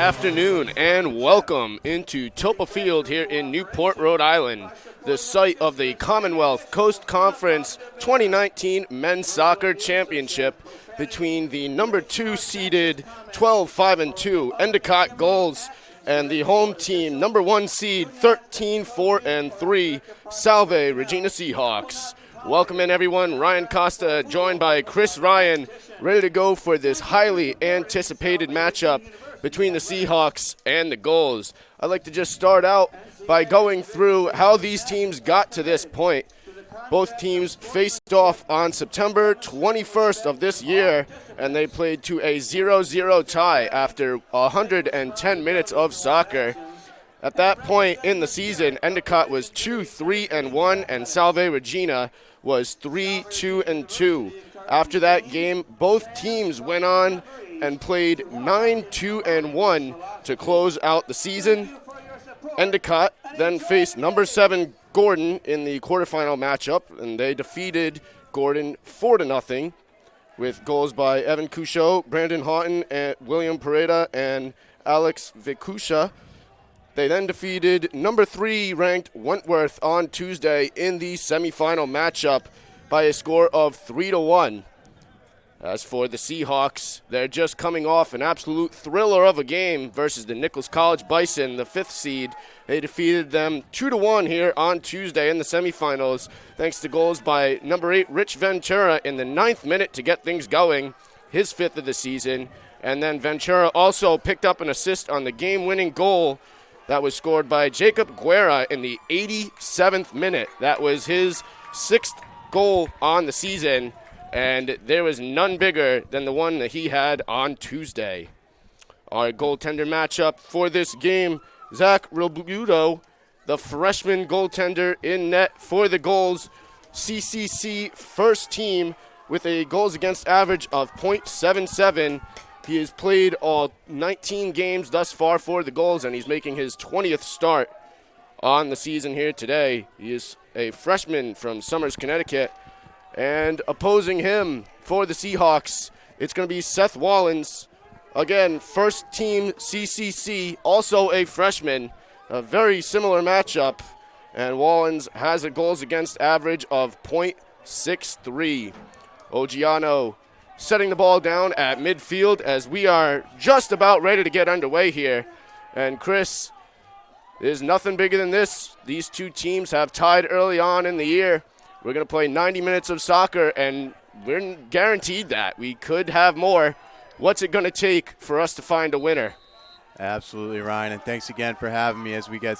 Afternoon and welcome into Toppa Field here in Newport, Rhode Island, the site of the Commonwealth Coast Conference 2019 Men's Soccer Championship between the number 2 seeded 12-5-2 Endicott Goals and the home team number 1 seed 13-4-3 Salve Regina Seahawks. Welcome in everyone. Ryan Costa joined by Chris Ryan, ready to go for this highly anticipated matchup between the Seahawks and the Goals. I'd like to just start out by going through how these teams got to this point. Both teams faced off on September 21st of this year, and they played to a 0-0 tie after 110 minutes of soccer. At that point in the season, Endicott was 2-3-1, and Salve Regina was 3-2-2. After that game, both teams went on and played 9-2-1 to close out the season. Endicott then faced number 7 Gordon in the quarterfinal matchup, and they defeated Gordon 4-0 with goals by Evan Couchot, Brandon Houghton, and William Pereda, and Alex Vikusha. They then defeated number 3 ranked Wentworth on Tuesday in the semifinal matchup by a score of 3-1. As for the Seahawks, they're just coming off an absolute thriller of a game versus the Nichols College Bison, the 5th seed. They defeated them 2-1 here on Tuesday in the semifinals, thanks to goals by number 8 Rich Ventura in the 9th minute to get things going, his 5th of the season. And then Ventura also picked up an assist on the game-winning goal that was scored by Jacob Guerra in the 87th minute. That was his 6th goal on the season, and there was none bigger than the one that he had on Tuesday. Our goaltender matchup for this game, Zach Robuto, the freshman goaltender in net for the goals. CCC first team with a goals against average of .77. He has played all 19 games thus far for the goals, and he's making his 20th start on the season here today. He is a freshman from Somers, Connecticut. And opposing him for the Seahawks, it's going to be Seth Wallens. Again, first team CCC, also a freshman. A very similar matchup. And Wallens has a goals against average of .63. Ogiano setting the ball down at midfield as we are just about ready to get underway here. And Chris, there's nothing bigger than this. These two teams have tied early on in the year. We're going to play 90 minutes of soccer, and we're guaranteed that. We could have more. What's it going to take for us to find a winner? Absolutely, Ryan, and thanks again for having me as we get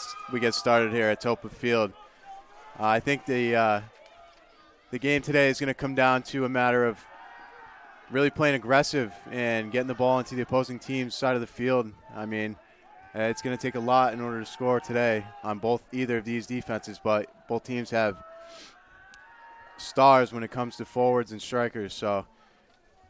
started here at Toppa Field. I think the game today is going to come down to a matter of really playing aggressive and getting the ball into the opposing team's side of the field. I mean, it's going to take a lot in order to score today on either of these defenses, but both teams have stars when it comes to forwards and strikers, so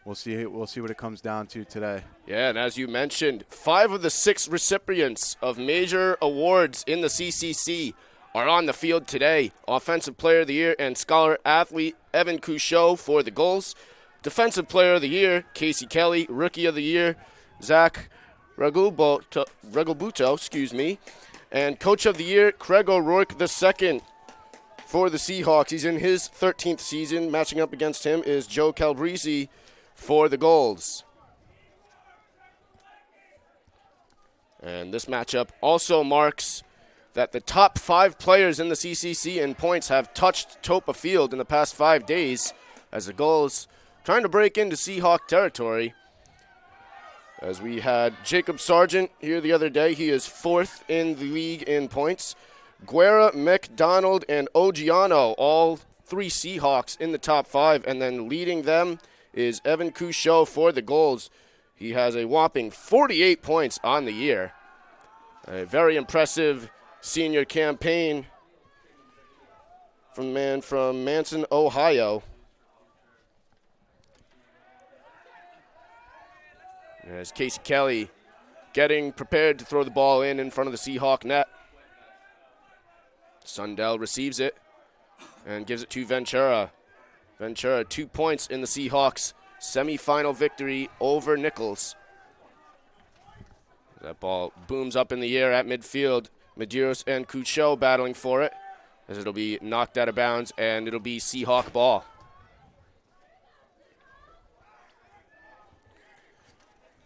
we'll see what it comes down to today. Yeah, and as you mentioned, 5 of the 6 recipients of major awards in the CCC are on the field today. Offensive Player of the Year and Scholar Athlete Evan Couchot for the goals. Defensive Player of the Year, Casey Kelly. Rookie of the Year, Zach Regalbuto, and Coach of the Year, Craig O'Rourke II. For the Seahawks, he's in his 13th season. Matching up against him is Joe Calabrese for the goals. And this matchup also marks that the top 5 players in the CCC in points have touched Toppa Field in the past 5 days, as the goals trying to break into Seahawk territory. As we had Jacob Sargent here the other day. He is 4th in the league in points. Guerra, McDonald, and Ogiano, all 3 Seahawks in the top 5. And then leading them is Evan Couchot for the goals. He has a whopping 48 points on the year. A very impressive senior campaign from the man from Manson, Ohio. As Casey Kelly getting prepared to throw the ball in front of the Seahawk net. Sundell receives it and gives it to Ventura. Ventura, 2 points in the Seahawks' semifinal victory over Nichols. That ball booms up in the air at midfield. Medeiros and Couchot battling for it, as it'll be knocked out of bounds, and it'll be Seahawk ball.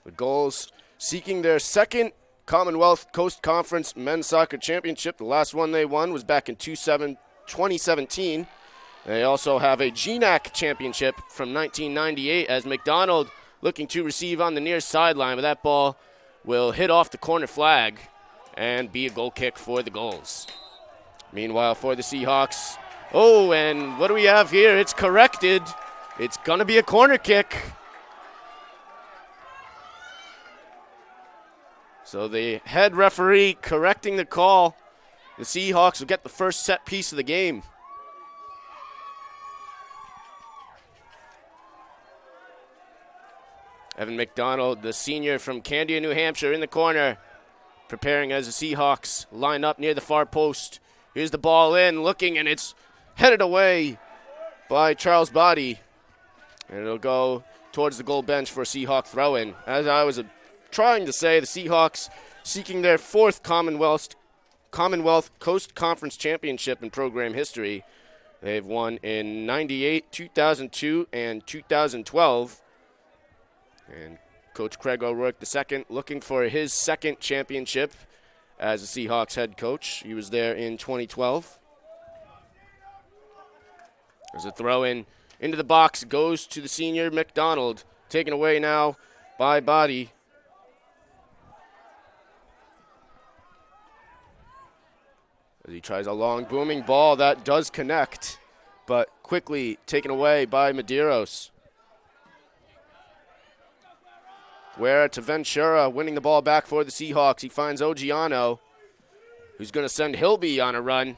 The Gulls seeking their second Commonwealth Coast Conference men's soccer championship. The last one they won was back in 2017. They also have a GNAC championship from 1998, as McDonald looking to receive on the near sideline, but that ball will hit off the corner flag and be a goal kick for the Gulls. Meanwhile, for the Seahawks, and what do we have here? It's corrected. It's going to be a corner kick. So the head referee correcting the call. The Seahawks will get the first set piece of the game. Evan McDonald, the senior from Candia, New Hampshire, in the corner, preparing as the Seahawks line up near the far post. Here's the ball in, looking, and it's headed away by Charles Body. And it'll go towards the goal bench for a Seahawk throw-in. As I was trying to say, the Seahawks seeking their 4th Commonwealth Coast Conference championship in program history. They've won in 98, 2002, and 2012. And Coach Craig O'Rourke II looking for his second championship as the Seahawks head coach. He was there in 2012. There's a throw in into the box, goes to the senior McDonald, taken away now by Body. As he tries a long booming ball that does connect, but quickly taken away by Medeiros. Guerra to Ventura, winning the ball back for the Seahawks. He finds Ogiano, who's going to send Hilby on a run.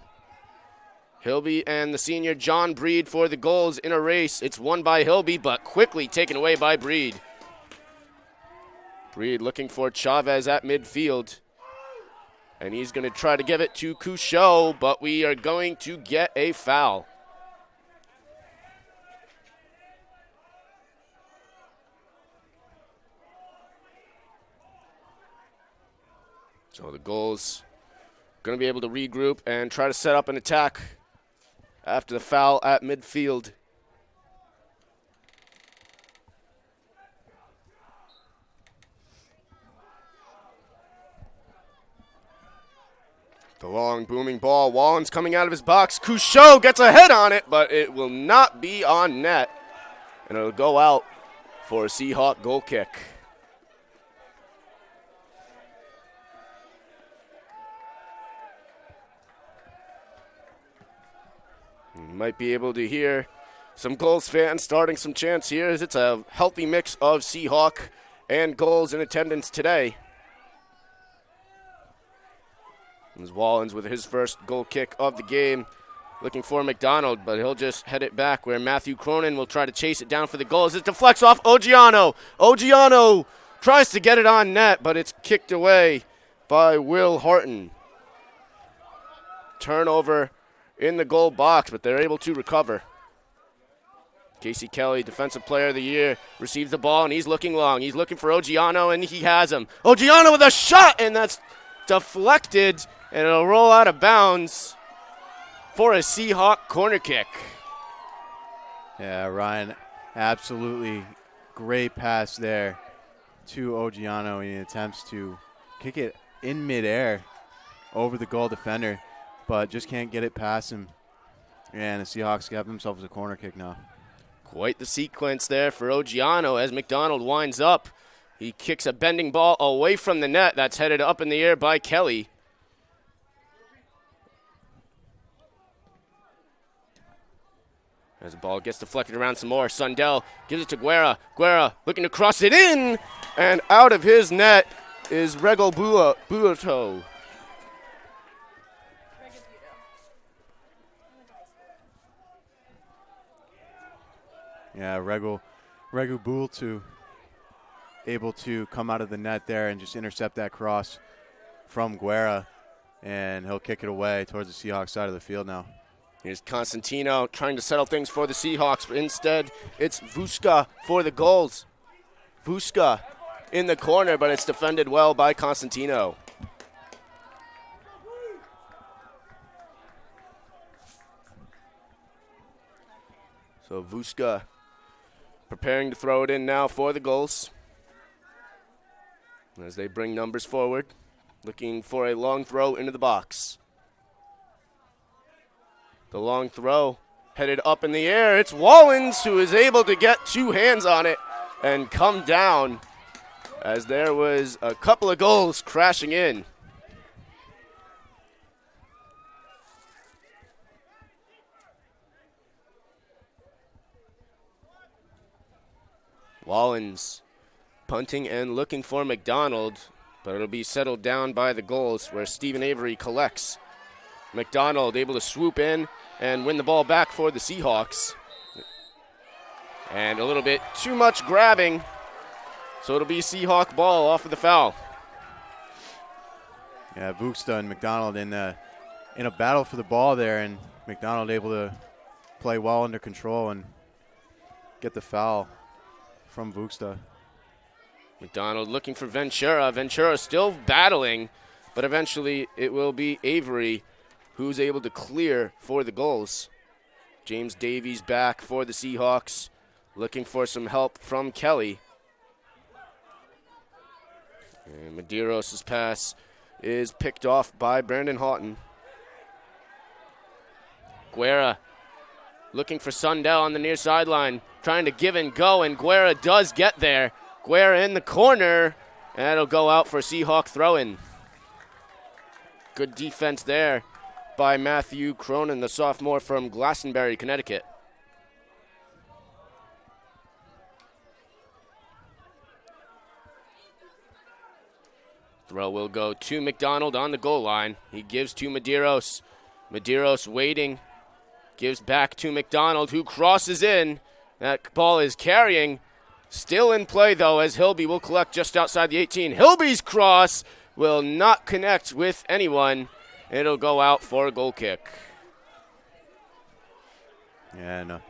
Hilby and the senior John Breed for the goals in a race. It's won by Hilby, but quickly taken away by Breed. Breed looking for Chavez at midfield. And he's going to try to give it to Couchot, but we are going to get a foul. So the goals going to be able to regroup and try to set up an attack after the foul at midfield. The long booming ball. Wallens coming out of his box. Couchot gets a head on it, but it will not be on net. And it'll go out for a Seahawk goal kick. You might be able to hear some Gulls fans starting some chants here as it's a healthy mix of Seahawk and Gulls in attendance today. As Wallens with his first goal kick of the game, looking for McDonald, but he'll just head it back where Matthew Cronin will try to chase it down for the goal as it deflects off Ogiano. Ogiano tries to get it on net, but it's kicked away by Will Horton. Turnover in the goal box, but they're able to recover. Casey Kelly, Defensive Player of the Year, receives the ball, and he's looking long. He's looking for Ogiano, and he has him. Ogiano with a shot, and that's deflected, and it'll roll out of bounds for a Seahawk corner kick. Yeah, Ryan, absolutely great pass there to Ogiano. He attempts to kick it in midair over the goal defender, but just can't get it past him. And the Seahawks have themselves a corner kick now. Quite the sequence there for Ogiano as McDonald winds up. He kicks a bending ball away from the net. That's headed up in the air by Kelly. As the ball gets deflected around some more, Sundell gives it to Guerra. Guerra looking to cross it in, and out of his net is Regal Buoto. Yeah, Regu Buoto able to come out of the net there and just intercept that cross from Guerra, and he'll kick it away towards the Seahawks side of the field now. Here's Constantino trying to settle things for the Seahawks, but instead it's Vuska for the goals. Vuska in the corner, but it's defended well by Constantino. So Vuska preparing to throw it in now for the goals. As they bring numbers forward, looking for a long throw into the box. The long throw headed up in the air. It's Wallens who is able to get two hands on it and come down as there was a couple of goals crashing in. Wallens punting and looking for McDonald, but it'll be settled down by the goals where Stephen Avery collects. McDonald able to swoop in and win the ball back for the Seahawks. And a little bit too much grabbing, so it'll be Seahawk ball off of the foul. Yeah, Vusta and McDonald in a battle for the ball there, and McDonald able to play well under control and get the foul from Vusta. McDonald looking for Ventura. Ventura still battling, but eventually it will be Avery who's able to clear for the goals. James Davies back for the Seahawks, looking for some help from Kelly. And Medeiros' pass is picked off by Brandon Houghton. Guerra looking for Sundell on the near sideline, trying to give and go, and Guerra does get there. Guerra in the corner, and it'll go out for a Seahawk throw-in. Good defense there by Matthew Cronin, the sophomore from Glastonbury, Connecticut. Throw will go to McDonald on the goal line. He gives to Medeiros. Medeiros waiting. Gives back to McDonald, who crosses in. That ball is carrying. Still in play, though, as Hilby will collect just outside the 18. Hilby's cross will not connect with anyone. It'll go out for a goal kick. Yeah, and a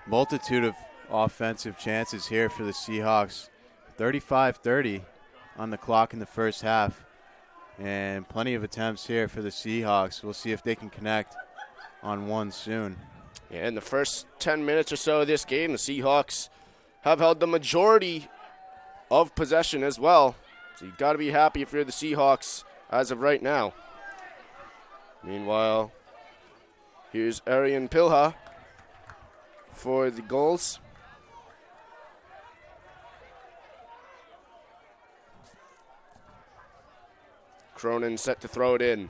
multitude of offensive chances here for the Seahawks. 35-30 on the clock in the first half. And plenty of attempts here for the Seahawks. We'll see if they can connect on one soon. Yeah, in the first 10 minutes or so of this game, the Seahawks have held the majority of possession as well. So you've got to be happy if you're the Seahawks as of right now. Meanwhile, here's Arian Pilha for the goals. Cronin set to throw it in.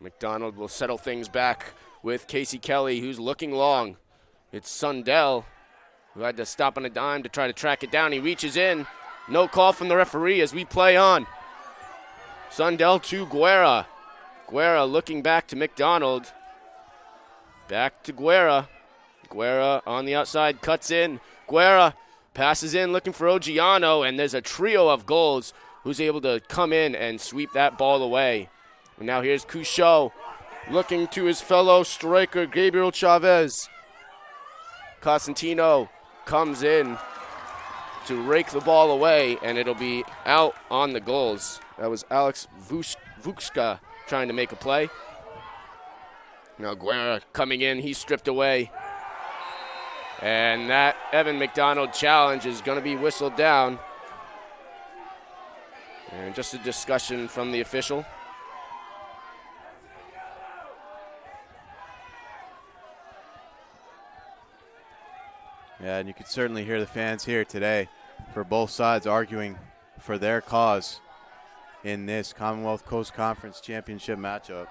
McDonald will settle things back with Casey Kelly, who's looking long. It's Sundell, who had to stop on a dime to try to track it down. He reaches in. No call from the referee as we play on. Sundell to Guerra. Guerra looking back to McDonald. Back to Guerra. Guerra on the outside, cuts in. Guerra passes in, looking for Ogiano, and there's a trio of goals who's able to come in and sweep that ball away. And now here's Couchot looking to his fellow striker, Gabriel Chavez. Cosentino comes in to rake the ball away, and it'll be out on the goals. That was Alex Vukska trying to make a play. Now Guerra coming in, he's stripped away. And that Evan McDonald challenge is going to be whistled down. And just a discussion from the official. Yeah, and you can certainly hear the fans here today for both sides arguing for their cause in this Commonwealth Coast Conference championship matchup.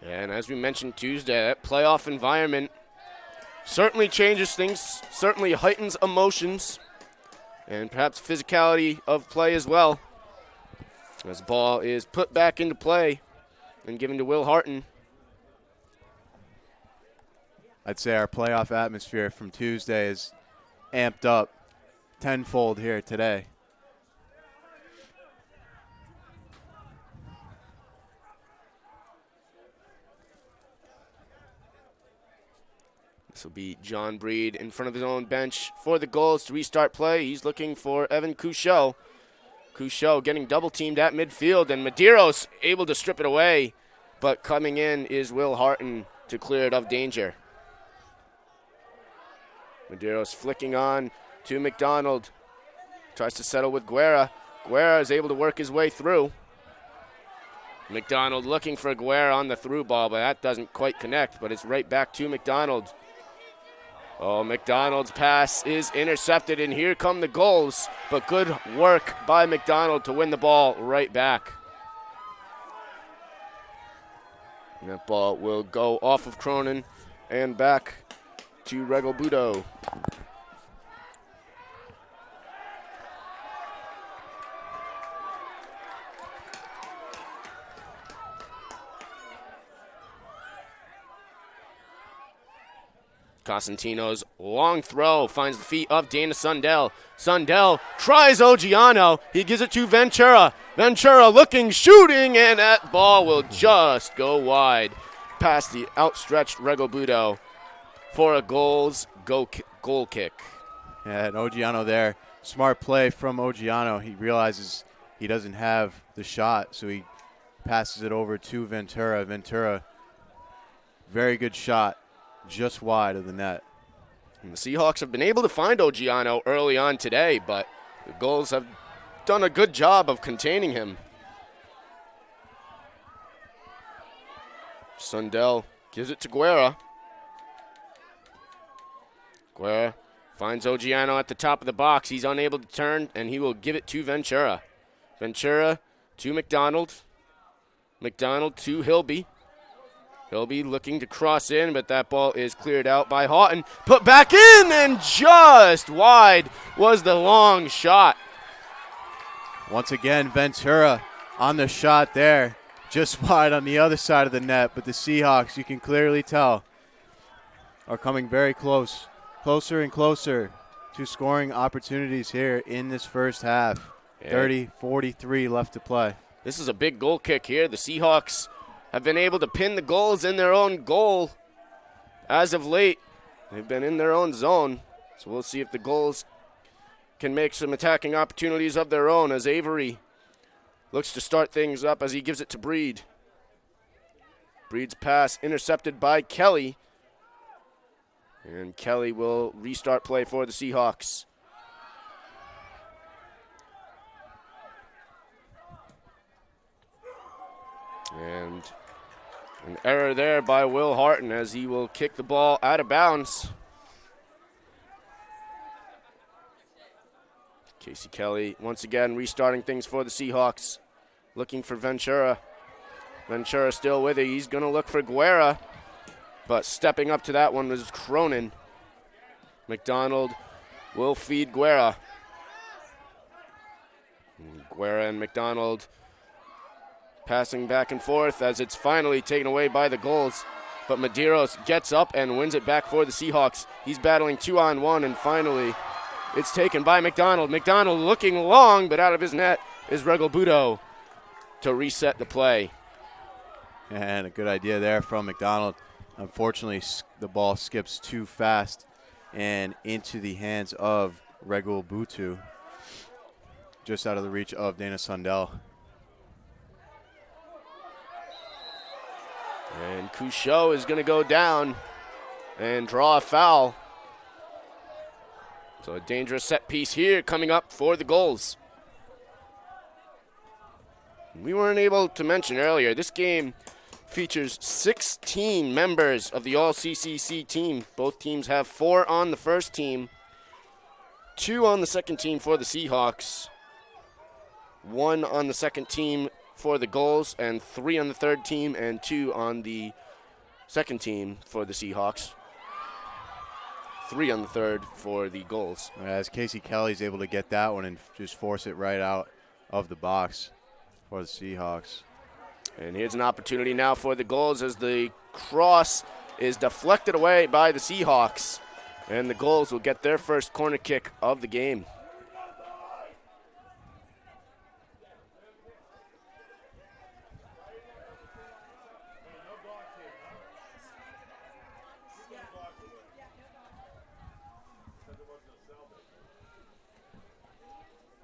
And as we mentioned Tuesday, that playoff environment certainly changes things, certainly heightens emotions, and perhaps physicality of play as well. As the ball is put back into play and given to Will Harton. I'd say our playoff atmosphere from Tuesday is amped up tenfold here today. This will be John Breed in front of his own bench for the goals to restart play. He's looking for Evan Couchot. Couchot getting double teamed at midfield, and Medeiros able to strip it away, but coming in is Will Harton to clear it of danger. Medeiros flicking on to McDonald. Tries to settle with Guerra. Guerra is able to work his way through. McDonald looking for Guerra on the through ball, but that doesn't quite connect, but it's right back to McDonald. Oh, McDonald's pass is intercepted, and here come the goals, but good work by McDonald to win the ball right back. And that ball will go off of Cronin and back to Regalbudo. Cosentino's long throw finds the feet of Dana Sundell. Sundell tries Ogiano. He gives it to Ventura. Ventura looking, shooting, and that ball will just go wide past the outstretched Regalbudo for a goal kick. Yeah, and Ogiano there. Smart play from Ogiano. He realizes he doesn't have the shot, so he passes it over to Ventura. Ventura, very good shot. Just wide of the net. And the Seahawks have been able to find Ogiano early on today, but the Gulls have done a good job of containing him. Sundell gives it to Guerra. Guerra finds Ogiano at the top of the box. He's unable to turn, and he will give it to Ventura. Ventura to McDonald. McDonald to Hilby. Hilby looking to cross in, but that ball is cleared out by Houghton. Put back in, and just wide was the long shot. Once again, Ventura on the shot there. Just wide on the other side of the net, but the Seahawks, you can clearly tell, are coming very close. Closer and closer to scoring opportunities here in this first half. 30-43 left to play. This is a big goal kick here. The Seahawks have been able to pin the goals in their own goal as of late. They've been in their own zone, so we'll see if the Gulls can make some attacking opportunities of their own as Avery looks to start things up as he gives it to Breed. Breed's pass intercepted by Kelly, and Kelly will restart play for the Seahawks. And an error there by Will Harton as he will kick the ball out of bounds. Casey Kelly once again restarting things for the Seahawks. Looking for Ventura. Ventura still with it. He's going to look for Guerra. But stepping up to that one was Cronin. McDonald will feed Guerra. Guerra and McDonald passing back and forth as it's finally taken away by the Gulls. But Medeiros gets up and wins it back for the Seahawks. He's battling 2-on-1, and finally it's taken by McDonald. McDonald looking long, but out of his net is Regalbuto to reset the play. And a good idea there from McDonald. Unfortunately, the ball skips too fast and into the hands of Regalbuto, just out of the reach of Dana Sundell. And Couchot is going to go down and draw a foul. So a dangerous set piece here coming up for the Gulls. We weren't able to mention earlier, this game features 16 members of the All-CCC team. Both teams have 4 on the first team, 2 on the second team for the Seahawks, 1 on the second team for the Gulls, and 3 on the third team, and 2 on the second team for the Seahawks. 3 on the third for the Gulls. As Casey Kelly's able to get that one and just force it right out of the box for the Seahawks. And here's an opportunity now for the Gulls as the cross is deflected away by the Seahawks. And the Gulls will get their first corner kick of the game.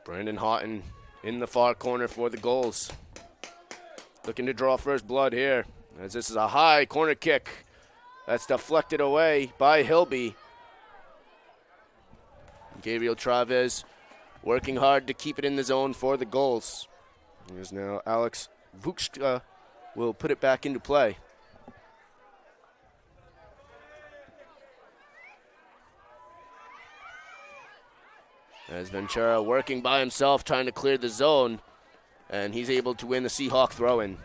Brandon Houghton in the far corner for the Gulls. Looking to draw first blood here, as this is a high corner kick that's deflected away by Hilby. Gabriel Chavez working hard to keep it in the zone for the Gulls. Here's now Alex Vukshka will put it back into play. As Ventura working by himself, trying to clear the zone, and he's able to win the Seahawk throw-in.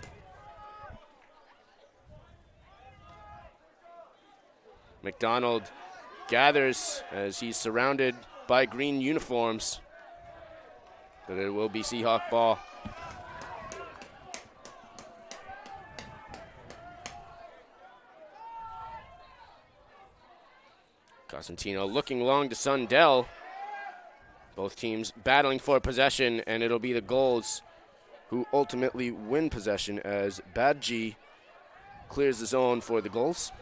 McDonald gathers as he's surrounded by green uniforms, but it will be Seahawk ball. Cosentino looking long to Sundell. Both teams battling for possession, and it'll be the Gulls who ultimately win possession as Badji clears the zone for the Gulls.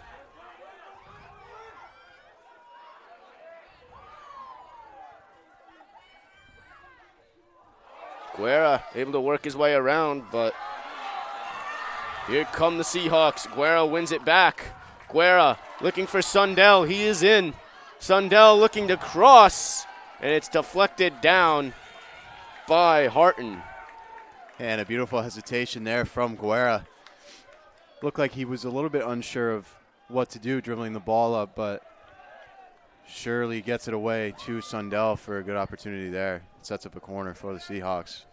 Guerra able to work his way around, but here come the Seahawks. Guerra wins it back. Guerra looking for Sundell. He is in. Sundell looking to cross, and it's deflected down by Harton. And a beautiful hesitation there from Guerra. Looked like he was a little bit unsure of what to do dribbling the ball up, but Shirley gets it away to Sundell for a good opportunity there. Sets up a corner for the Seahawks.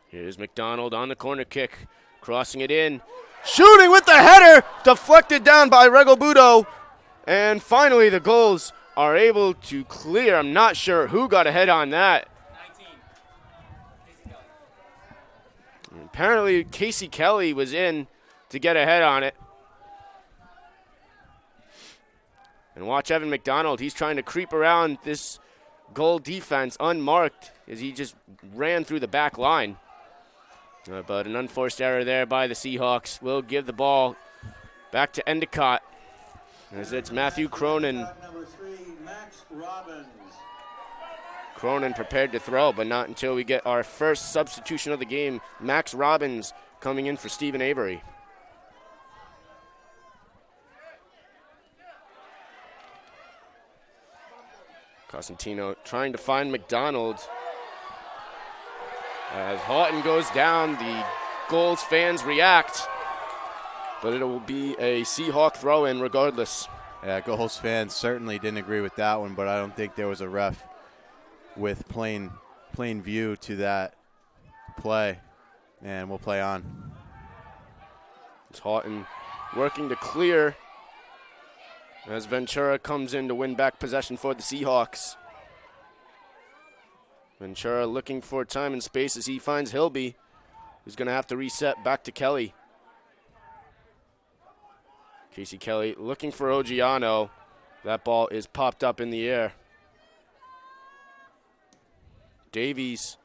Here's McDonald on the corner kick, crossing it in. Shooting with the header, deflected down by Regalbudo. And finally the goals are able to clear. I'm not sure who got a head on that. Apparently Casey Kelly was in to get a head on it. And watch Evan McDonald. He's trying to creep around this goal defense unmarked as he just ran through the back line. But an unforced error there by the Seahawks will give the ball back to Endicott as it's Matthew Cronin. Number 3, Max Robbins. Cronin prepared to throw, but not until we get our first substitution of the game. Max Robbins coming in for Stephen Avery. Cosentino trying to find McDonald. As Houghton goes down, the goals fans react, but it will be a Seahawk throw-in regardless. Yeah, goals fans certainly didn't agree with that one, but I don't think there was a ref with plain view to that play, and we'll play on. It's Houghton working to clear as Ventura comes in to win back possession for the Seahawks. Ventura looking for time and space as he finds Hilby, who's going to have to reset back to Kelly. Casey Kelly looking for Ogiano. That ball is popped up in the air. Davies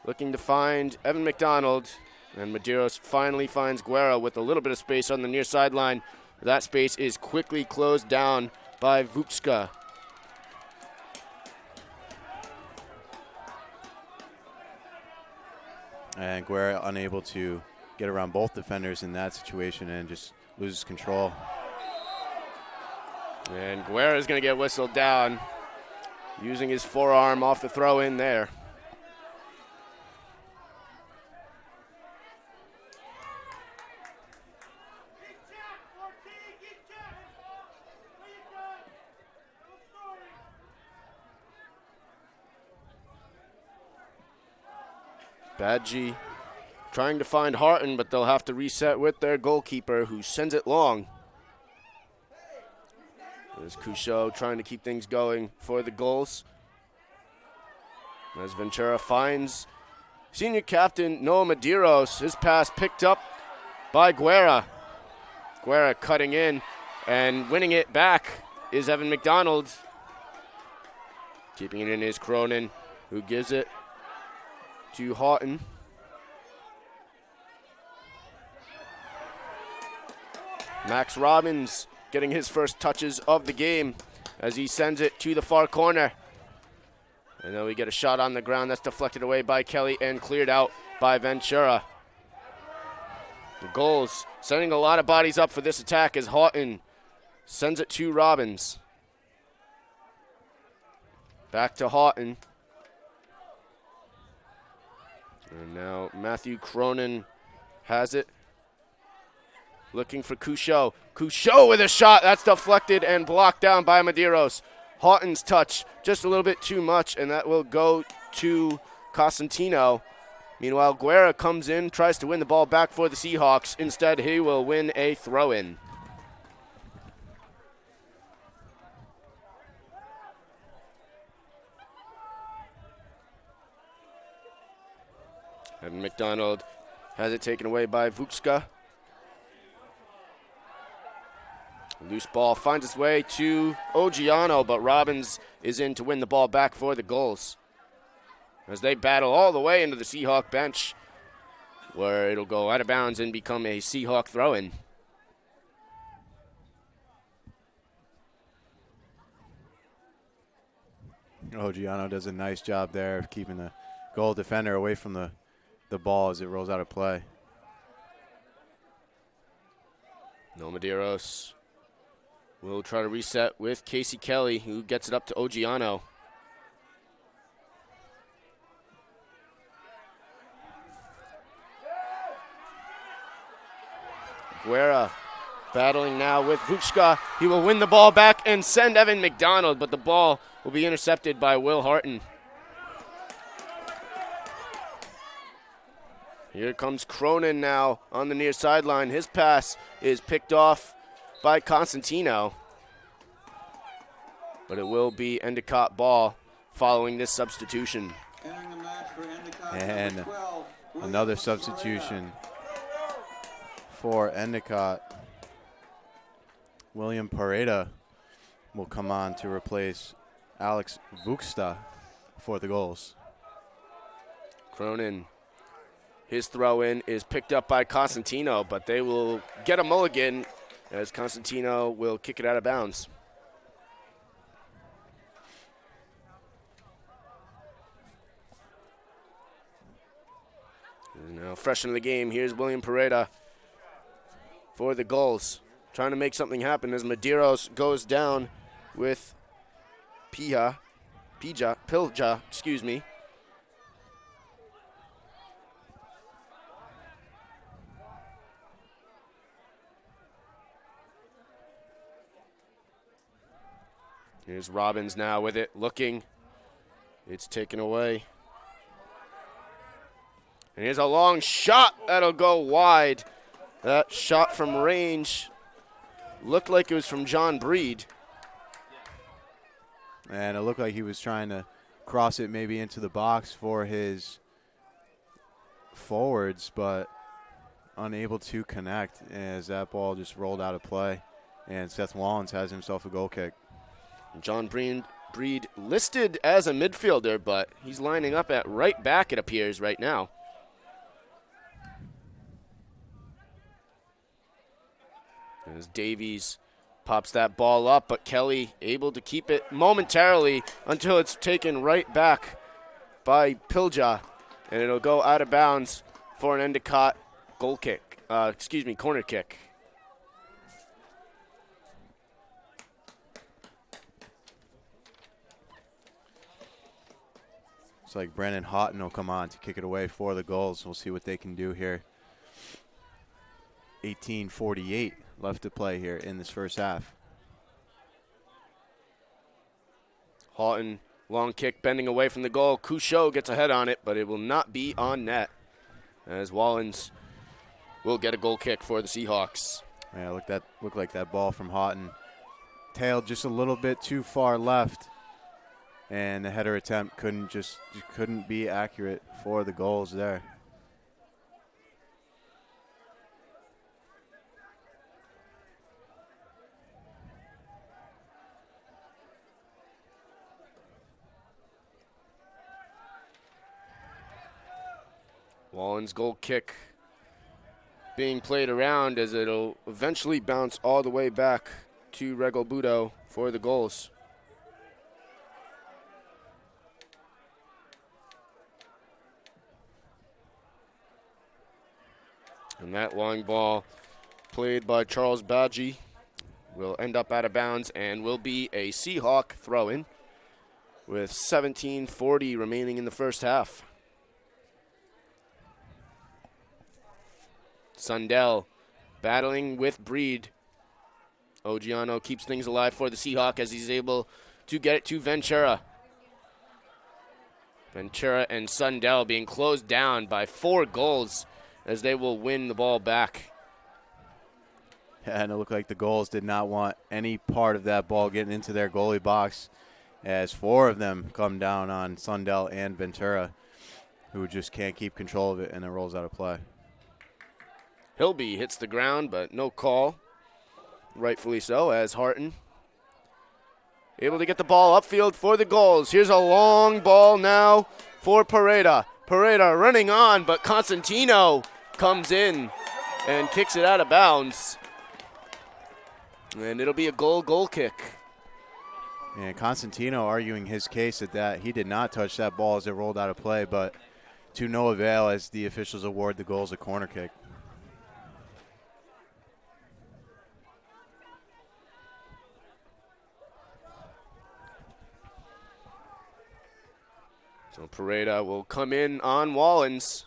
looking to find Evan McDonald, and Medeiros finally finds Guerra with a little bit of space on the near sideline. That space is quickly closed down by Vupska. And Guerra unable to get around both defenders in that situation and just loses control. And Guerra is going to get whistled down, using his forearm off the throw in there. Badgie trying to find Harton, but they'll have to reset with their goalkeeper, who sends it long. There's Couchot trying to keep things going for the goals. As Ventura finds senior captain Noah Medeiros. His pass picked up by Guerra. Guerra cutting in, and winning it back is Evan McDonald. Keeping it in is Cronin, who gives it to Houghton. Max Robbins getting his first touches of the game as he sends it to the far corner. And then we get a shot on the ground that's deflected away by Kelly and cleared out by Ventura. The goals sending a lot of bodies up for this attack as Houghton sends it to Robbins. Back to Houghton. And now Matthew Cronin has it. Looking for Couchot. Couchot with a shot. That's deflected and blocked down by Medeiros. Houghton's touch just a little bit too much, and that will go to Cosentino. Meanwhile, Guerra comes in, tries to win the ball back for the Seahawks. Instead, he will win a throw-in. Evan McDonald has it taken away by Vupska. Loose ball finds its way to Ogiano, but Robbins is in to win the ball back for the goals. As they battle all the way into the Seahawk bench, where it'll go out of bounds and become a Seahawk throw-in. Ogiano does a nice job there of keeping the goal defender away from the ball as it rolls out of play. No Medeiros will try to reset with Casey Kelly, who gets it up to Ogiano. Guerra battling now with Vuchka. He will win the ball back and send Evan McDonald, but the ball will be intercepted by Will Harton. Here comes Cronin now on the near sideline. His pass is picked off by Constantino, but it will be Endicott ball following this substitution. Entering the match for Endicott, And number 12, another William substitution for Endicott. William Pareda will come on to replace Alex Vuxta for the goals. Cronin, his throw in is picked up by Constantino, but they will get a mulligan as Constantino will kick it out of bounds. And now fresh into the game, here's William Pareda for the goals. Trying to make something happen as Medeiros goes down with Pilja, excuse me. Here's Robbins now with it, looking. It's taken away. And here's a long shot that'll go wide. That shot from range looked like it was from John Breed. And it looked like he was trying to cross it maybe into the box for his forwards, but unable to connect as that ball just rolled out of play. And Seth Wallens has himself a goal kick. John Breed listed as a midfielder, but he's lining up at right back, it appears, right now. As Davies pops that ball up, but Kelly able to keep it momentarily until it's taken right back by Pilja, and it'll go out of bounds for an Endicott corner kick. It's like Brandon Houghton will come on to kick it away for the goals. We'll see what they can do here. 18:48 left to play here in this first half. Houghton, long kick, bending away from the goal. Couchot gets a head on it, but it will not be on net, as Wallens will get a goal kick for the Seahawks. Yeah, looked like that ball from Houghton tailed just a little bit too far left, and the header attempt couldn't be accurate for the goals there. Wallens' goal kick being played around as it'll eventually bounce all the way back to Rego Budo for the goals. And that long ball played by Charles Badgie will end up out of bounds and will be a Seahawk throw-in with 17:40 remaining in the first half. Sundell battling with Breed. Ogiano keeps things alive for the Seahawk as he's able to get it to Ventura. Ventura and Sundell being closed down by 4 goals as they will win the ball back. Yeah, and it looked like the goals did not want any part of that ball getting into their goalie box, as 4 of them come down on Sundell and Ventura, who just can't keep control of it, and it rolls out of play. Hilby hits the ground, but no call. Rightfully so, as Harton able to get the ball upfield for the goals. Here's a long ball now for Pareda. Pareda running on, but Constantino comes in and kicks it out of bounds. And it'll be a goal kick. And Constantino arguing his case that he did not touch that ball as it rolled out of play, but to no avail as the officials award the goals a corner kick. So Pareda will come in on Wallens.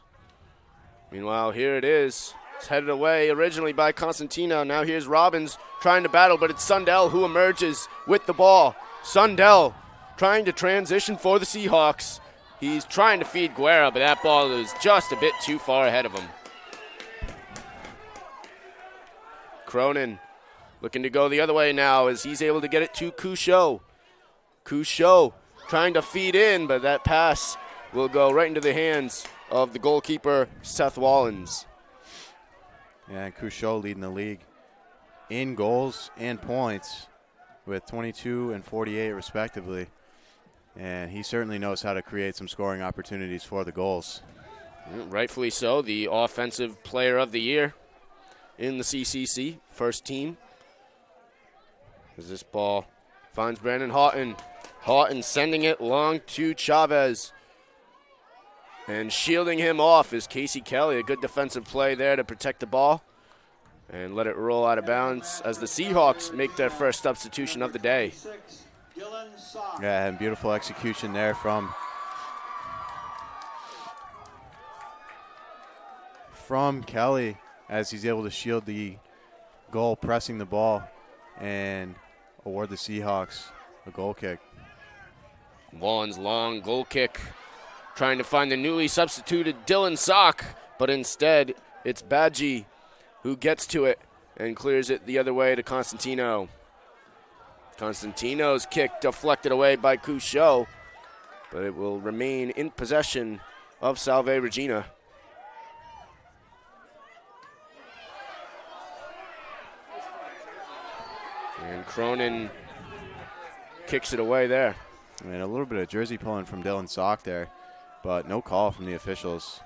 Meanwhile, here it is. It's headed away originally by Constantino. Now here's Robbins trying to battle, but it's Sundell who emerges with the ball. Sundell trying to transition for the Seahawks. He's trying to feed Guerra, but that ball is just a bit too far ahead of him. Cronin looking to go the other way now as he's able to get it to Couchot. Couchot trying to feed in, but that pass will go right into the hands of the goalkeeper, Seth Wallens. Yeah, and Couchot leading the league in goals and points with 22 and 48 respectively. And he certainly knows how to create some scoring opportunities for the goals. Rightfully so, the offensive player of the year in the CCC, first team. As this ball finds Brandon Houghton. Houghton sending it long to Chavez. And shielding him off is Casey Kelly. A good defensive play there to protect the ball. And let it roll out of bounds as the Seahawks make their first substitution of the day. Yeah, and beautiful execution there from Kelly as he's able to shield the goal, pressing the ball, and award the Seahawks a goal kick. Wallens' long goal kick, trying to find the newly substituted Dylan Sock, but instead it's Badgie who gets to it and clears it the other way to Constantino. Constantino's kick deflected away by Couchot, but it will remain in possession of Salve Regina. And Cronin kicks it away there. And a little bit of jersey pulling from Dylan Sock there, but no call from the officials.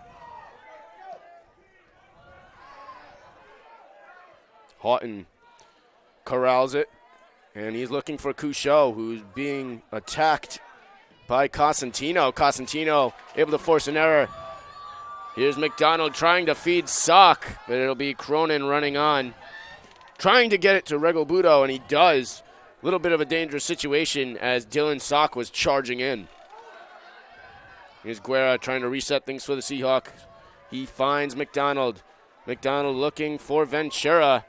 Houghton corrals it, and he's looking for Couchot, who's being attacked by Cosentino. Cosentino able to force an error. Here's McDonald trying to feed Sock, but it'll be Cronin running on, trying to get it to Regalbuto, and he does. A little bit of a dangerous situation as Dylan Sock was charging in. Here's Guerra trying to reset things for the Seahawks. He finds McDonald. McDonald looking for Ventura.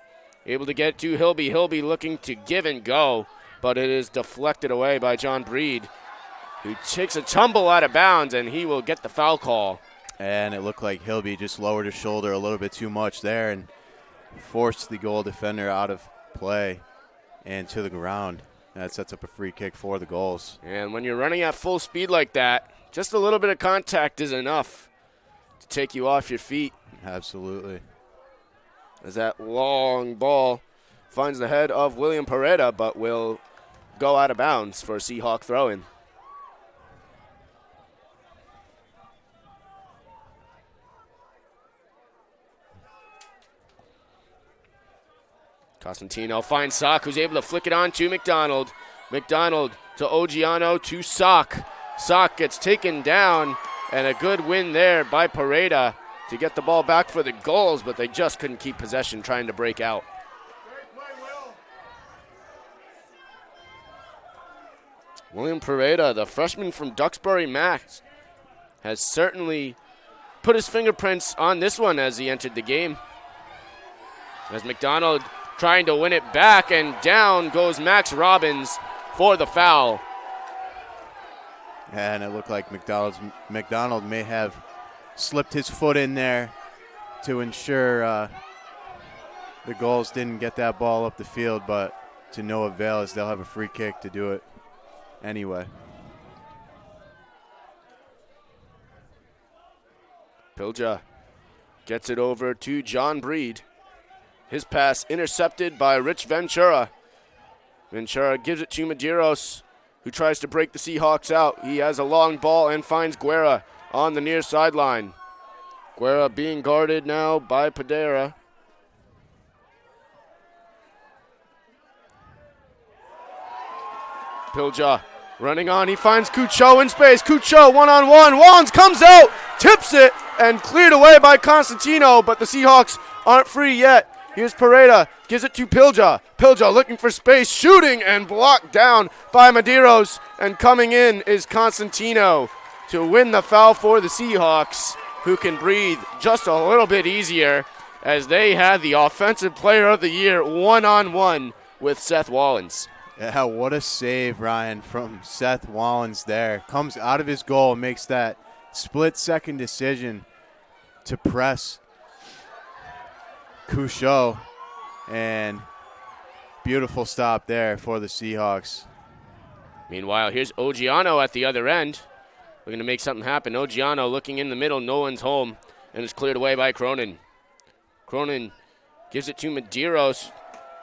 Able to get to Hilby. Hilby looking to give and go, but it is deflected away by John Breed, who takes a tumble out of bounds, and he will get the foul call. And it looked like Hilby just lowered his shoulder a little bit too much there and forced the goal defender out of play and to the ground. That sets up a free kick for the goals. And when you're running at full speed like that, just a little bit of contact is enough to take you off your feet. Absolutely. As that long ball finds the head of William Pareda, but will go out of bounds for a Seahawk throw-in. Cosentino finds Sock, who's able to flick it on to McDonald. McDonald to Ogiano to Sock. Sock gets taken down, and a good win there by Pareda to get the ball back for the goals, but they just couldn't keep possession, trying to break out. William Pareda, the freshman from Duxbury Max, has certainly put his fingerprints on this one as he entered the game. As McDonald trying to win it back, and down goes Max Robbins for the foul. And it looked like McDonald may have slipped his foot in there to ensure the goals didn't get that ball up the field, but to no avail as they'll have a free kick to do it anyway. Pilja gets it over to John Breed. His pass intercepted by Rich Ventura. Ventura gives it to Medeiros, who tries to break the Seahawks out. He has a long ball and finds Guerra on the near sideline. Guerra being guarded now by Padera. Pilja running on. He finds Couchot in space. Couchot one-on-one. Wallens comes out, tips it, and cleared away by Constantino, but the Seahawks aren't free yet. Here's Pareda, gives it to Pilja. Pilja looking for space, shooting, and blocked down by Medeiros. And coming in is Constantino to win the foul for the Seahawks, who can breathe just a little bit easier as they had the Offensive Player of the Year one-on-one with Seth Wallens. Yeah, what a save, Ryan, from Seth Wallens there. Comes out of his goal, makes that split-second decision to press Couchot, and beautiful stop there for the Seahawks. Meanwhile, here's Ogiano at the other end. We're going to make something happen. Ogiano looking in the middle, no one's home, and it's cleared away by Cronin. Cronin gives it to Medeiros,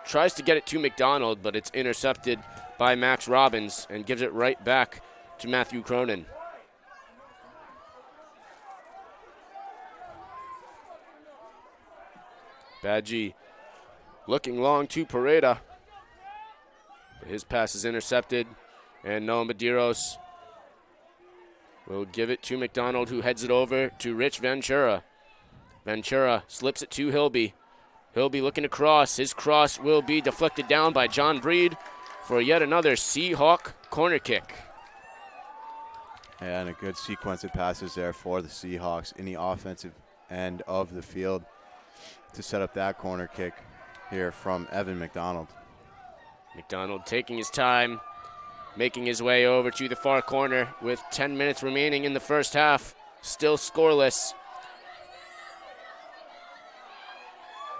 tries to get it to McDonald, but it's intercepted by Max Robbins and gives it right back to Matthew Cronin. Badgie looking long to Pareda. His pass is intercepted, and Noah Medeiros will give it to McDonald, who heads it over to Rich Ventura. Ventura slips it to Hilby. Hilby looking to cross. His cross will be deflected down by John Breed for yet another Seahawk corner kick. And a good sequence of passes there for the Seahawks in the offensive end of the field to set up that corner kick here from Evan McDonald. McDonald taking his time, making his way over to the far corner with 10 minutes remaining in the first half. Still scoreless.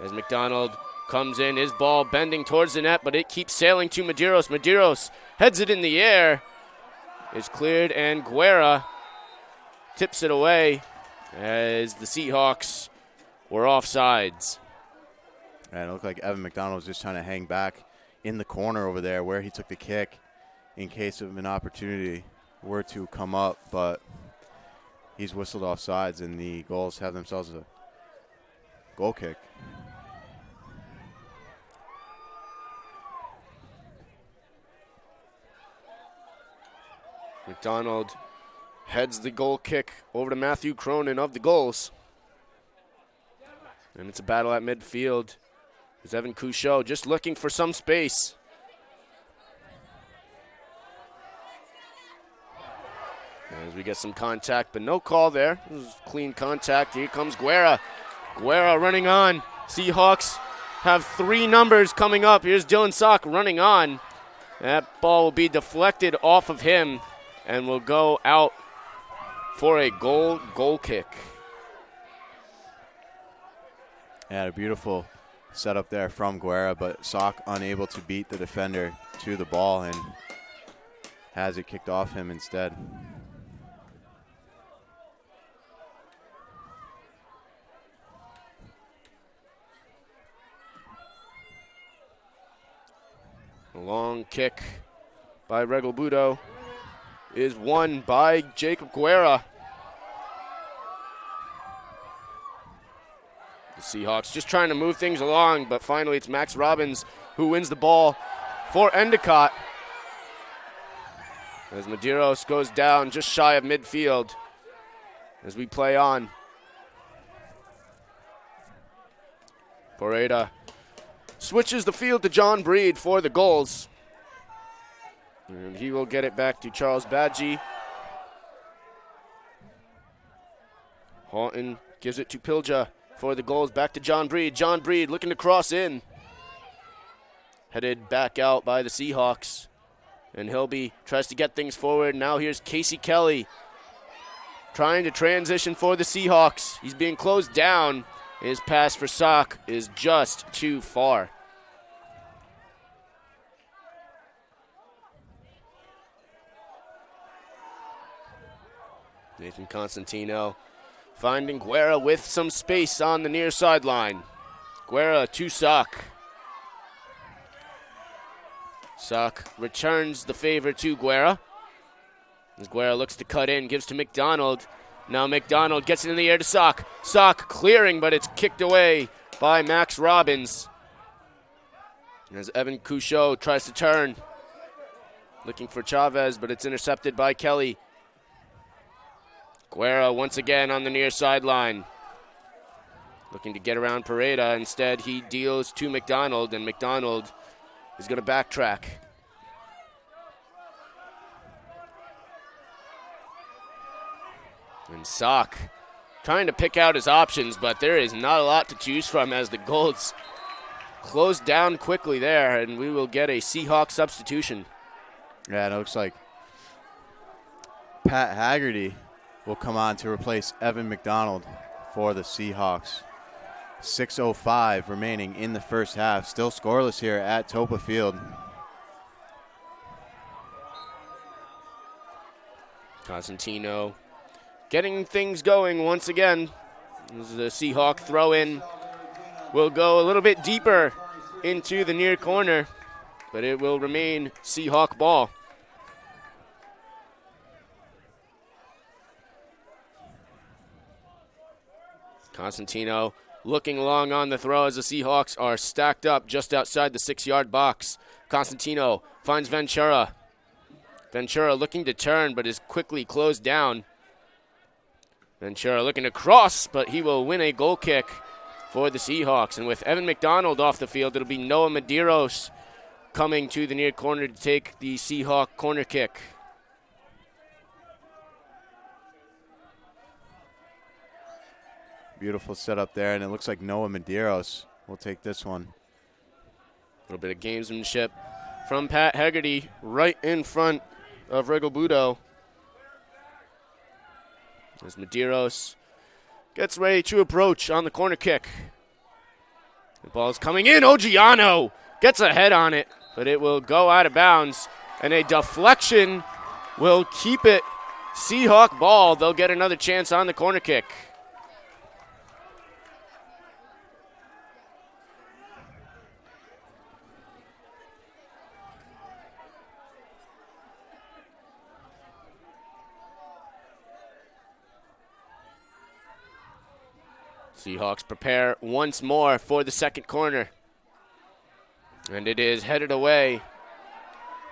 As McDonald comes in, his ball bending towards the net, but it keeps sailing to Medeiros. Medeiros heads it in the air. It's cleared, and Guerra tips it away as the Seahawks were offsides. And it looked like Evan McDonald was just trying to hang back in the corner over there where he took the kick in case of an opportunity were to come up, but he's whistled offsides, and the Gulls have themselves a goal kick. McDonald heads the goal kick over to Matthew Cronin of the Gulls. And it's a battle at midfield. There's Evan Couchot just looking for some space. As we get some contact, but no call there. This is clean contact. Here comes Guerra. Guerra running on. Seahawks have 3 numbers coming up. Here's Dylan Sock running on. That ball will be deflected off of him and will go out for a goal kick. Yeah, a beautiful setup there from Guerra, but Sock unable to beat the defender to the ball and has it kicked off him instead. A long kick by Regalbudo is won by Jacob Guerra. The Seahawks just trying to move things along, but finally it's Max Robbins who wins the ball for Endicott. As Medeiros goes down just shy of midfield as we play on. Pareda switches the field to John Breed for the Gulls. And he will get it back to Charles Badgie. Houghton gives it to Pilja for the Gulls. Back to John Breed. John Breed looking to cross in. Headed back out by the Seahawks. And Hilby tries to get things forward. Now here's Casey Kelly trying to transition for the Seahawks. He's being closed down. His pass for Sock is just too far. Nathan Constantino finding Guerra with some space on the near sideline. Guerra to Sock. Sock returns the favor to Guerra. As Guerra looks to cut in, gives to McDonald. Now McDonald gets it in the air to Sock. Sock clearing, but it's kicked away by Max Robbins. As Evan Couchot tries to turn. Looking for Chavez, but it's intercepted by Kelly. Guerra once again on the near sideline. Looking to get around Pareda. Instead, he deals to McDonald, and McDonald is going to backtrack. And Sock trying to pick out his options, but there is not a lot to choose from as the Golds close down quickly there, and we will get a Seahawk substitution. Yeah, and it looks like Pat Haggerty will come on to replace Evan McDonald for the Seahawks. 6:05 remaining in the first half. Still scoreless here at Toppa Field. Cosentino getting things going once again. This is the Seahawk throw-in. Will go a little bit deeper into the near corner, but it will remain Seahawk ball. Cosentino looking long on the throw as the Seahawks are stacked up just outside the 6-yard box. Cosentino finds Ventura. Ventura looking to turn, but is quickly closed down. Ventura looking to cross, but he will win a goal kick for the Seahawks. And with Evan McDonald off the field, it'll be Noah Medeiros coming to the near corner to take the Seahawk corner kick. Beautiful setup there, and it looks like Noah Medeiros will take this one. A little bit of gamesmanship from Pat Haggerty right in front of Regalbudo. As Medeiros gets ready to approach on the corner kick. The ball's coming in. Ogiano gets a head on it, but it will go out of bounds, and a deflection will keep it Seahawk ball. They'll get another chance on the corner kick. Seahawks prepare once more for the second corner. And it is headed away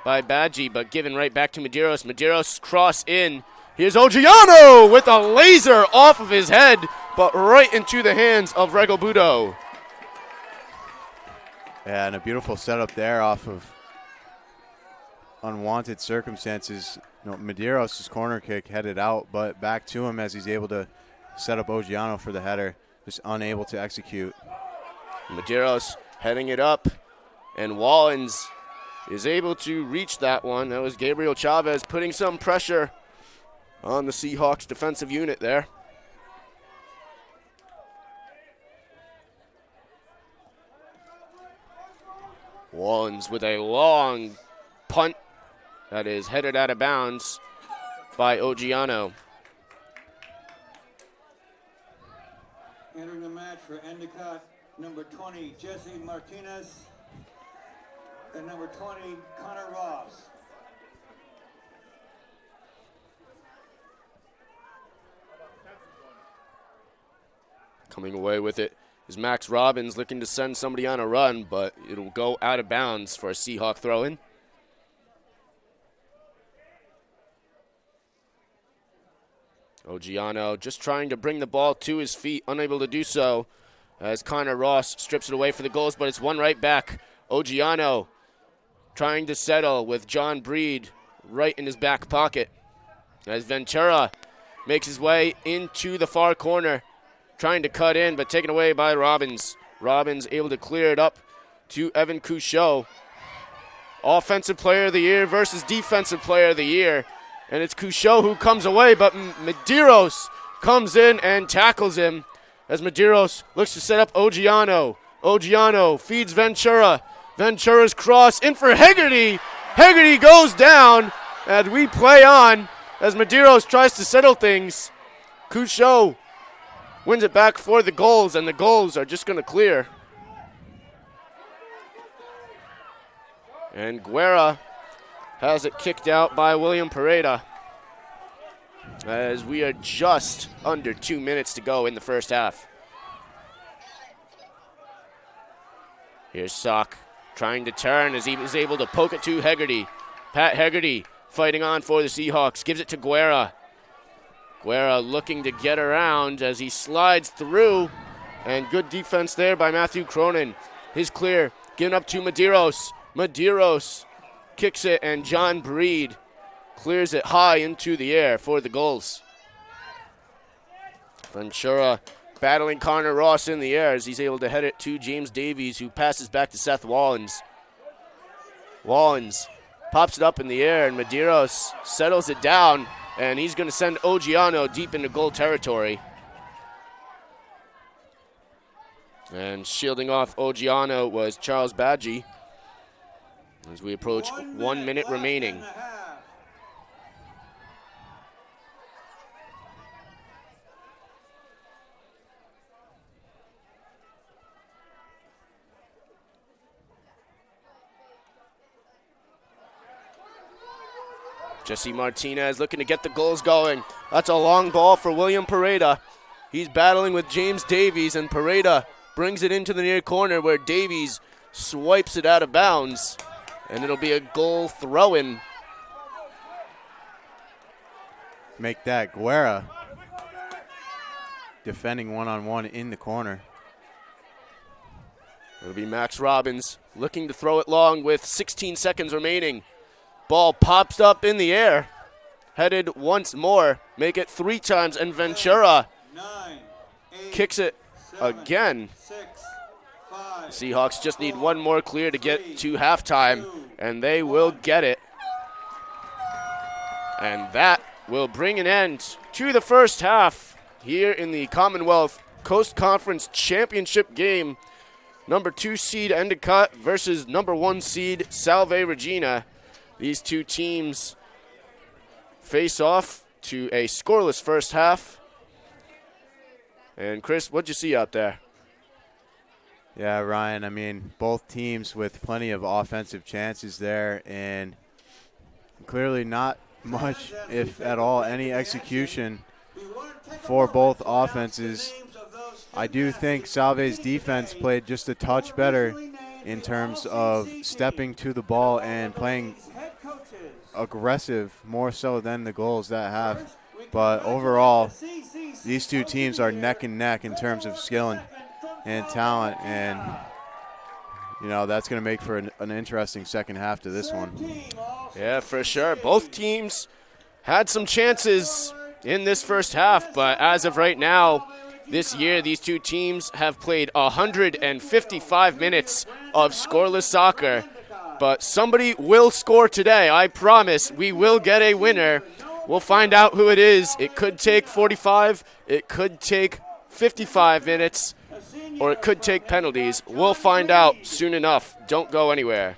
by Badgie, but given right back to Medeiros. Medeiros cross in. Here's Ogiano with a laser off of his head, but right into the hands of Regalbudo. Yeah, and a beautiful setup there off of unwanted circumstances. Medeiros' corner kick headed out, but back to him as he's able to set up Ogiano for the header. Just unable to execute. Medeiros heading it up, and Wallens is able to reach that one. That was Gabriel Chavez putting some pressure on the Seahawks defensive unit there. Wallens with a long punt that is headed out of bounds by Ogiano. Entering the match for Endicott, number 20, Jesse Martinez, and number 20, Connor Ross. Coming away with it is Max Robbins looking to send somebody on a run, but it'll go out of bounds for a Seahawk throw-in. Ogiano just trying to bring the ball to his feet, unable to do so as Connor Ross strips it away for the goals, but it's one right back. Ogiano trying to settle with John Breed right in his back pocket as Ventura makes his way into the far corner, trying to cut in, but taken away by Robbins. Robbins able to clear it up to Evan Couchot. Offensive Player of the Year versus Defensive Player of the Year. And it's Couchot who comes away, but Medeiros comes in and tackles him as Medeiros looks to set up Ogiano. Ogiano feeds Ventura. Ventura's cross in for Haggerty. Haggerty goes down, and we play on as Medeiros tries to settle things. Couchot wins it back for the goals, and the goals are just going to clear. And Guerra has it kicked out by William Pareda as we are just under 2 minutes to go in the first half. Here's Sock trying to turn as he was able to poke it to Haggerty. Pat Haggerty fighting on for the Seahawks, gives it to Guerra. Guerra looking to get around as he slides through, and good defense there by Matthew Cronin. His clear, given up to Medeiros. Medeiros kicks it, and John Breed clears it high into the air for the goals. Ventura battling Connor Ross in the air as he's able to head it to James Davies, who passes back to Seth Wallins. Wallins pops it up in the air, and Medeiros settles it down, and he's going to send Ogiano deep into goal territory. And shielding off Ogiano was Charles Badgie as we approach 1 minute remaining. Jesse Martinez looking to get the goals going. That's a long ball for William Pareda. He's battling with James Davies, and Pareda brings it into the near corner where Davies swipes it out of bounds, and it'll be a goal throw-in. Make that Guerra defending one-on-one in the corner. It'll be Max Robbins looking to throw it long with 16 seconds remaining. Ball pops up in the air, headed once more, make it 3 times, and Ventura kicks it again. Seahawks just need one more clear to get to halftime, and they will get it. And that will bring an end to the first half here in the Commonwealth Coast Conference Championship game. Number 2 seed Endicott versus number 1 seed Salve Regina. These two teams face off to a scoreless first half. And Chris, what'd you see out there? Yeah, Ryan, I mean, both teams with plenty of offensive chances there, and clearly not much, if at all, any execution for both offenses. I do think Salve's defense played just a touch better in terms of stepping to the ball and playing aggressive more so than the goals that have. But overall, these two teams are neck and neck in terms of skill and talent, and you know that's going to make for an interesting second half to this one. Yeah, for sure. Both teams had some chances in this first half, but as of right now, this year, these two teams have played 155 minutes of scoreless soccer. But somebody will score today, I promise. We will get a winner. We'll find out who it is. It could take 45, it could take 55 minutes, or it could take penalties. We'll find out soon enough. Don't go anywhere.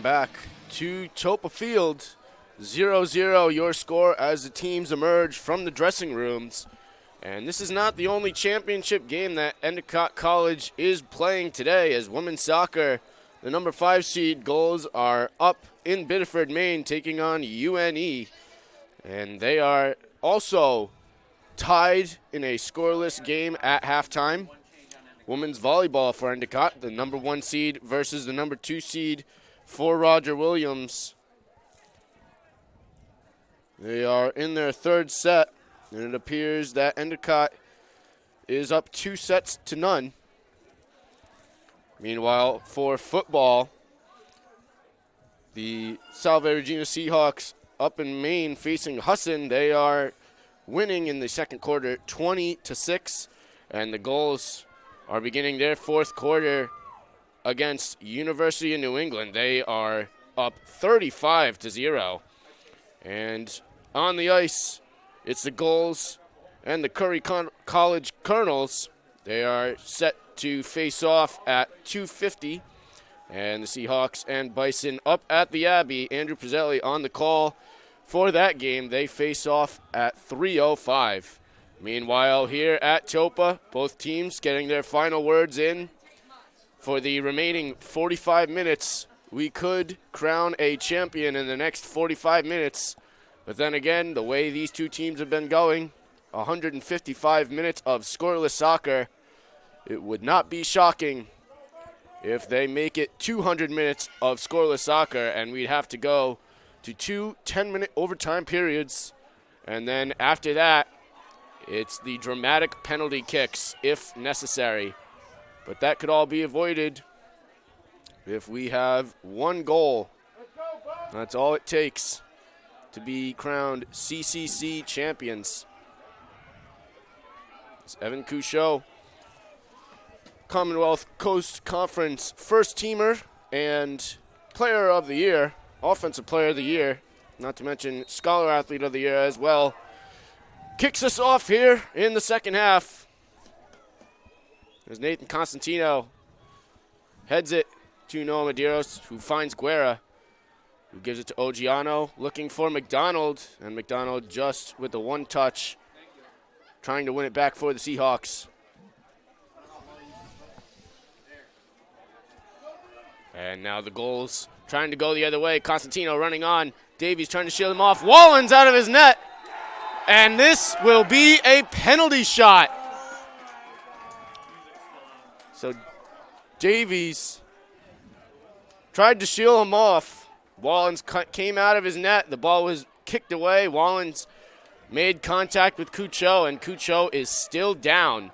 welcome back to Toppa Field. 0-0 your score as the teams emerge from the dressing rooms. And this is not the only championship game that Endicott College is playing today, as women's soccer, the number 5 seed goals are up in Biddeford, Maine, taking on UNE. And they are also tied in a scoreless game at halftime. Women's volleyball for Endicott, the number 1 seed versus the number 2 seed for Roger Williams. They are in their third set, and it appears that Endicott is up 2-0. Meanwhile, for football, the Salve Regina Seahawks up in Maine facing Husson. They are winning in the second quarter 20-6, and the goals are beginning their fourth quarter against University of New England. They are up 35-0. And on the ice, it's the goals and the Curry College Colonels. They are set to face off at 2:50. And the Seahawks and Bison up at the Abbey. Andrew Prezzelli on the call for that game. They face off at 3:05. Meanwhile, here at Toppa, both teams getting their final words in. For the remaining 45 minutes, we could crown a champion in the next 45 minutes. But then again, the way these two teams have been going, 155 minutes of scoreless soccer, it would not be shocking if they make it 200 minutes of scoreless soccer, and we'd have to go to 2 10-minute overtime periods. And then after that, it's the dramatic penalty kicks if necessary. But that could all be avoided if we have one goal. That's all it takes to be crowned CCC champions. It's Evan Couchot, Commonwealth Coast Conference first teamer and player of the year, offensive player of the year, not to mention scholar athlete of the year as well. Kicks us off here in the second half. There's Nathan Constantino. Heads it to Noah Medeiros, who finds Guerra, who gives it to Ogiano, looking for McDonald. And McDonald just with the one touch, trying to win it back for the Seahawks. And now the goals trying to go the other way. Constantino running on. Davies trying to shield him off. Wallens out of his net. And this will be a penalty shot. So Davies tried to shield him off. Wallens came out of his net. The ball was kicked away. Wallens made contact with Couchot, and Couchot is still down.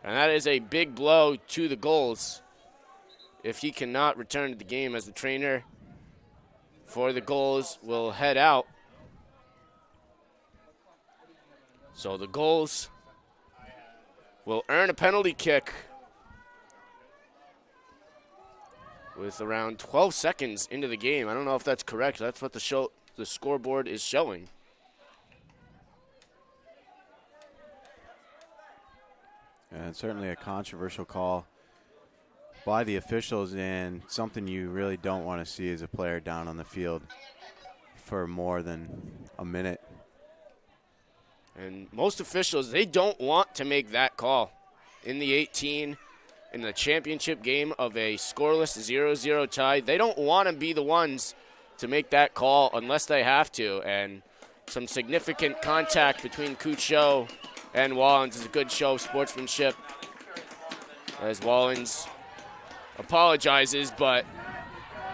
And that is a big blow to the goals if he cannot return to the game, as the trainer for the goals will head out. So the goals will earn a penalty kick with around 12 seconds into the game. I don't know if that's correct. That's what the scoreboard is showing. And certainly a controversial call by the officials, and something you really don't want to see as a player down on the field for more than a minute. And most officials, they don't want to make that call in the 18, in the championship game of a scoreless 0-0 tie. They don't want to be the ones to make that call unless they have to. And some significant contact between Couchot and Wallens is a good show of sportsmanship, as Wallens apologizes, but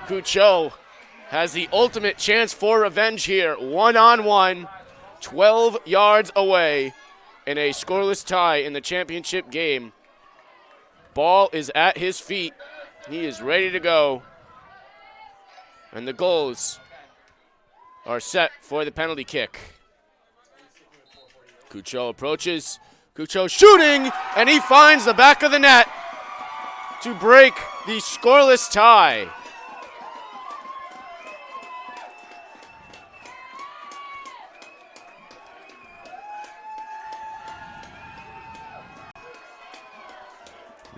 Couchot has the ultimate chance for revenge here. One-on-one, 12 yards away in a scoreless tie in the championship game. Ball is at his feet. He is ready to go. And the goals are set for the penalty kick. Couchot approaches. Couchot shooting, and he finds the back of the net to break the scoreless tie.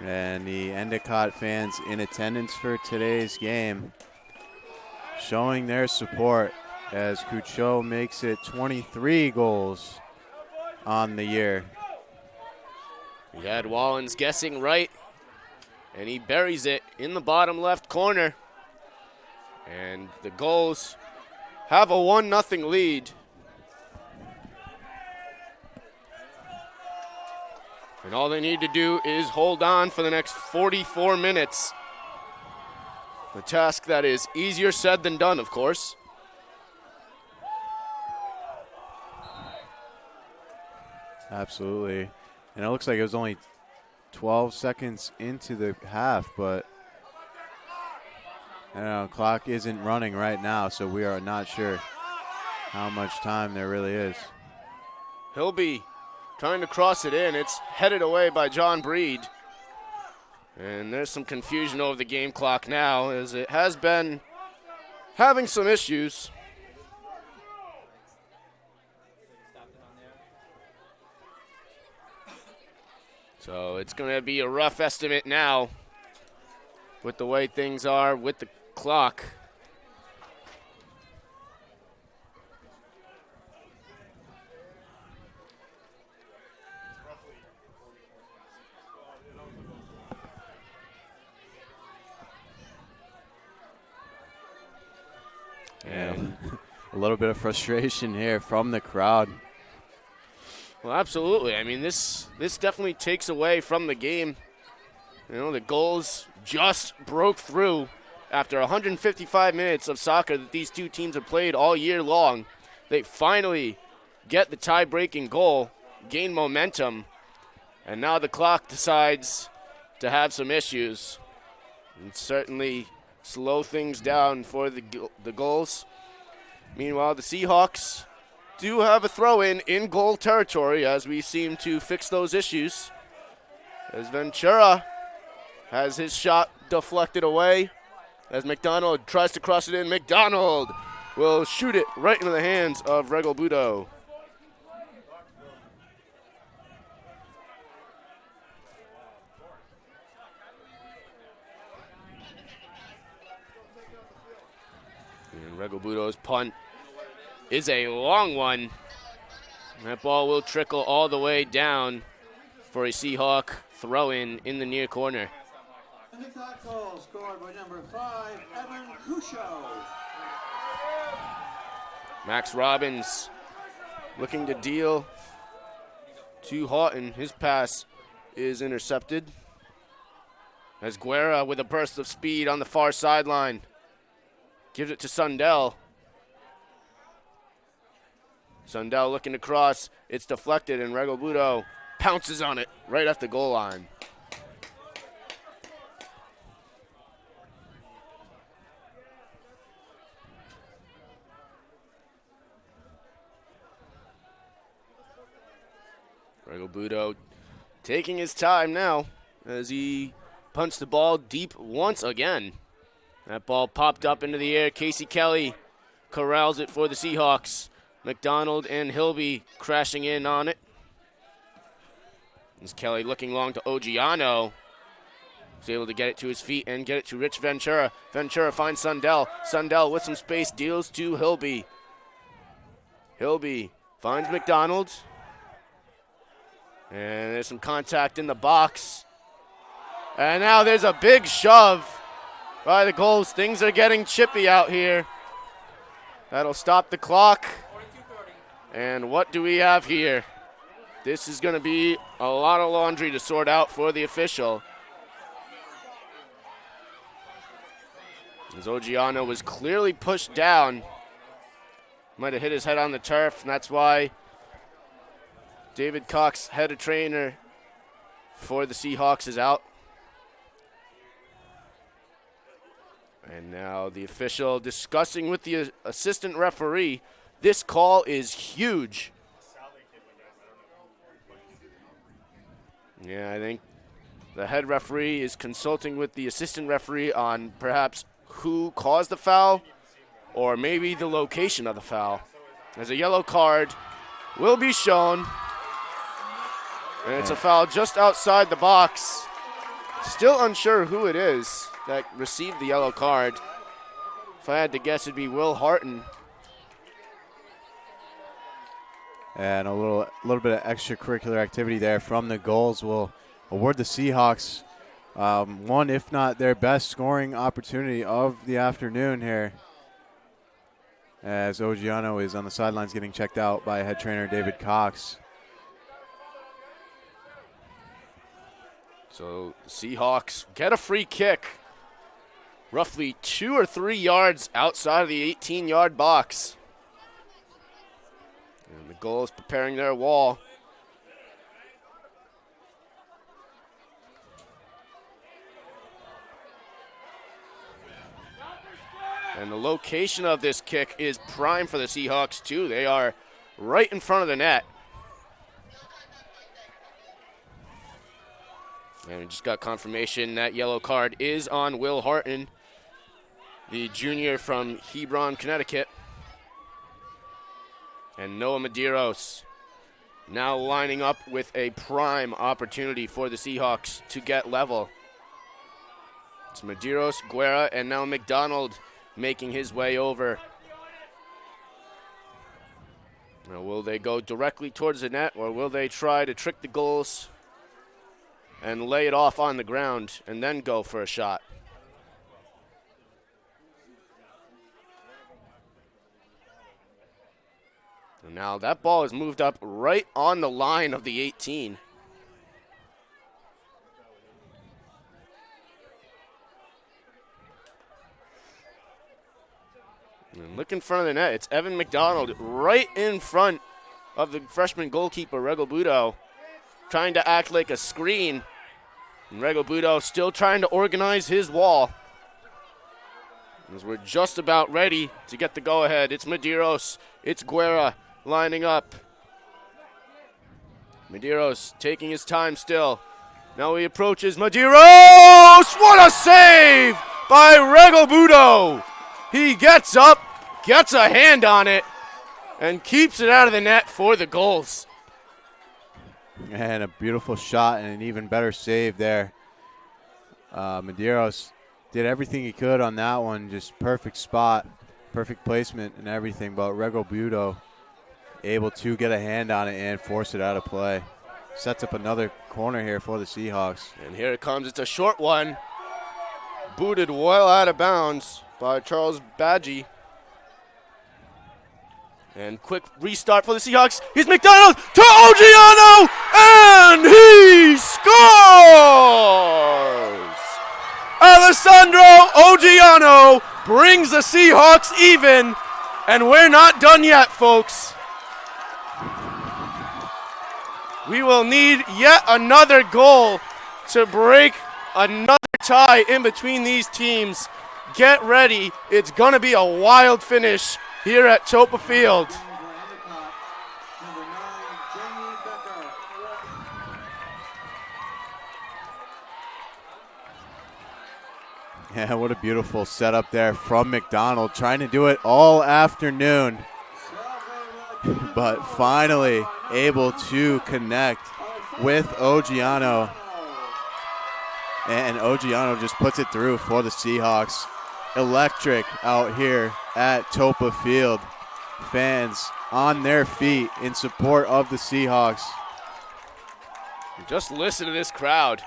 And the Endicott fans in attendance for today's game showing their support as Cuccio makes it 23 goals on the year. He had Wallens guessing right, and he buries it in the bottom left corner. And the goals have a 1-0 lead. And all they need to do is hold on for the next 44 minutes. A task that is easier said than done, of course. Absolutely. And it looks like it was only 12 seconds into the half, but I don't know, clock isn't running right now, so we are not sure how much time there really is. Hilby trying to cross it in. It's headed away by John Breed. And there's some confusion over the game clock now, as it has been having some issues. So it's going to be a rough estimate now with the way things are with the clock. And a little bit of frustration here from the crowd. Well, absolutely. I mean, this definitely takes away from the game. You know, the goals just broke through after 155 minutes of soccer that these two teams have played all year long. They finally get the tie-breaking goal, gain momentum, and now the clock decides to have some issues and certainly slow things down for the goals. Meanwhile, the Seahawks do have a throw-in goal territory as we seem to fix those issues. As Ventura has his shot deflected away. As McDonald tries to cross it in, McDonald will shoot it right into the hands of Regalbuto. And Regalbuto's punt is a long one. That ball will trickle all the way down for a Seahawk throw-in the near corner. And the clock goal scored by number 5, Evan Cuccio. Max Robbins looking to deal to Houghton. His pass is intercepted. As Guerra with a burst of speed on the far sideline gives it to Sundell. Sundell looking to cross. It's deflected, and Regalbuto pounces on it right at the goal line. Regalbuto taking his time now as he punched the ball deep once again. That ball popped up into the air. Casey Kelly corrals it for the Seahawks. McDonald and Hilby crashing in on it. As Kelly looking long to Ogiano. He's able to get it to his feet and get it to Rich Ventura. Ventura finds Sundell. Sundell with some space deals to Hilby. Hilby finds McDonald. And there's some contact in the box. And now there's a big shove by the goals. Things are getting chippy out here. That'll stop the clock. And what do we have here? This is going to be a lot of laundry to sort out for the official. As Ogiano was clearly pushed down. Might have hit his head on the turf, and that's why David Cox, head of trainer for the Seahawks, is out. And now the official discussing with the assistant referee. This call is huge. Yeah, I think the head referee is consulting with the assistant referee on perhaps who caused the foul or maybe the location of the foul. As a yellow card will be shown. And it's a foul just outside the box. Still unsure who it is that received the yellow card. If I had to guess, it'd be Will Harton. And a little bit of extracurricular activity there from the goals will award the Seahawks one, if not their best scoring opportunity of the afternoon here, as Ogiano is on the sidelines getting checked out by head trainer David Cox. So the Seahawks get a free kick, roughly 2 or 3 yards outside of the 18-yard box. And the goal is preparing their wall. And the location of this kick is prime for the Seahawks, too. They are right in front of the net. And we just got confirmation that yellow card is on Will Harton, the junior from Hebron, Connecticut. And Noah Medeiros now lining up with a prime opportunity for the Seahawks to get level. It's Medeiros, Guerra, and now McDonald making his way over. Now, will they go directly towards the net, or will they try to trick the goals and lay it off on the ground and then go for a shot? And now that ball is moved up right on the line of the 18. And look in front of the net. It's Evan McDonald right in front of the freshman goalkeeper, Rego Budo, trying to act like a screen. And Rego Budo still trying to organize his wall. As we're just about ready to get the go-ahead. It's Medeiros. It's Guerra lining up. Medeiros taking his time still. Now he approaches Medeiros! What a save by Rego Budo! He gets up, gets a hand on it, and keeps it out of the net for the goals. And a beautiful shot and an even better save there. Medeiros did everything he could on that one. Just perfect spot, perfect placement and everything. But Rego Budo able to get a hand on it and force it out of play. Sets up another corner here for the Seahawks. And here it comes. It's a short one. Booted well out of bounds by Charles Badgie. And quick restart for the Seahawks. Here's McDonald to Ogiano, and he scores! Alessandro Ogiano brings the Seahawks even, and we're not done yet, folks. We will need yet another goal to break another tie in between these teams. Get ready. It's going to be a wild finish here at Toppa Field. Yeah, what a beautiful setup there from McDonald, trying to do it all afternoon, but finally able to connect with Ogiano. And Ogiano just puts it through for the Seahawks. Electric out here at Toppa Field. Fans on their feet in support of the Seahawks. Just listen to this crowd.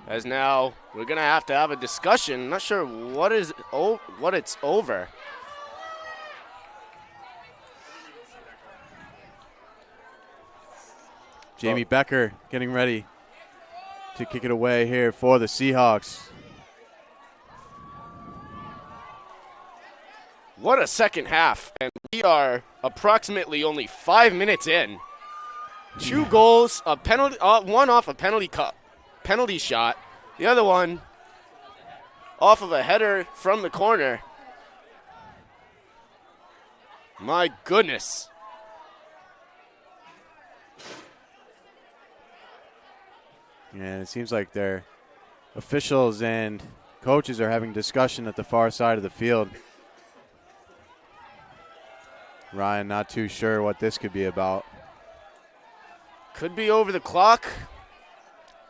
As now we're going to have a discussion. I'm not sure what it's over. Jamie Becker getting ready to kick it away here for the Seahawks. What a second half, and we are approximately only 5 minutes in. 2 goals, a penalty, one off a penalty shot, the other one off of a header from the corner. My goodness. And it seems like their officials and coaches are having discussion at the far side of the field. Ryan, not too sure what this could be about. Could be over the clock.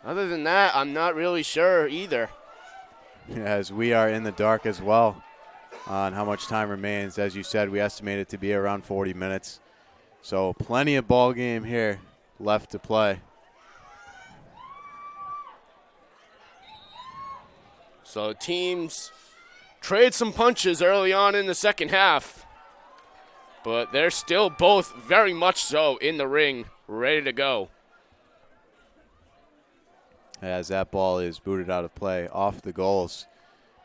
Other than that, I'm not really sure either. As we are in the dark as well on how much time remains. As you said, we estimate it to be around 40 minutes. So plenty of ball game here left to play. So teams trade some punches early on in the second half. But they're still both very much so in the ring, ready to go. As that ball is booted out of play off the goals.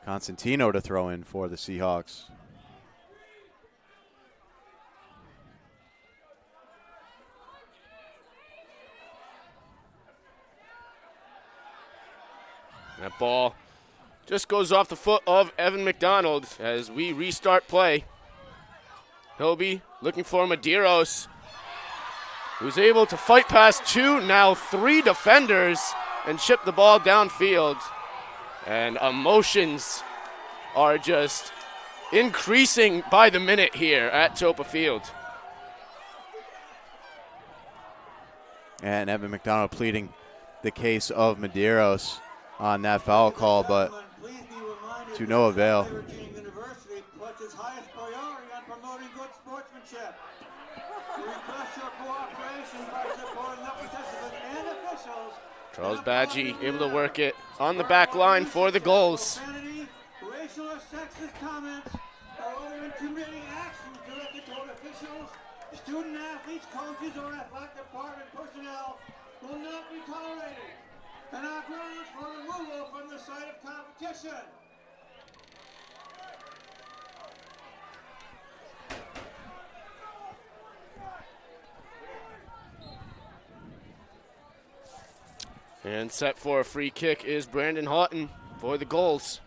Constantino to throw in for the Seahawks. That ball just goes off the foot of Evan McDonald as we restart play. He'll be looking for Medeiros, who's able to fight past 2, now 3 defenders and chip the ball downfield. And emotions are just increasing by the minute here at Toppa Field. And Evan McDonald pleading the case of Medeiros on that foul call, but to no avail. Salve Regina University puts its highest priority on promoting good sportsmanship. We request your cooperation by supporting the participants and officials. Charles Badgie able to work it on the back line for the goals. Profanity, racial or sexist comments, or other intimidating actions directed toward officials, student athletes, coaches, or athletic department personnel will not be tolerated and are grounds for removal from the site of competition. And set for a free kick is Brandon Houghton for the goals.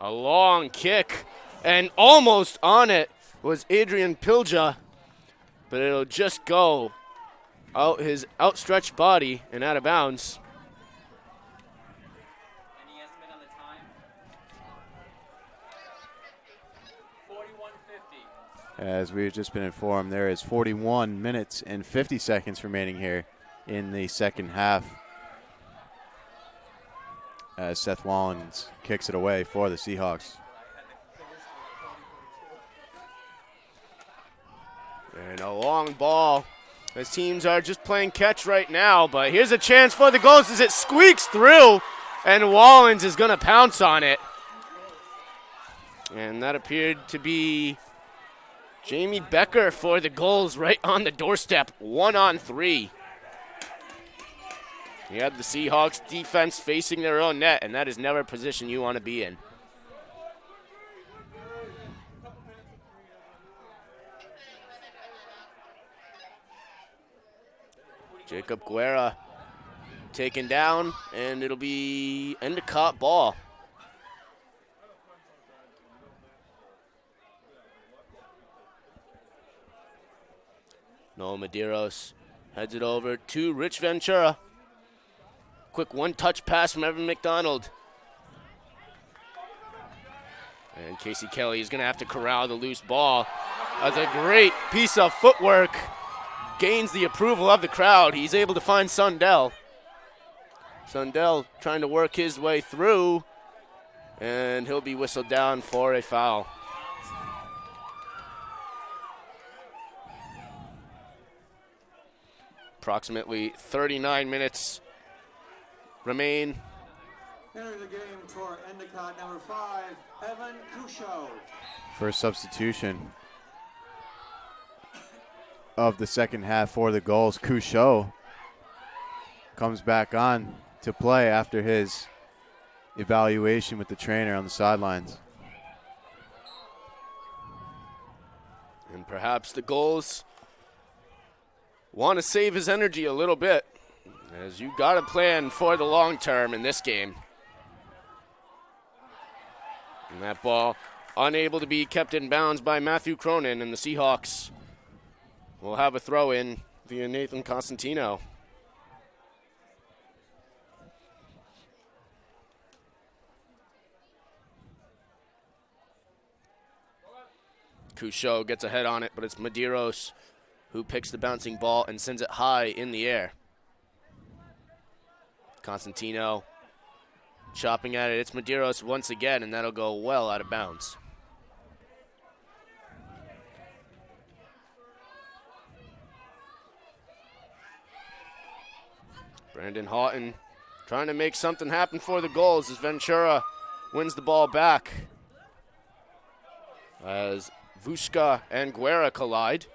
A long kick, and almost on it was Adrian Pilja, but it'll just go out his outstretched body and out of bounds. Any estimate on the time? 41:50. As we've just been informed, there is 41 minutes and 50 seconds remaining here in the second half. As Seth Wallins kicks it away for the Seahawks. And a long ball. As teams are just playing catch right now, but here's a chance for the goals as it squeaks through, and Wallins is going to pounce on it. And that appeared to be Jamie Becker for the goals right on the doorstep, 1-on-3. You had the Seahawks defense facing their own net, and that is never a position you want to be in. Jacob Guerra taken down, and it'll be Endicott ball. Noah Medeiros heads it over to Rich Ventura. Quick one-touch pass from Evan McDonald. And Casey Kelly is going to have to corral the loose ball. That's a great piece of footwork. Gains the approval of the crowd. He's able to find Sundell. Sundell trying to work his way through, and he'll be whistled down for a foul. Approximately 39 minutes remain. Entering the game for Endicott, number 5, Evan Cusho. First substitution of the second half for the goals. Cusho comes back on to play after his evaluation with the trainer on the sidelines. And perhaps the goals want to save his energy a little bit, as you got to plan for the long term in this game. And that ball unable to be kept in bounds by Matthew Cronin, and the Seahawks will have a throw in via Nathan Constantino. Cusho gets a head on it, but it's Medeiros who picks the bouncing ball and sends it high in the air. Constantino chopping at it. It's Medeiros once again, and that'll go well out of bounds. Brandon Houghton trying to make something happen for the goals as Ventura wins the ball back. As Vushka and Guerra collide.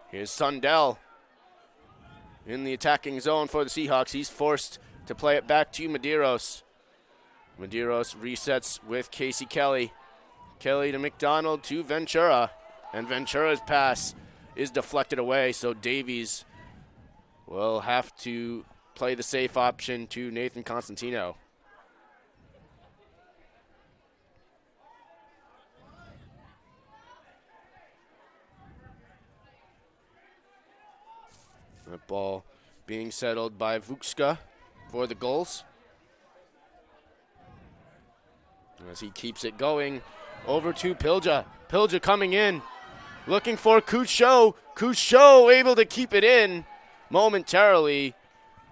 Here's Sundell in the attacking zone for the Seahawks. He's forced to play it back to Medeiros. Medeiros resets with Casey Kelly. Kelly to McDonald to Ventura. And Ventura's pass is deflected away, so Davies will have to play the safe option to Nathan Constantino. That ball being settled by Vuxka for the goals. As he keeps it going over to Pilja. Pilja coming in, looking for Couchot. Couchot able to keep it in momentarily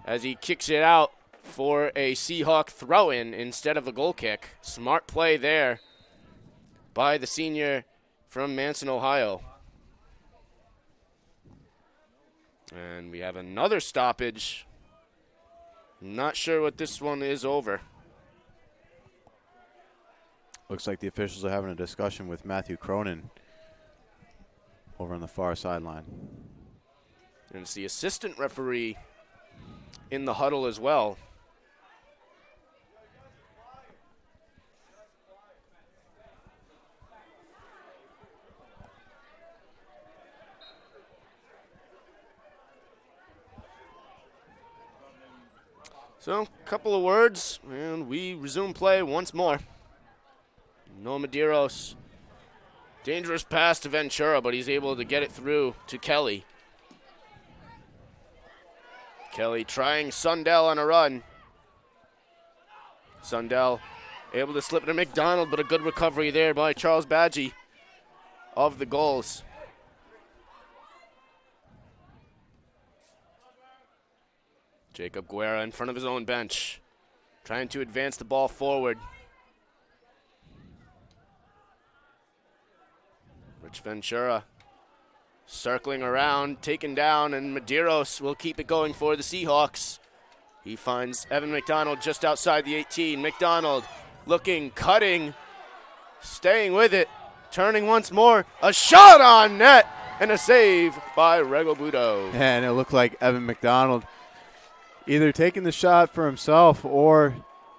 as he kicks it out for a Seahawk throw-in instead of a goal kick. Smart play there by the senior from Manson, Ohio. And we have another stoppage. Not sure what this one is over. Looks like the officials are having a discussion with Matthew Cronin over on the far sideline. And it's the assistant referee in the huddle as well. So, a couple of words, and we resume play once more. No Medeiros. Dangerous pass to Ventura, but he's able to get it through to Kelly. Kelly trying Sundell on a run. Sundell able to slip it to McDonald, but a good recovery there by Charles Badgie of the goals. Jacob Guerra in front of his own bench, trying to advance the ball forward. Rich Ventura circling around, taken down, and Medeiros will keep it going for the Seahawks. He finds Evan McDonald just outside the 18. McDonald looking, cutting, staying with it, turning once more. A shot on net and a save by Rego Budo. And it looked like Evan McDonald either taking the shot for himself or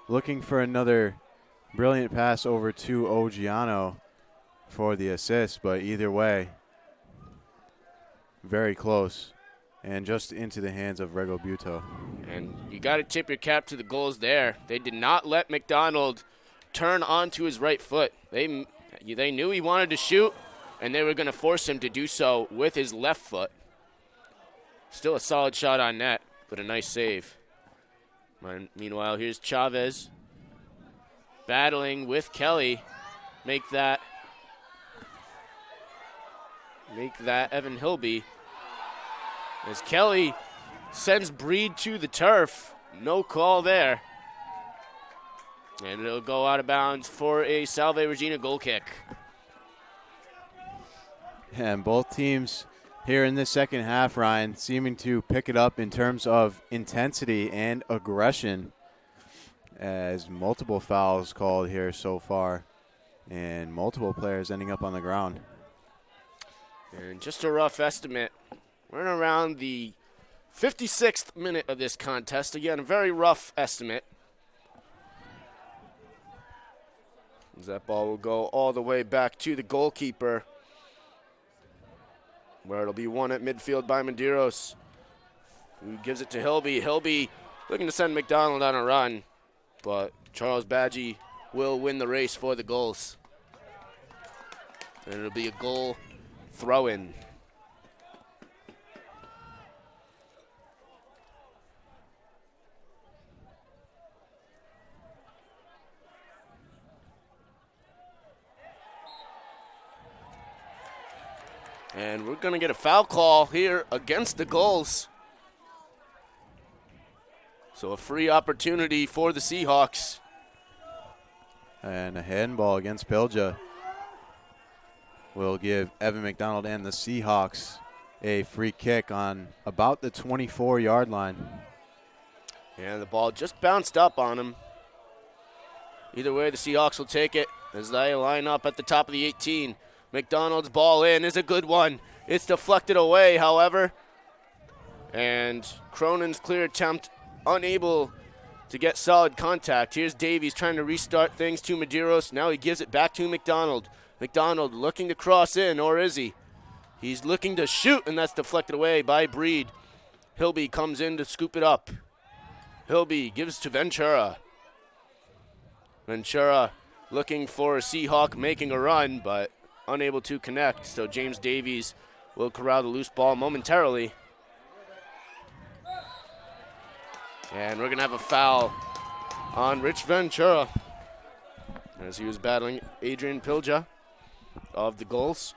looking for another brilliant pass over to Ogiano for the assist, but either way, very close and just into the hands of Rego Buto. And you got to tip your cap to the goals there. They did not let McDonald turn onto his right foot. They knew he wanted to shoot, and they were going to force him to do so with his left foot. Still a solid shot on net, but a nice save. Meanwhile, here's Chavez battling with Kelly. Make that Evan Hilby. As Kelly sends Breed to the turf. No call there. And it'll go out of bounds for a Salve Regina goal kick. And both teams here in this second half, Ryan, seeming to pick it up in terms of intensity and aggression, as multiple fouls called here so far and multiple players ending up on the ground. And just a rough estimate, we're in around the 56th minute of this contest. Again, a very rough estimate. As that ball will go all the way back to the goalkeeper, where it'll be won at midfield by Medeiros, who gives it to Hilby. Hilby looking to send McDonald on a run, but Charles Badgie will win the race for the goals. And it'll be a goal throw-in. And we're going to get a foul call here against the Gulls. So a free opportunity for the Seahawks. And a handball against Pilja will give Evan McDonald and the Seahawks a free kick on about the 24-yard line. And the ball just bounced up on him. Either way, the Seahawks will take it as they line up at the top of the 18. McDonald's ball in is a good one. It's deflected away, however. And Cronin's clear attempt unable to get solid contact. Here's Davies trying to restart things to Medeiros. Now he gives it back to McDonald. McDonald looking to cross in, or is he? He's looking to shoot, and that's deflected away by Breed. Hilby comes in to scoop it up. Hilby gives to Ventura. Ventura looking for a Seahawk making a run, but unable to connect. So James Davies will corral the loose ball momentarily. And we're going to have a foul on Rich Ventura as he was battling Adrian Pilja of the Gulls.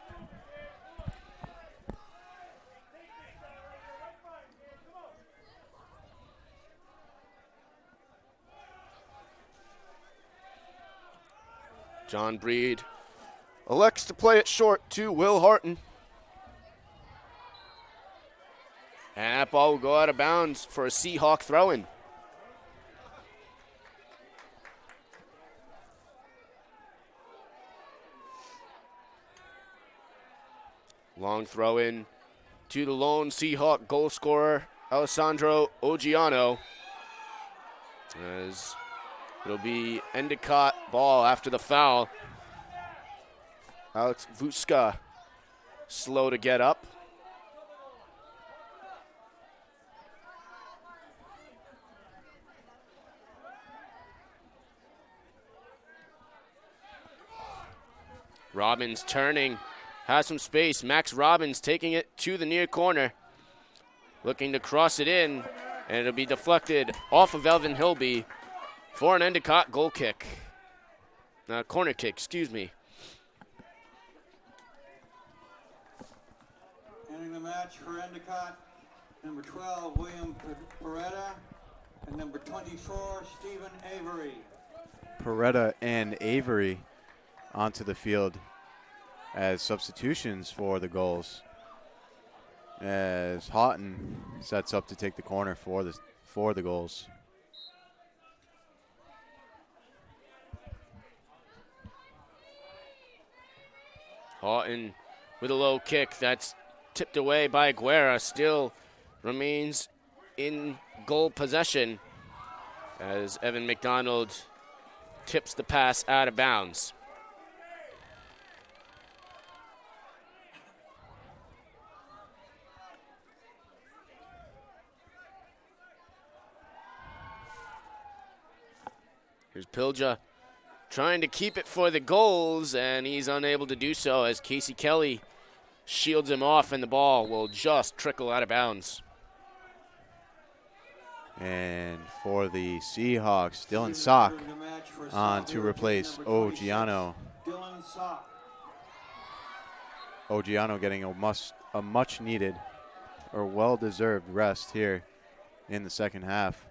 John Breed elects to play it short to Will Harton. And that ball will go out of bounds for a Seahawk throw-in. Long throw-in to the lone Seahawk goal scorer, Alessandro Oggiano. As it'll be Endicott ball after the foul. Alex Vuska slow to get up. Robbins turning, has some space. Max Robbins taking it to the near corner. Looking to cross it in, and it'll be deflected off of Elvin Hilby for an Endicott goal kick. Corner kick, excuse me. Entering the match for Endicott, number 12, William Peretta, and number 24, Stephen Avery. Peretta and Avery onto the field as substitutions for the Gulls, as Houghton sets up to take the corner for the Gulls. Houghton with a low kick that's tipped away by Guerra, still remains in goal possession as Evan McDonald tips the pass out of bounds. Here's Pilja trying to keep it for the goals, and he's unable to do so as Casey Kelly shields him off, and the ball will just trickle out of bounds. And for the Seahawks, Dylan Sock on to replace Oggiano. Dylan Sock. Oggiano getting a much needed or well-deserved rest here in the second half.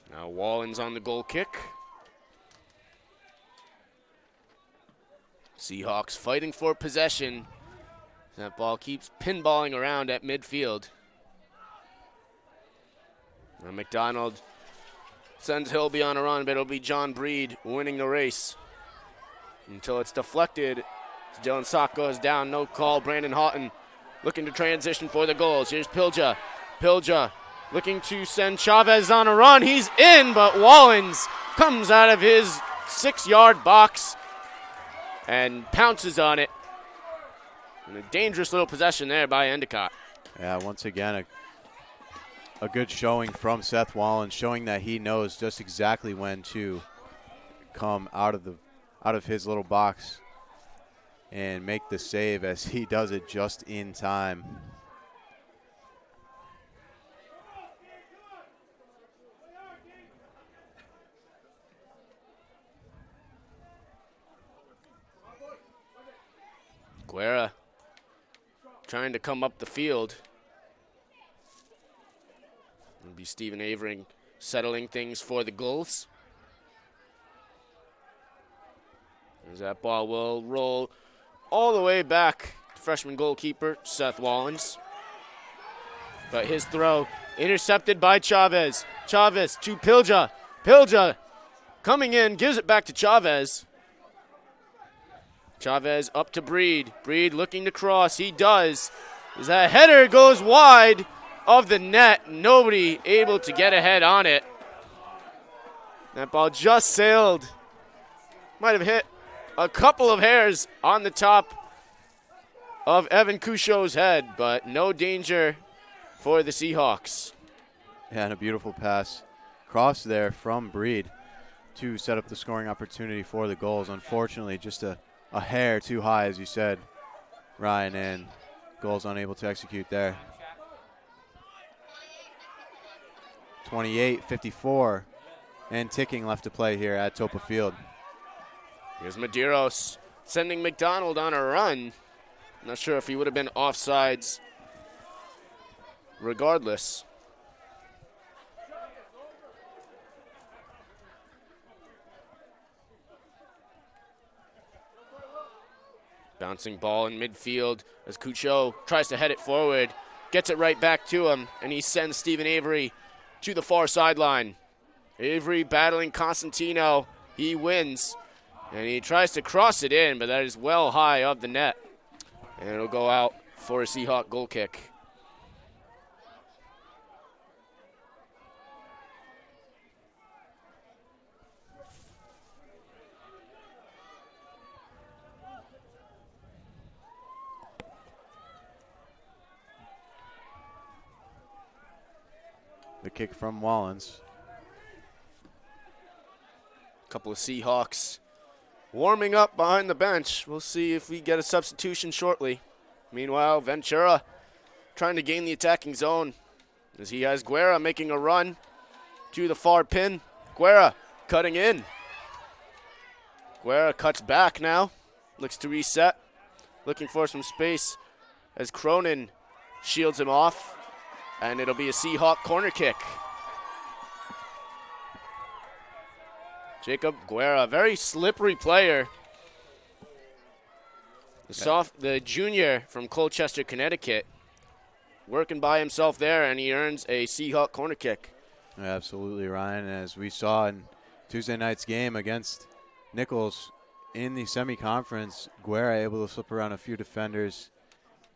Now Wallens on the goal kick. Seahawks fighting for possession. That ball keeps pinballing around at midfield. Now McDonald sends Hilby on a run, but it'll be John Breed winning the race until it's deflected. Dylan Sock goes down, no call. Brandon Houghton looking to transition for the goals. Here's Pilja. Pilja looking to send Chavez on a run. He's in, but Wallens comes out of his 6-yard box and pounces on it. And a dangerous little possession there by Endicott. Yeah, once again, a good showing from Seth Wallens, showing that he knows just exactly when to come out of his little box and make the save, as he does it just in time. Guerra trying to come up the field. It'll be Stephen Avering settling things for the Gulls. As that ball will roll all the way back to freshman goalkeeper Seth Wallins. But his throw intercepted by Chavez. Chavez to Pilja. Pilja coming in, gives it back to Chavez. Chavez up to Breed. Breed looking to cross. He does. As that header goes wide of the net. Nobody able to get ahead on it. That ball just sailed. Might have hit a couple of hairs on the top of Evan Couchot's head, but no danger for the Seahawks. Yeah, and a beautiful pass cross there from Breed to set up the scoring opportunity for the goals. Unfortunately, just a hair too high, as you said, Ryan, and goals unable to execute there. 28-54 and ticking left to play here at Toppa Field. Here's Medeiros sending McDonald on a run. Not sure if he would have been offsides regardless. Bouncing ball in midfield as Couchot tries to head it forward. Gets it right back to him, and he sends Stephen Avery to the far sideline. Avery battling Constantino. He wins, and he tries to cross it in, but that is well high of the net. And it'll go out for a Seahawk goal kick. The kick from Wallins. A couple of Seahawks warming up behind the bench. We'll see if we get a substitution shortly. Meanwhile, Ventura trying to gain the attacking zone as he has Guerra making a run to the far pin. Guerra cutting in. Guerra cuts back now. Looks to reset. Looking for some space as Cronin shields him off. And it'll be a Seahawk corner kick. Jacob Guerra, very slippery player. The junior from Colchester, Connecticut, working by himself there, and he earns a Seahawk corner kick. Absolutely, Ryan. As we saw in Tuesday night's game against Nichols in the semi-conference, Guerra able to slip around a few defenders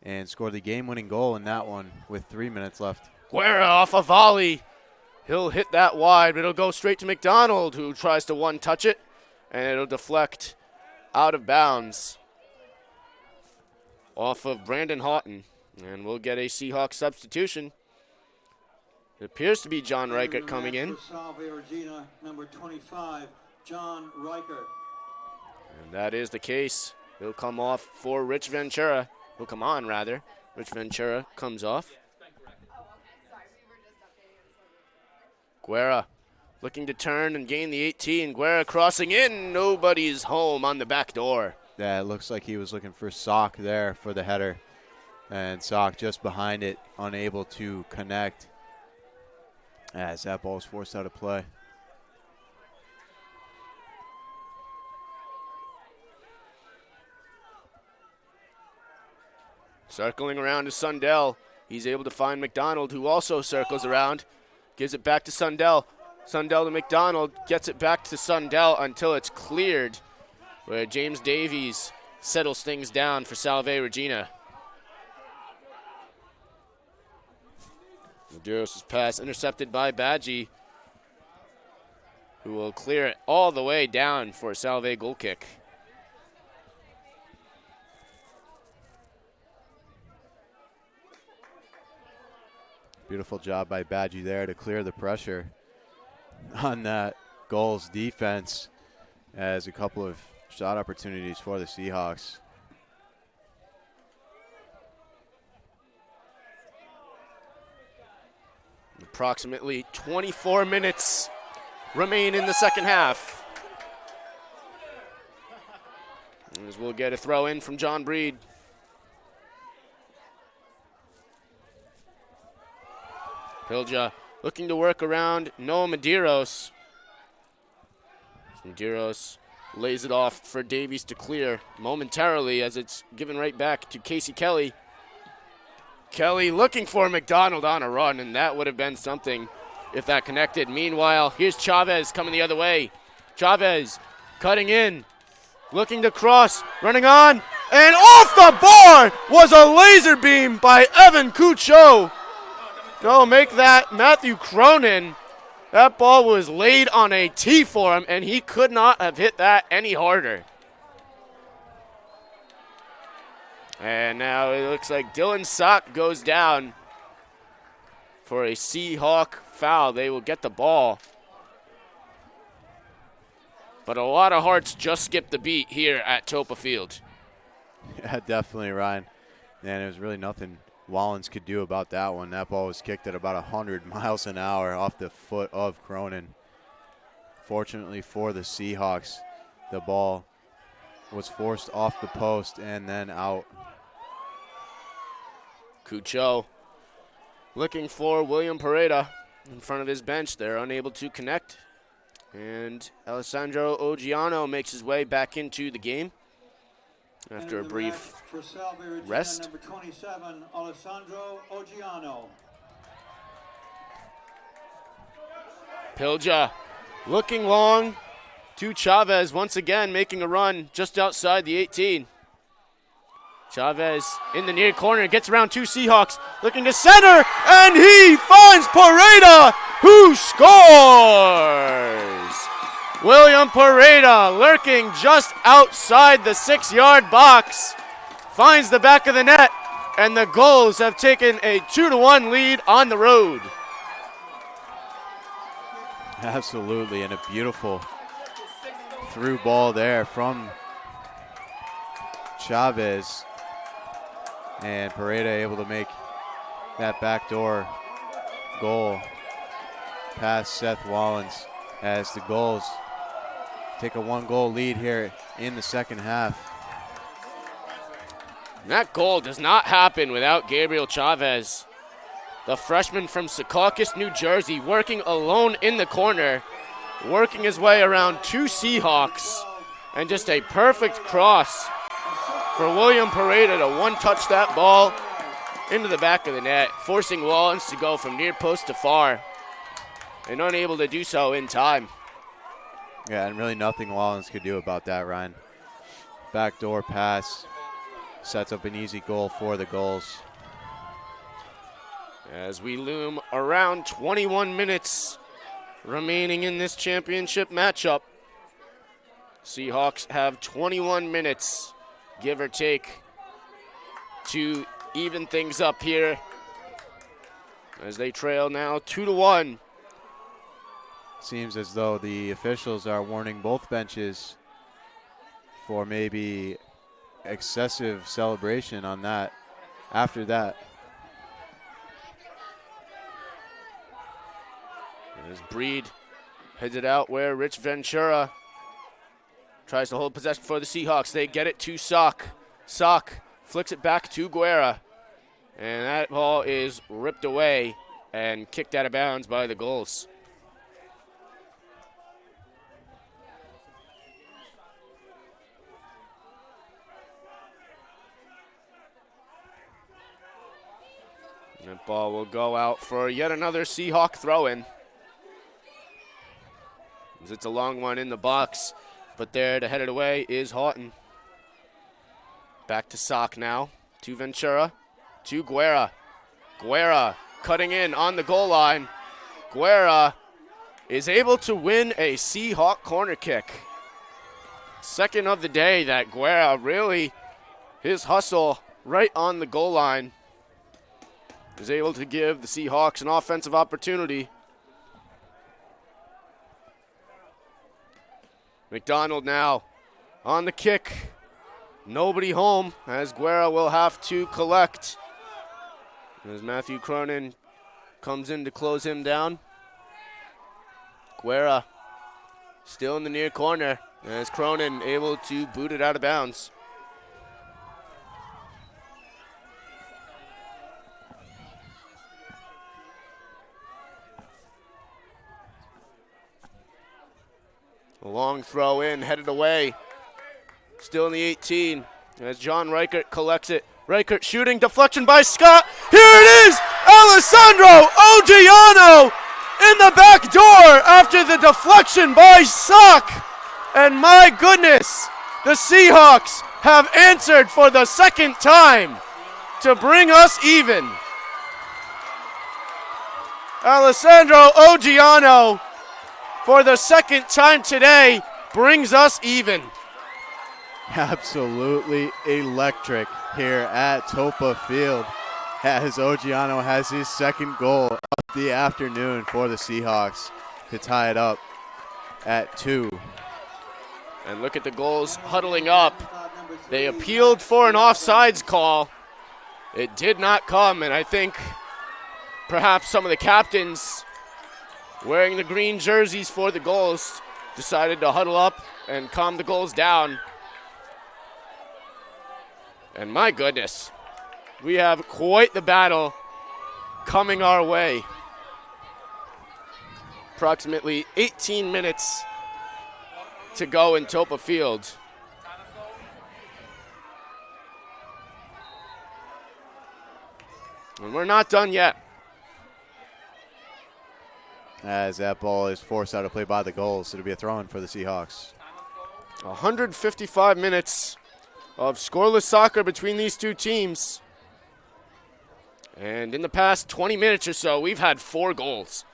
and score the game-winning goal in that one with 3 minutes left. Guerra off a volley. He'll hit that wide, but it'll go straight to McDonald, who tries to one-touch it, and it'll deflect out of bounds off of Brandon Houghton. And we'll get a Seahawk substitution. It appears to be John Reichert coming in. Salve Regina, number 25, John Reichert. And that is the case. He'll come off for Rich Ventura. Will come on, rather. Rich Ventura comes off. Guerra looking to turn and gain the 18. Guerra crossing in. Nobody's home on the back door. Yeah, it looks like he was looking for Sock there for the header. And Sock just behind it, unable to connect as that ball is forced out of play. Circling around to Sundell. He's able to find McDonald, who also circles around. Gives it back to Sundell. Sundell to McDonald. Gets it back to Sundell until it's cleared, where James Davies settles things down for Salve Regina. Medeiros' pass intercepted by Badgie, who will clear it all the way down for a Salve goal kick. Beautiful job by Badgie there to clear the pressure on that goals defense, as a couple of shot opportunities for the Seahawks. Approximately 24 minutes remain in the second half. As we'll get a throw in from John Breed. Pilja looking to work around Noah Medeiros. Medeiros lays it off for Davies to clear momentarily as it's given right back to Casey Kelly. Kelly looking for McDonald on a run, and that would have been something if that connected. Meanwhile, here's Chavez coming the other way. Chavez cutting in, looking to cross, running on, and off the bar was a laser beam by Evan Cuccio. No, make that Matthew Cronin. That ball was laid on a tee for him, and he could not have hit that any harder. And now it looks like Dylan Sock goes down for a Seahawk foul. They will get the ball. But a lot of hearts just skipped the beat here at Toppa Field. Yeah, definitely, Ryan. And it was really nothing Wallens could do about that one. That ball was kicked at about 100 miles an hour off the foot of Cronin. Fortunately for the Seahawks, the ball was forced off the post and then out. Cuccio looking for William Pareda in front of his bench. They're unable to connect. And Alessandro Oggiano makes his way back into the game after a brief for Salve Regina, rest. Number 27, Alessandro Oggiano. Pilja looking long to Chavez once again, making a run just outside the 18. Chavez in the near corner, gets around two Seahawks, looking to center, and he finds Pareda, who scores! William Pareda lurking just outside the 6-yard box, finds the back of the net, and the Gulls have taken a 2-1 lead on the road. Absolutely, and a beautiful through ball there from Chavez. And Pareda able to make that backdoor goal past Seth Wallens as the Gulls take a 1-goal lead here in the second half. That goal does not happen without Gabriel Chavez, the freshman from Secaucus, New Jersey, working alone in the corner, working his way around two Seahawks, and just a perfect cross for William Pareda to one-touch that ball into the back of the net, forcing Wallens to go from near post to far, and unable to do so in time. Yeah, and really nothing Wallens could do about that, Ryan. Backdoor pass sets up an easy goal for the Gulls. As we loom around 21 minutes remaining in this championship matchup, Seahawks have 21 minutes, give or take, to even things up here as they trail now 2-1. Seems as though the officials are warning both benches for maybe excessive celebration on that after that. As Breed heads it out where Rich Ventura tries to hold possession for the Seahawks. They get it to Sock. Sock flicks it back to Guerra. And that ball is ripped away and kicked out of bounds by the Gulls. That ball will go out for yet another Seahawk throw-in. It's a long one in the box, but there to head it away is Houghton. Back to Sock now, to Ventura, to Guerra. Guerra cutting in on the goal line. Guerra is able to win a Seahawk corner kick. Second of the day that Guerra really, his hustle right on the goal line, is able to give the Seahawks an offensive opportunity. McDonald now on the kick. Nobody home as Guerra will have to collect. As Matthew Cronin comes in to close him down. Guerra still in the near corner as Cronin able to boot it out of bounds. A long throw in, headed away. Still in the 18 as John Reichert collects it. Reichert shooting, deflection by Scott. Here it is! Alessandro Oggiano in the back door after the deflection by Sock. And my goodness, the Seahawks have answered for the second time to bring us even. Alessandro Oggiano, for the second time today, brings us even. Absolutely electric here at Toppa Field as Oggiano has his second goal of the afternoon for the Seahawks to tie it up at 2. And look at the goals huddling up. They appealed for an offsides call. It did not come, and I think perhaps some of the captains wearing the green jerseys for the goals decided to huddle up and calm the goals down. And my goodness, we have quite the battle coming our way. Approximately 18 minutes to go in Toppa Field. And we're not done yet. As that ball is forced out of play by the goals, it'll be a throw-in for the Seahawks. 155 minutes of scoreless soccer between these two teams. And in the past 20 minutes or so, we've had 4 goals.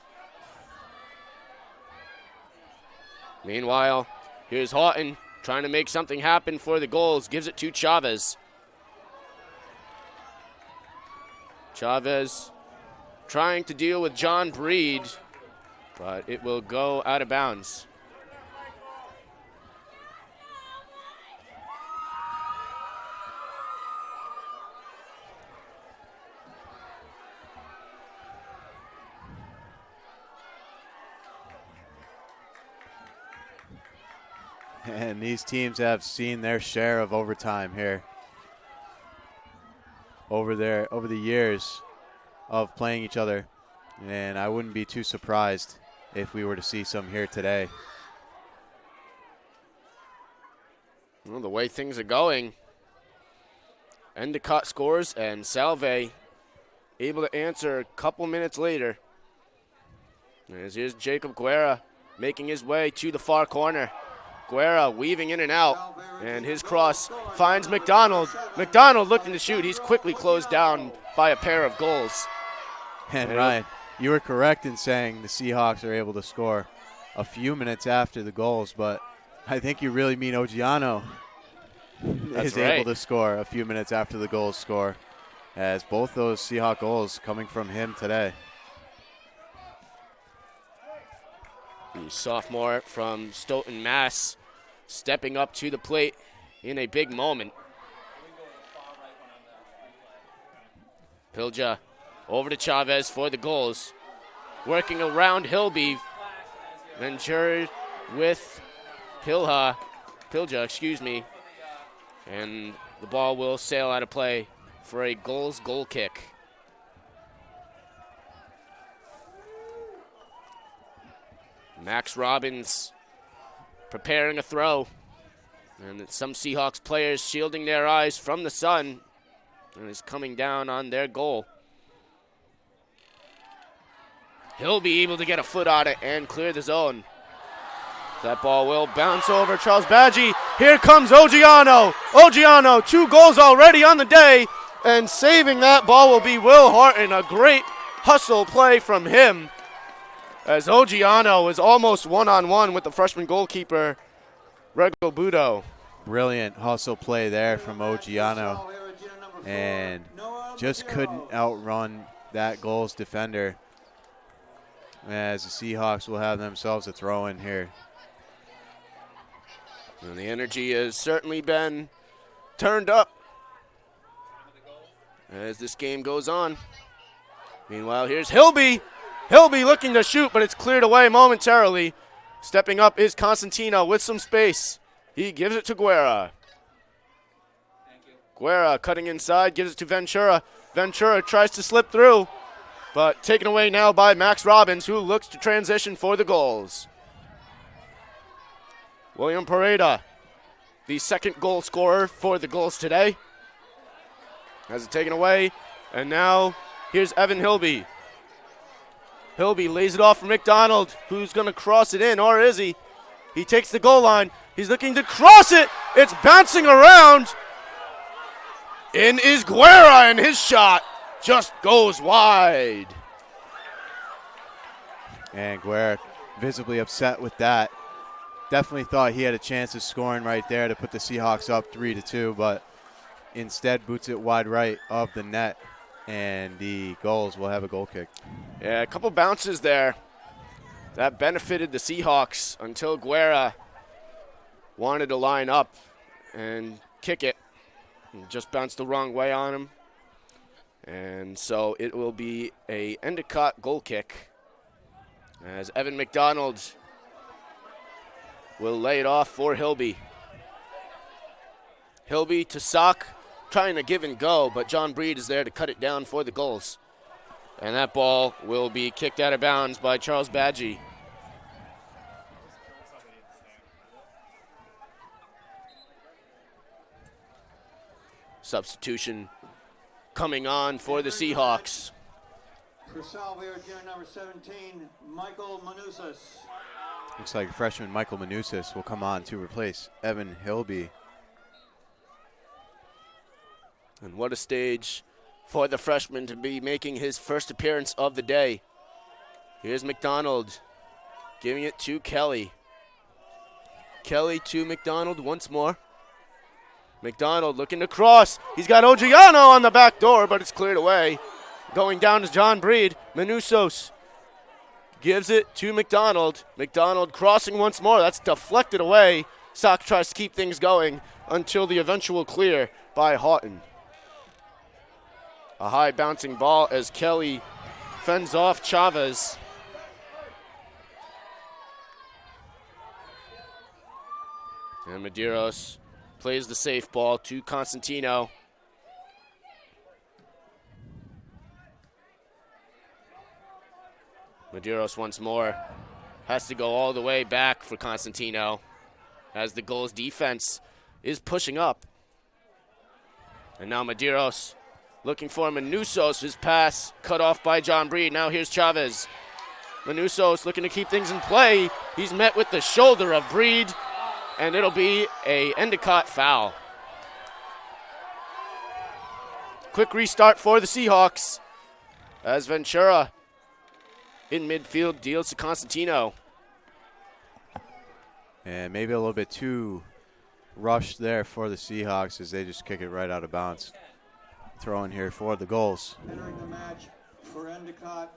Meanwhile, here's Houghton trying to make something happen for the goals. Gives it to Chavez. Chavez trying to deal with John Breed, but it will go out of bounds. And these teams have seen their share of overtime here over the years of playing each other, and I wouldn't be too surprised if we were to see some here today. Well, the way things are going, Endicott scores and Salve able to answer a couple minutes later. As here's Jacob Guerra making his way to the far corner. Guerra weaving in and out, and his cross finds McDonald. McDonald looking to shoot. He's quickly closed down by a pair of goals. And Ryan, you were correct in saying the Seahawks are able to score a few minutes after the goals, but I think you really mean Oggiano is able to score a few minutes after the goals score, as both those Seahawk goals coming from him today. The sophomore from Stoughton, Mass, stepping up to the plate in a big moment. Pilja over to Chavez for the goals. Working around Hilby. Ventura with Pilja, and the ball will sail out of play for a goal kick. Max Robbins preparing a throw. And some Seahawks players shielding their eyes from the sun, and is coming down on their goal. He'll be able to get a foot on it and clear the zone. That ball will bounce over Charles Badgie. Here comes Oggiano. Oggiano, 2 goals already on the day, and saving that ball will be Will Horton. A great hustle play from him, as Oggiano is almost one-on-one with the freshman goalkeeper, Rego Budo. Brilliant hustle play there from Oggiano, and just couldn't outrun that goal's defender, as the Seahawks will have themselves a throw-in here. And the energy has certainly been turned up as this game goes on. Meanwhile, here's Hilby. Hilby looking to shoot, but it's cleared away momentarily. Stepping up is Constantino with some space. He gives it to Guerra. Guerra cutting inside, gives it to Ventura. Ventura tries to slip through, but taken away now by Max Robbins, who looks to transition for the goals. William Pareda, the second goal scorer for the goals today, has it taken away. And now here's Evan Hilby. Hilby lays it off for McDonald, who's going to cross it in, or is he? He takes the goal line. He's looking to cross it. It's bouncing around. In is Guerra, and his shot just goes wide. And Guerra visibly upset with that. Definitely thought he had a chance of scoring right there to put the Seahawks up 3-2, but instead boots it wide right of the net, and the Gulls will have a goal kick. Yeah, a couple bounces there. That benefited the Seahawks until Guerra wanted to line up and kick it. Just bounced the wrong way on him. And so it will be a Endicott goal kick as Evan McDonald will lay it off for Hilby. Hilby to Sock, trying to give and go, but John Breed is there to cut it down for the Gulls. And that ball will be kicked out of bounds by Charles Badgie. Substitution coming on for the Seahawks. For Salve Regina number 17, Michael Manusas. Looks like freshman Michael Manusas will come on to replace Evan Hilby. And what a stage for the freshman to be making his first appearance of the day. Here's McDonald giving it to Kelly. Kelly to McDonald once more. McDonald looking to cross. He's got Ogiano on the back door, but it's cleared away. Going down to John Breed. Manusos gives it to McDonald. McDonald crossing once more. That's deflected away. Sock tries to keep things going until the eventual clear by Houghton. A high bouncing ball as Kelly fends off Chavez. And Medeiros plays the safe ball to Constantino. Medeiros once more has to go all the way back for Constantino as the Gulls defense is pushing up. And now Medeiros looking for Manusos. His pass cut off by John Breed. Now here's Chavez. Manusos looking to keep things in play. He's met with the shoulder of Breed, and it'll be a Endicott foul. Quick restart for the Seahawks as Ventura in midfield deals to Constantino. And maybe a little bit too rushed there for the Seahawks as they just kick it right out of bounds. Throw in here for the Gulls. Entering the match for Endicott,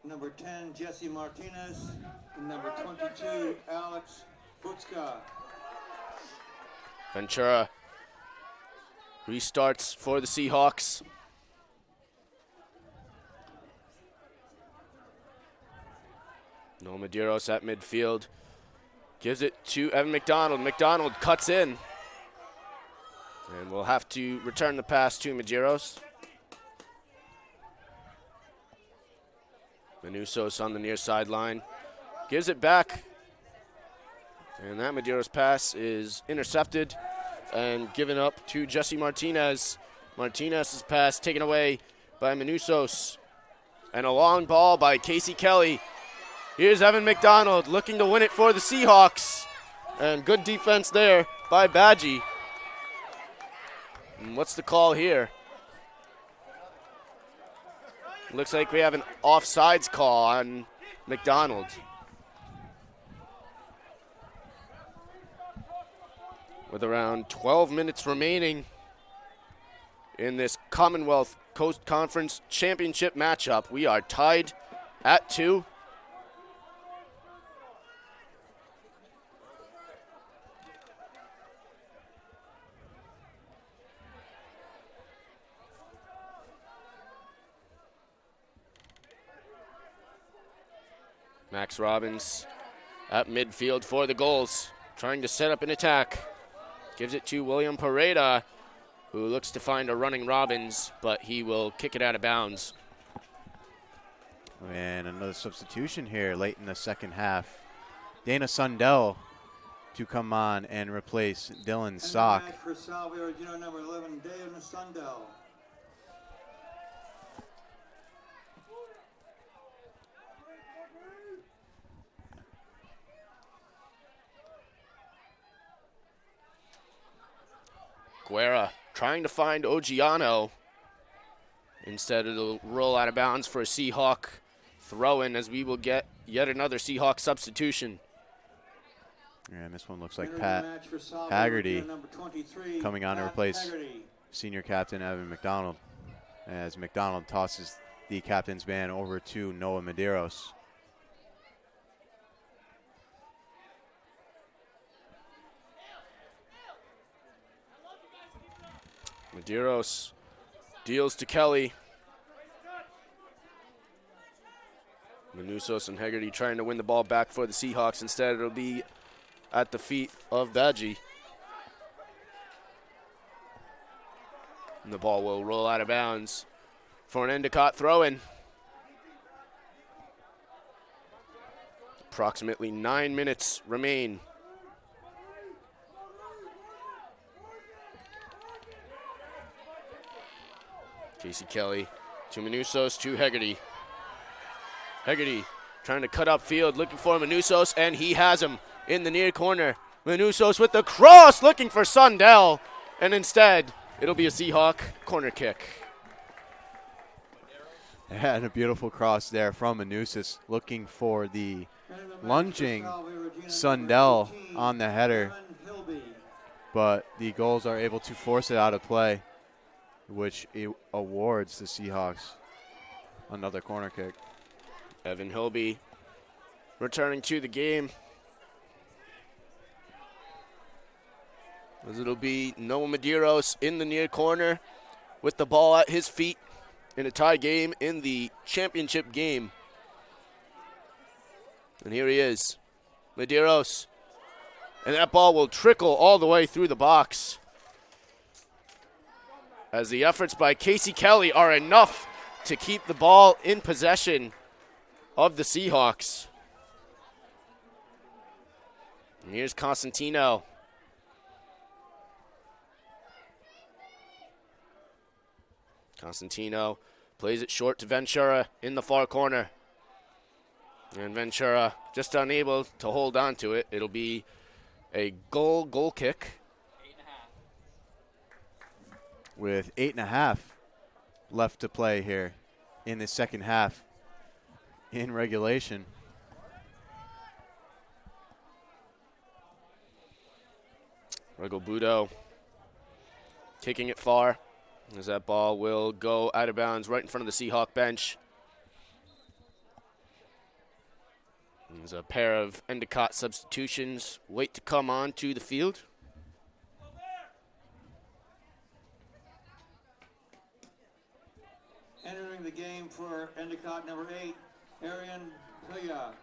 number 10, Jesse Martinez, and number 22, Alex Butska. Ventura restarts for the Seahawks. No Medeiros at midfield. Gives it to Evan McDonald. McDonald cuts in. And we'll have to return the pass to Medeiros. Manusos on the near sideline. Gives it back. And that Medeiros pass is intercepted and given up to Jesse Martinez. Martinez's pass taken away by Manusos. And a long ball by Casey Kelly. Here's Evan McDonald looking to win it for the Seahawks. And good defense there by Badgie. And what's the call here? Looks like we have an offsides call on McDonald. With around 12 minutes remaining in this Commonwealth Coast Conference Championship matchup, we are tied at 2. Max Robbins at midfield for the Gulls, trying to set up an attack. Gives it to William Pareda, who looks to find a running Robbins, but he will kick it out of bounds. And another substitution here late in the second half. Dana Sundell to come on and replace Dylan And the Sock. match for Salve Regina number 11, Dana Sundell. Guerra trying to find Ogiano. Instead, it'll roll out of bounds for a Seahawk throw-in, as we will get yet another Seahawk substitution. And this one looks like Entering Pat the match for Salve Haggerty Regina number 23, coming on to Pat replace Haggerty. senior captain Evan McDonald, as McDonald tosses the captain's band over to Noah Medeiros. Medeiros deals to Kelly. Manusos and Hegarty trying to win the ball back for the Seahawks. Instead, it'll be at the feet of Badgie. And the ball will roll out of bounds for an Endicott throw-in. Approximately 9 minutes remain. Casey Kelly to Manusos to Hegarty. Hegarty trying to cut upfield, looking for Manusos, and he has him in the near corner. Manusos with the cross, looking for Sundell, and instead, it'll be a Seahawk corner kick. And a beautiful cross there from Manusos, looking for the lunging Sundell on the header, but the goals are able to force it out of play, which awards the Seahawks another corner kick. Evan Hilby returning to the game, as it'll be Noah Medeiros in the near corner with the ball at his feet in a tie game in the championship game. And here he is, Medeiros. And that ball will trickle all the way through the box, as the efforts by Casey Kelly are enough to keep the ball in possession of the Seahawks. And here's Constantino. Constantino plays it short to Ventura in the far corner. And Ventura just unable to hold on to it. It'll be a goal kick. 8.5. With 8.5 left to play here in the second half in regulation. Regobudo kicking it far, as that ball will go out of bounds right in front of the Seahawk bench. There's a pair of Endicott substitutions wait to come on to the field. Entering the game for Endicott number 8, Arian Pilla.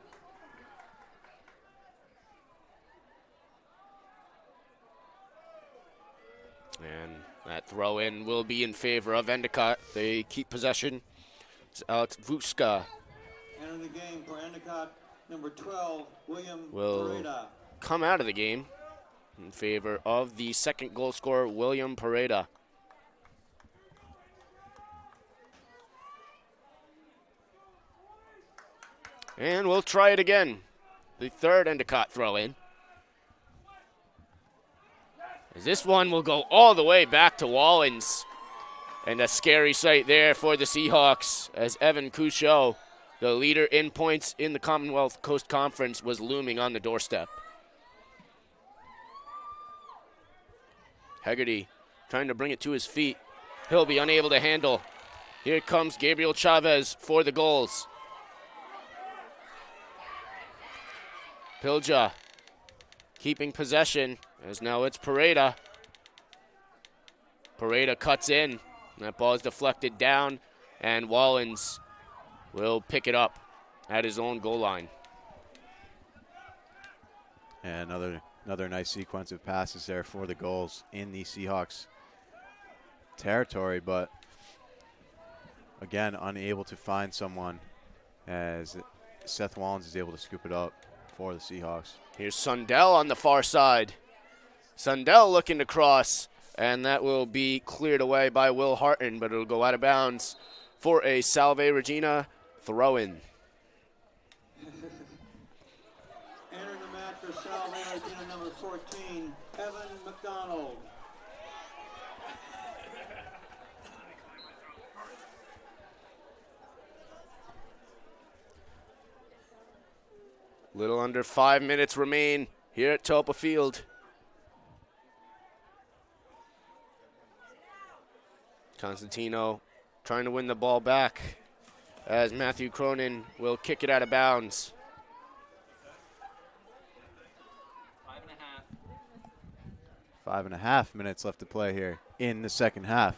And that throw in will be in favor of Endicott. They keep possession. It's Alex Vuska Entering the game for Endicott number 12, William will Pareda. come out of the game in favor of the second goal scorer, William Pareda. And we'll try it again. The third Endicott throw in. As this one will go all the way back to Wallins. And a scary sight there for the Seahawks, as Evan Couchot, the leader in points in the Commonwealth Coast Conference, was looming on the doorstep. Hegarty trying to bring it to his feet. He'll be unable to handle. Here comes Gabriel Chavez for the goals. Pilja keeping possession, as now it's Pareda. Pareda cuts in. That ball is deflected down, and Wallins will pick it up at his own goal line. And another nice sequence of passes there for the goals in the Seahawks territory, but again, unable to find someone, as Seth Wallins is able to scoop it up for the Seahawks. Here's Sundell on the far side. Sundell looking to cross, and that will be cleared away by Will Harton, but it'll go out of bounds for a Salve Regina throw-in. Entering the match for Salve Regina number 14, Evan McDonald. Little under 5 minutes remain here at Toppa Field. Constantino trying to win the ball back as Matthew Cronin will kick it out of bounds. 5.5. 5.5 minutes left to play here in the second half.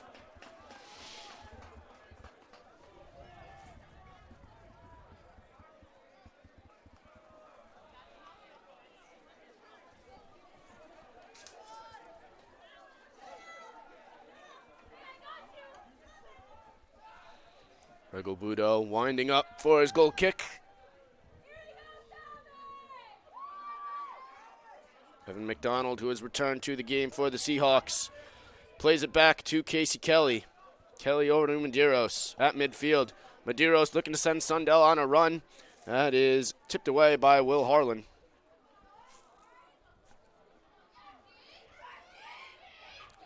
Budo winding up for his goal kick. Evan McDonald, who has returned to the game for the Seahawks, plays it back to Casey Kelly. Kelly over to Medeiros at midfield. Medeiros looking to send Sundell on a run. That is tipped away by Will Harlan.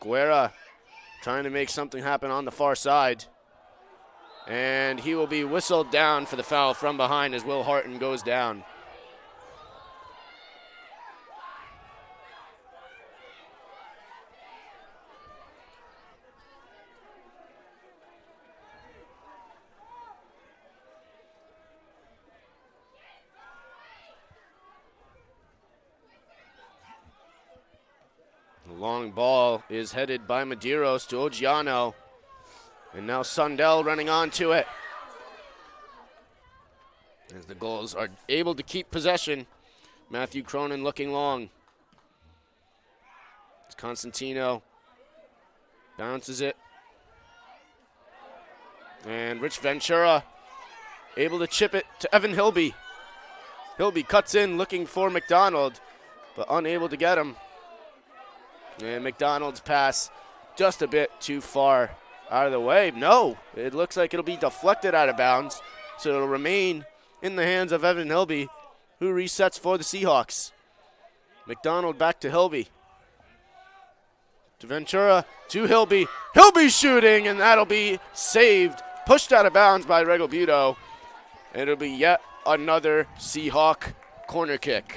Guerra trying to make something happen on the far side. And he will be whistled down for the foul from behind as Will Harton goes down. The long ball is headed by Medeiros to Ogiano. And now Sundell running onto it. As the Gulls are able to keep possession. Matthew Cronin looking long. It's Constantino. Bounces it. And Rich Ventura able to chip it to Evan Hilby. Hilby cuts in looking for McDonald, but unable to get him. And McDonald's pass just a bit too far out of the way. No, it looks like it'll be deflected out of bounds, so it'll remain in the hands of Evan Hilby, who resets for the Seahawks. McDonald back to Hilby. To Ventura, to Hilby. Hilby shooting, and that'll be saved. Pushed out of bounds by Regobudo. And it'll be yet another Seahawk corner kick.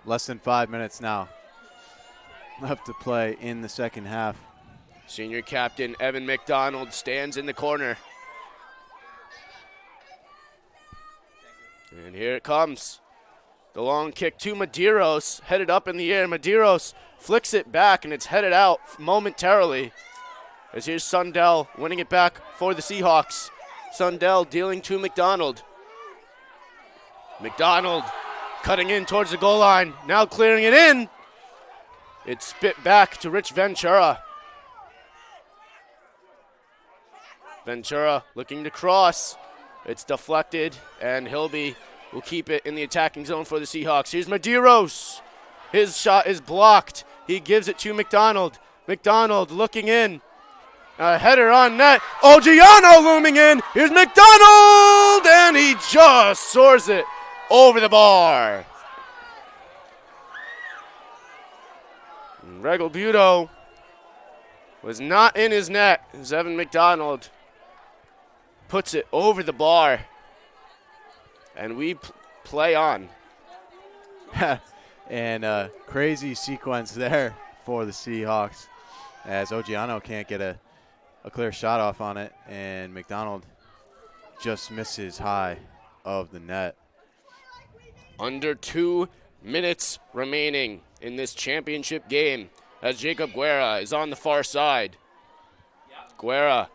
Less than 5 minutes now left to play in the second half. Senior captain Evan McDonald stands in the corner. And here it comes. The long kick to Medeiros, headed up in the air. Medeiros flicks it back, and it's headed out momentarily. As here's Sundell winning it back for the Seahawks. Sundell dealing to McDonald. McDonald cutting in towards the goal line, now clearing it in. It's spit back to Rich Ventura. Ventura looking to cross. It's deflected, and Hilby will keep it in the attacking zone for the Seahawks. Here's Medeiros. His shot is blocked. He gives it to McDonald. McDonald looking in. A header on net. Ogiano looming in. Here's McDonald, and he just soars it over the bar. Regobudo was not in his net as Evan McDonald puts it over the bar. And we play on. And a crazy sequence there for the Seahawks as Ogiano can't get a clear shot off on it, and McDonald just misses high of the net. Under 2 minutes remaining in this championship game as Jacob Guerra is on the far side. Guerra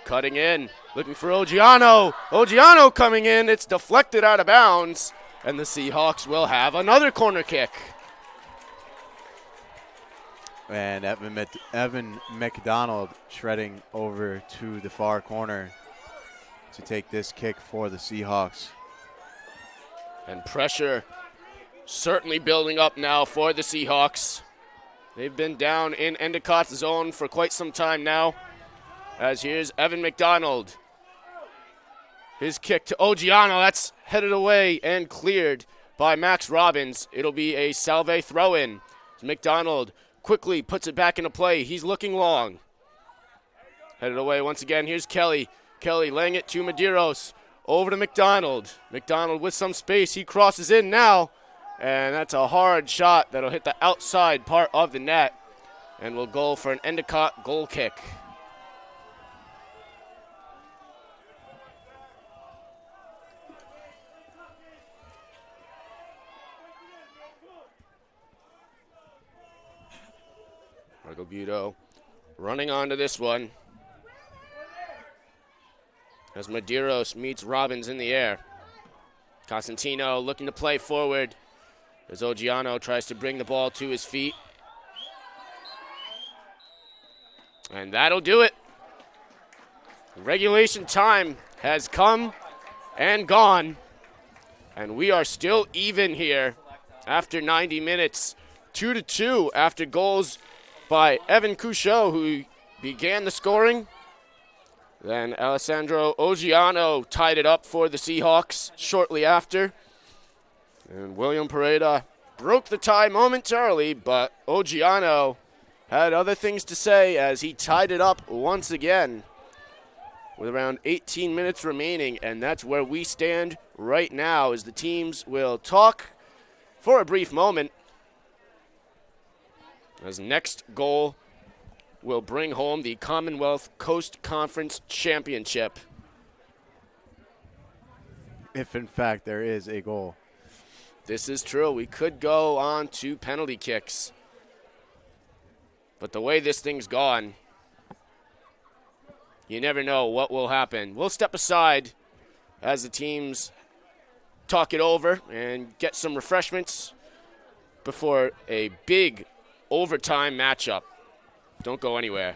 cutting in, looking for Ogiano. Ogiano coming in. It's deflected out of bounds, and the Seahawks will have another corner kick. And Evan McDonald shredding over to the far corner to take this kick for the Seahawks. And pressure certainly building up now for the Seahawks. They've been down in Endicott's zone for quite some time now. As here's Evan McDonald. His kick to Ogiano. That's headed away and cleared by Max Robbins. It'll be a Salve throw-in. McDonald quickly puts it back into play. He's looking long. Headed away once again. Here's Kelly. Kelly laying it to Medeiros. Over to McDonald. McDonald with some space. He crosses in now. And that's a hard shot that'll hit the outside part of the net. And will go for an Endicott goal kick. Buto running onto this one as Medeiros meets Robbins in the air. Cosentino looking to play forward as Ogiano tries to bring the ball to his feet. And that'll do it. Regulation time has come and gone. And we are still even here after 90 minutes. 2-2 after goals by Evan Couchot, who began the scoring. Then Alessandro Ogiano tied it up for the Seahawks shortly after. And William Pereda broke the tie momentarily, but Ogiano had other things to say as he tied it up once again with around 18 minutes remaining. And that's where we stand right now as the teams will talk for a brief moment. As next goal will bring home the Commonwealth Coast Conference Championship. If, in fact, there is a goal. This is true. We could go on to penalty kicks. But the way this thing's gone, you never know what will happen. We'll step aside as the teams talk it over and get some refreshments before a big overtime matchup. Don't go anywhere.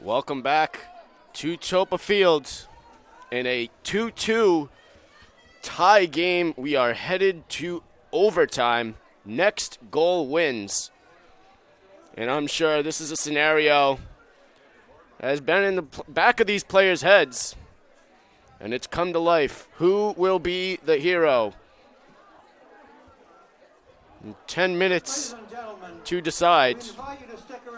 Welcome back to Toppa Field in a 2-2 tie game. We are headed to overtime. Next goal wins. And I'm sure this is a scenario that has been in the back of these players' heads. And it's come to life. Who will be the hero? 10 minutes to decide.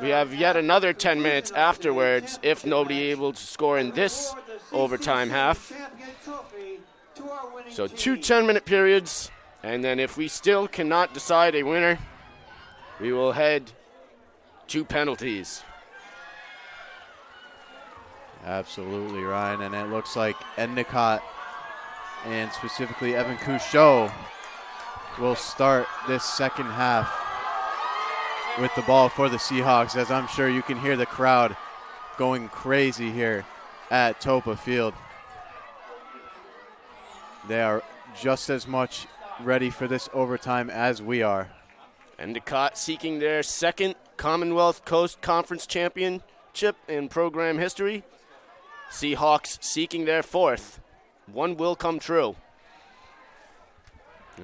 We have yet another 10 minutes afterwards if nobody able to score in this overtime half. So 2 10-minute periods, and then if we still cannot decide a winner, we will head to penalties. Absolutely, Ryan, and it looks like Endicott and specifically Evan Couchot will start this second half with the ball for the Seahawks, as I'm sure you can hear the crowd going crazy here at Toppa Field. They are just as much ready for this overtime as we are. Endicott seeking their second Commonwealth Coast Conference championship in program history. Seahawks seeking their fourth. One will come true.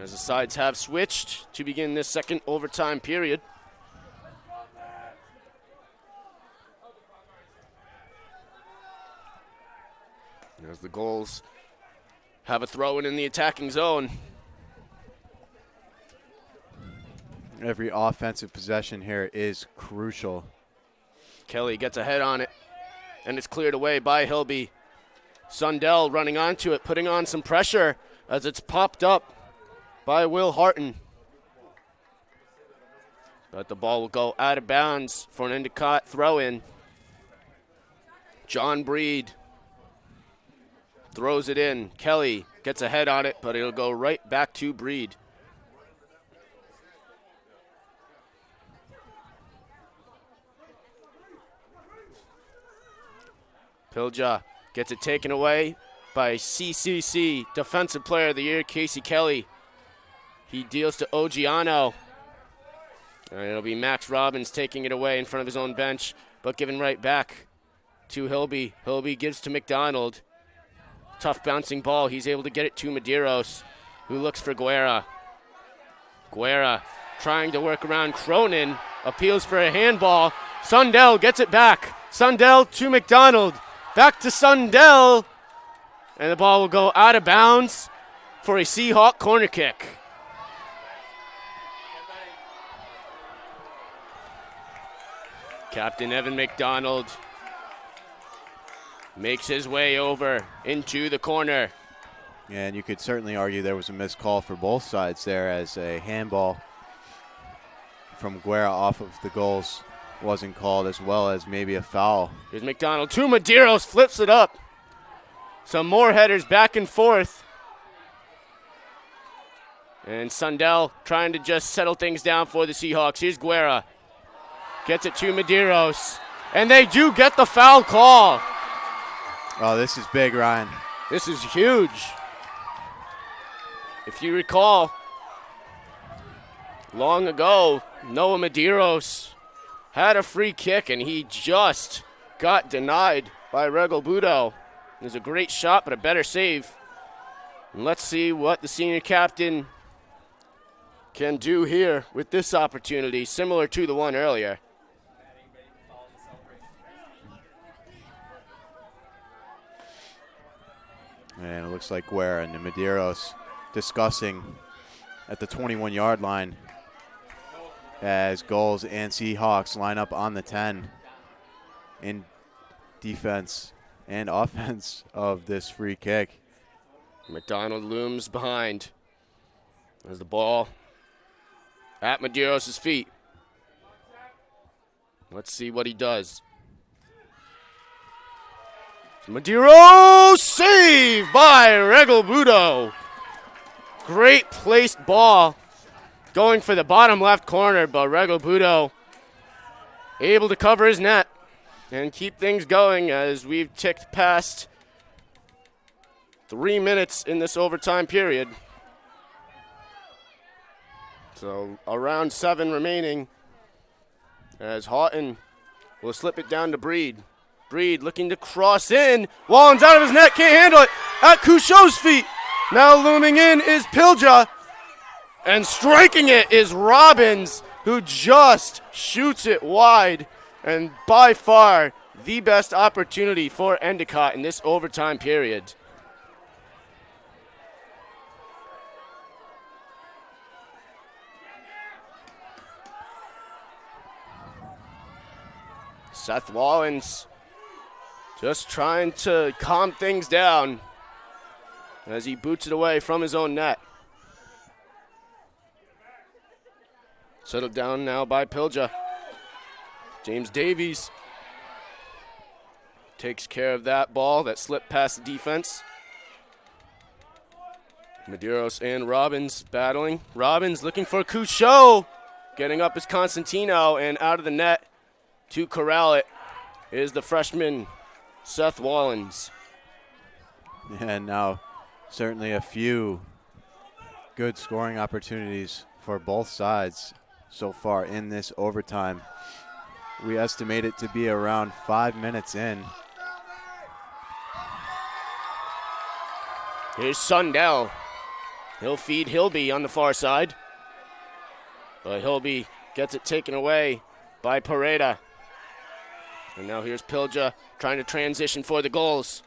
As the sides have switched to begin this second overtime period. As the goals have a throw-in in the attacking zone. Every offensive possession here is crucial. Kelly gets a head on it, and it's cleared away by Hilby. Sundell running onto it, putting on some pressure as it's popped up by Will Harton. But the ball will go out of bounds for an Endicott throw-in. John Breed throws it in. Kelly gets a head on it, but it'll go right back to Breed. Pilja gets it taken away by CCC Defensive Player of the Year, Casey Kelly. He deals to Ogiano. And it'll be Max Robbins taking it away in front of his own bench, but given right back to Hilby. Hilby gives to McDonald. Tough bouncing ball. He's able to get it to Medeiros, who looks for Guerra. Guerra trying to work around Cronin. Appeals for a handball. Sundell gets it back. Sundell to McDonald. Back to Sundell. And the ball will go out of bounds for a Seahawk corner kick. Captain Evan McDonald makes his way over into the corner. And you could certainly argue there was a missed call for both sides there, as a handball from Guerra off of the goals wasn't called, as well as maybe a foul. Here's McDonald to Medeiros, flips it up. Some more headers back and forth. And Sundell trying to just settle things down for the Seahawks. Here's Guerra. Gets it to Medeiros. And they do get the foul call. Oh, this is big, Ryan. This is huge. If you recall, long ago, Noah Medeiros had a free kick, and he just got denied by Regal Budo. It was a great shot, but a better save. And let's see what the senior captain can do here with this opportunity, similar to the one earlier. And it looks like Guerra and Medeiros discussing at the 21-yard line as Gulls and Seahawks line up on the 10 in defense and offense of this free kick. McDonald looms behind as the ball at Medeiros' feet. Let's see what he does. Medeiros, save by Regal Budo. Great placed ball going for the bottom left corner, but Regal Budo able to cover his net and keep things going as we've ticked past 3 minutes in this overtime period. So around 7 remaining as Houghton will slip it down to Breed. Reed looking to cross in. Wallens out of his net, can't handle it. At Couchot's feet. Now looming in is Pilja. And striking it is Robbins, who just shoots it wide. And by far the best opportunity for Endicott in this overtime period. Seth Wallens just trying to calm things down as he boots it away from his own net. Settled down now by Pilja. James Davies takes care of that ball that slipped past the defense. Medeiros and Robbins battling. Robbins looking for Couchot. Getting up is Constantino, and out of the net to corral it is the freshman Seth Wallens. And now certainly a few good scoring opportunities for both sides so far in this overtime. We estimate it to be around 5 minutes in. Here's Sundell. He'll feed Hilby on the far side. But Hilby gets it taken away by Pareda. And now here's Pilja trying to transition for the goals.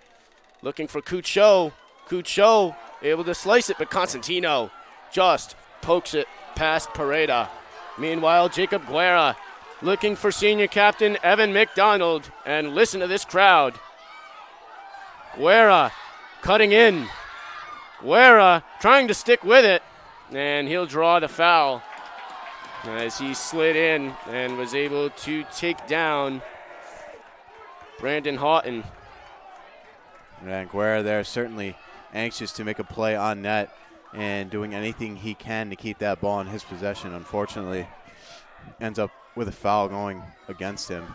Looking for Couchot. Couchot able to slice it, but Constantino just pokes it past Pareda. Meanwhile, Jacob Guerra looking for senior captain Evan McDonald. And listen to this crowd. Guerra cutting in. Guerra trying to stick with it. And he'll draw the foul as he slid in and was able to take down Brandon Houghton. And Guerra there certainly anxious to make a play on net and doing anything he can to keep that ball in his possession. Unfortunately, ends up with a foul going against him.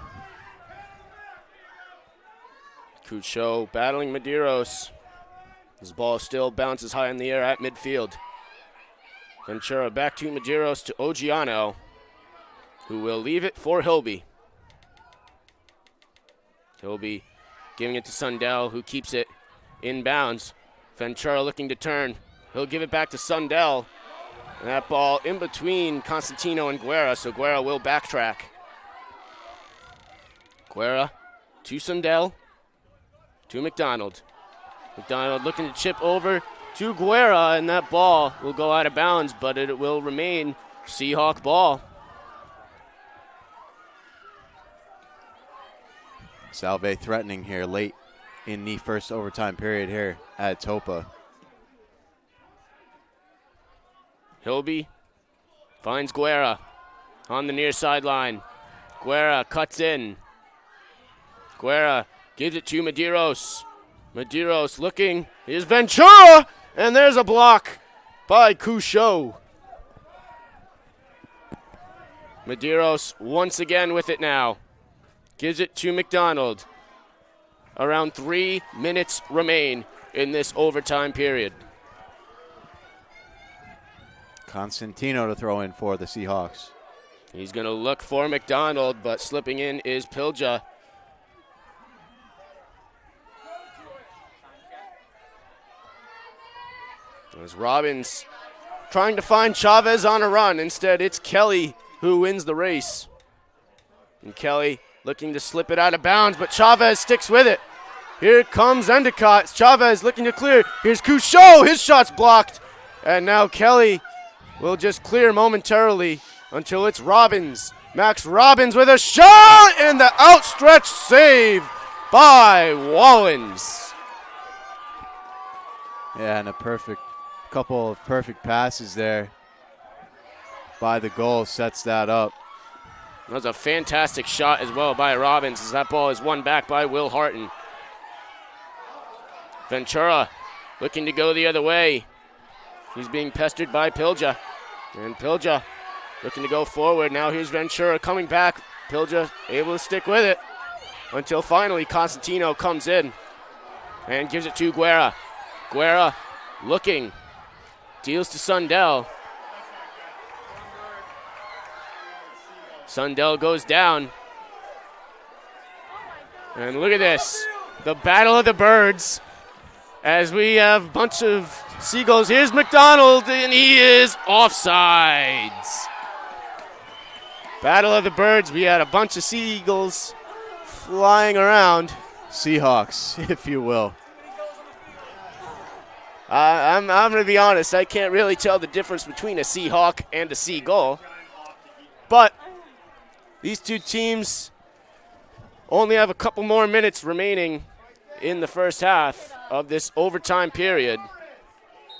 Couchot battling Medeiros. His ball still bounces high in the air at midfield. Ventura back to Medeiros to Ogiano, who will leave it for Hilby. Hilby giving it to Sundell, who keeps it inbounds. Ventura looking to turn. He'll give it back to Sundell. And that ball in between Constantino and Guerra, so Guerra will backtrack. Guerra to Sundell, to McDonald. McDonald looking to chip over to Guerra, and that ball will go out of bounds, but it will remain Seahawk ball. Salve threatening here late in the first overtime period here at Toppa. Hilby finds Guerra on the near sideline. Guerra cuts in. Guerra gives it to Medeiros. Medeiros looking. Here's Ventura! And there's a block by Couchot. Medeiros once again with it now. Gives it to McDonald. Around 3 minutes remain in this overtime period. Constantino to throw in for the Seahawks. He's going to look for McDonald, but slipping in is Pilja. There's Robbins trying to find Chavez on a run. Instead, it's Kelly who wins the race. And Kelly looking to slip it out of bounds, but Chavez sticks with it. Here comes Endicott. Chavez looking to clear. Here's Couchot. His shot's blocked. And now Kelly will just clear momentarily until it's Robbins. Max Robbins with a shot, and the outstretched save by Wallens. Yeah, and couple of perfect passes there by the goal sets that up. That was a fantastic shot as well by Robbins as that ball is won back by Will Harton. Ventura looking to go the other way. He's being pestered by Pilja. And Pilja looking to go forward. Now here's Ventura coming back. Pilja able to stick with it until finally Constantino comes in and gives it to Guerra. Guerra looking. Deals to Sundell. Sundell goes down. And look at this, the battle of the birds, as we have a bunch of seagulls. Here's McDonald, and he is offsides. Battle of the birds. We had a bunch of seagulls flying around. Seahawks, if you will. I'm going to be honest. I can't really tell the difference between a Seahawk and a Seagull. But these two teams only have a couple more minutes remaining in the first half of this overtime period.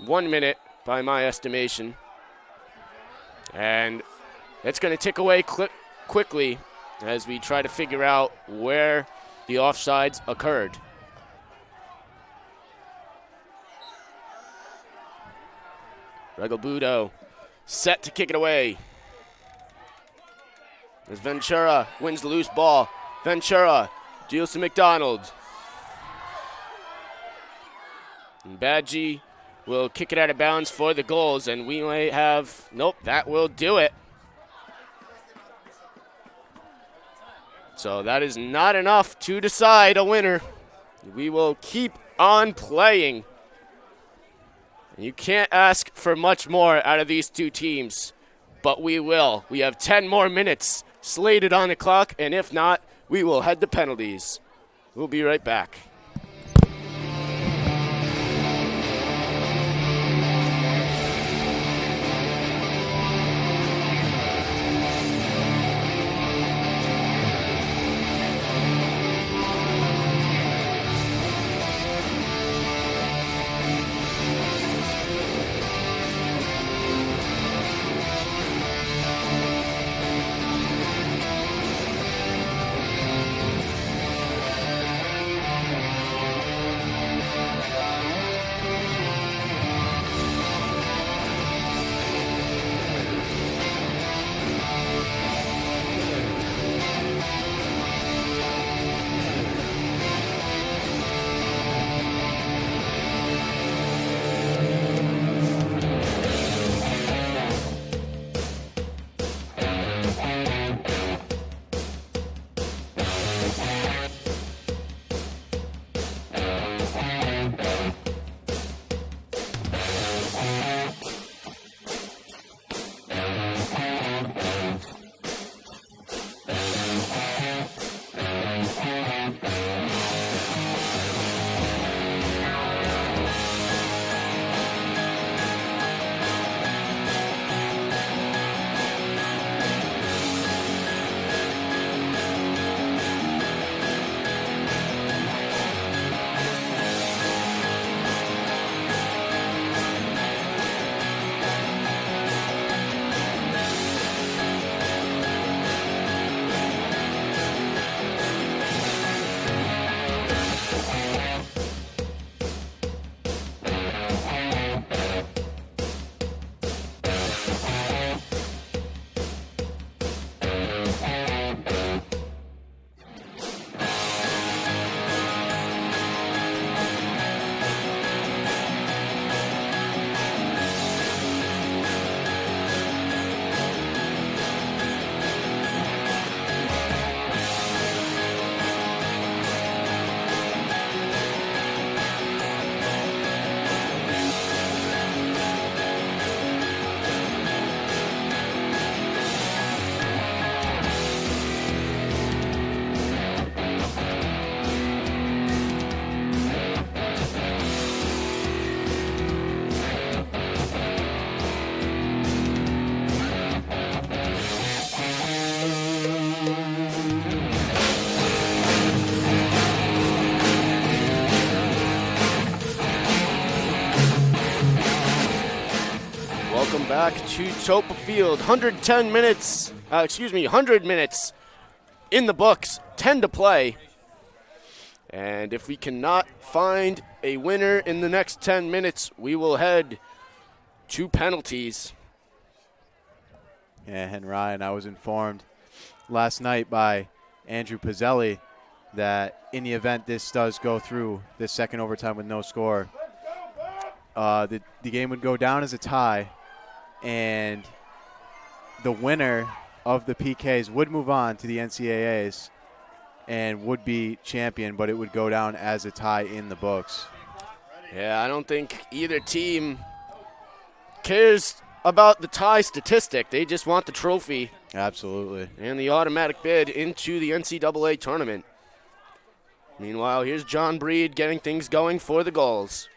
1 minute by my estimation. And it's going to tick away quickly as we try to figure out where the offsides occurred. Regalbudo set to kick it away. As Ventura wins the loose ball. Ventura deals to McDonald. And Badgie will kick it out of bounds for the goals, and we might have, nope, that will do it. So that is not enough to decide a winner. We will keep on playing. You can't ask for much more out of these two teams, but we will. We have 10 more minutes slated on the clock, and if not, we will head to penalties. We'll be right back. Welcome back to Toppa Field. 100 minutes in the books, 10 to play. And if we cannot find a winner in the next 10 minutes, we will head to penalties. Yeah, and Ryan, I was informed last night by Andrew Pizzelli that in the event this does go through this second overtime with no score, the game would go down as a tie, and the winner of the PKs would move on to the NCAAs, and would-be champion, but it would go down as a tie in the books. Yeah, I don't think either team cares about the tie statistic. They just want the trophy. Absolutely. And the automatic bid into the NCAA tournament. Meanwhile, here's John Breed getting things going for the Gulls.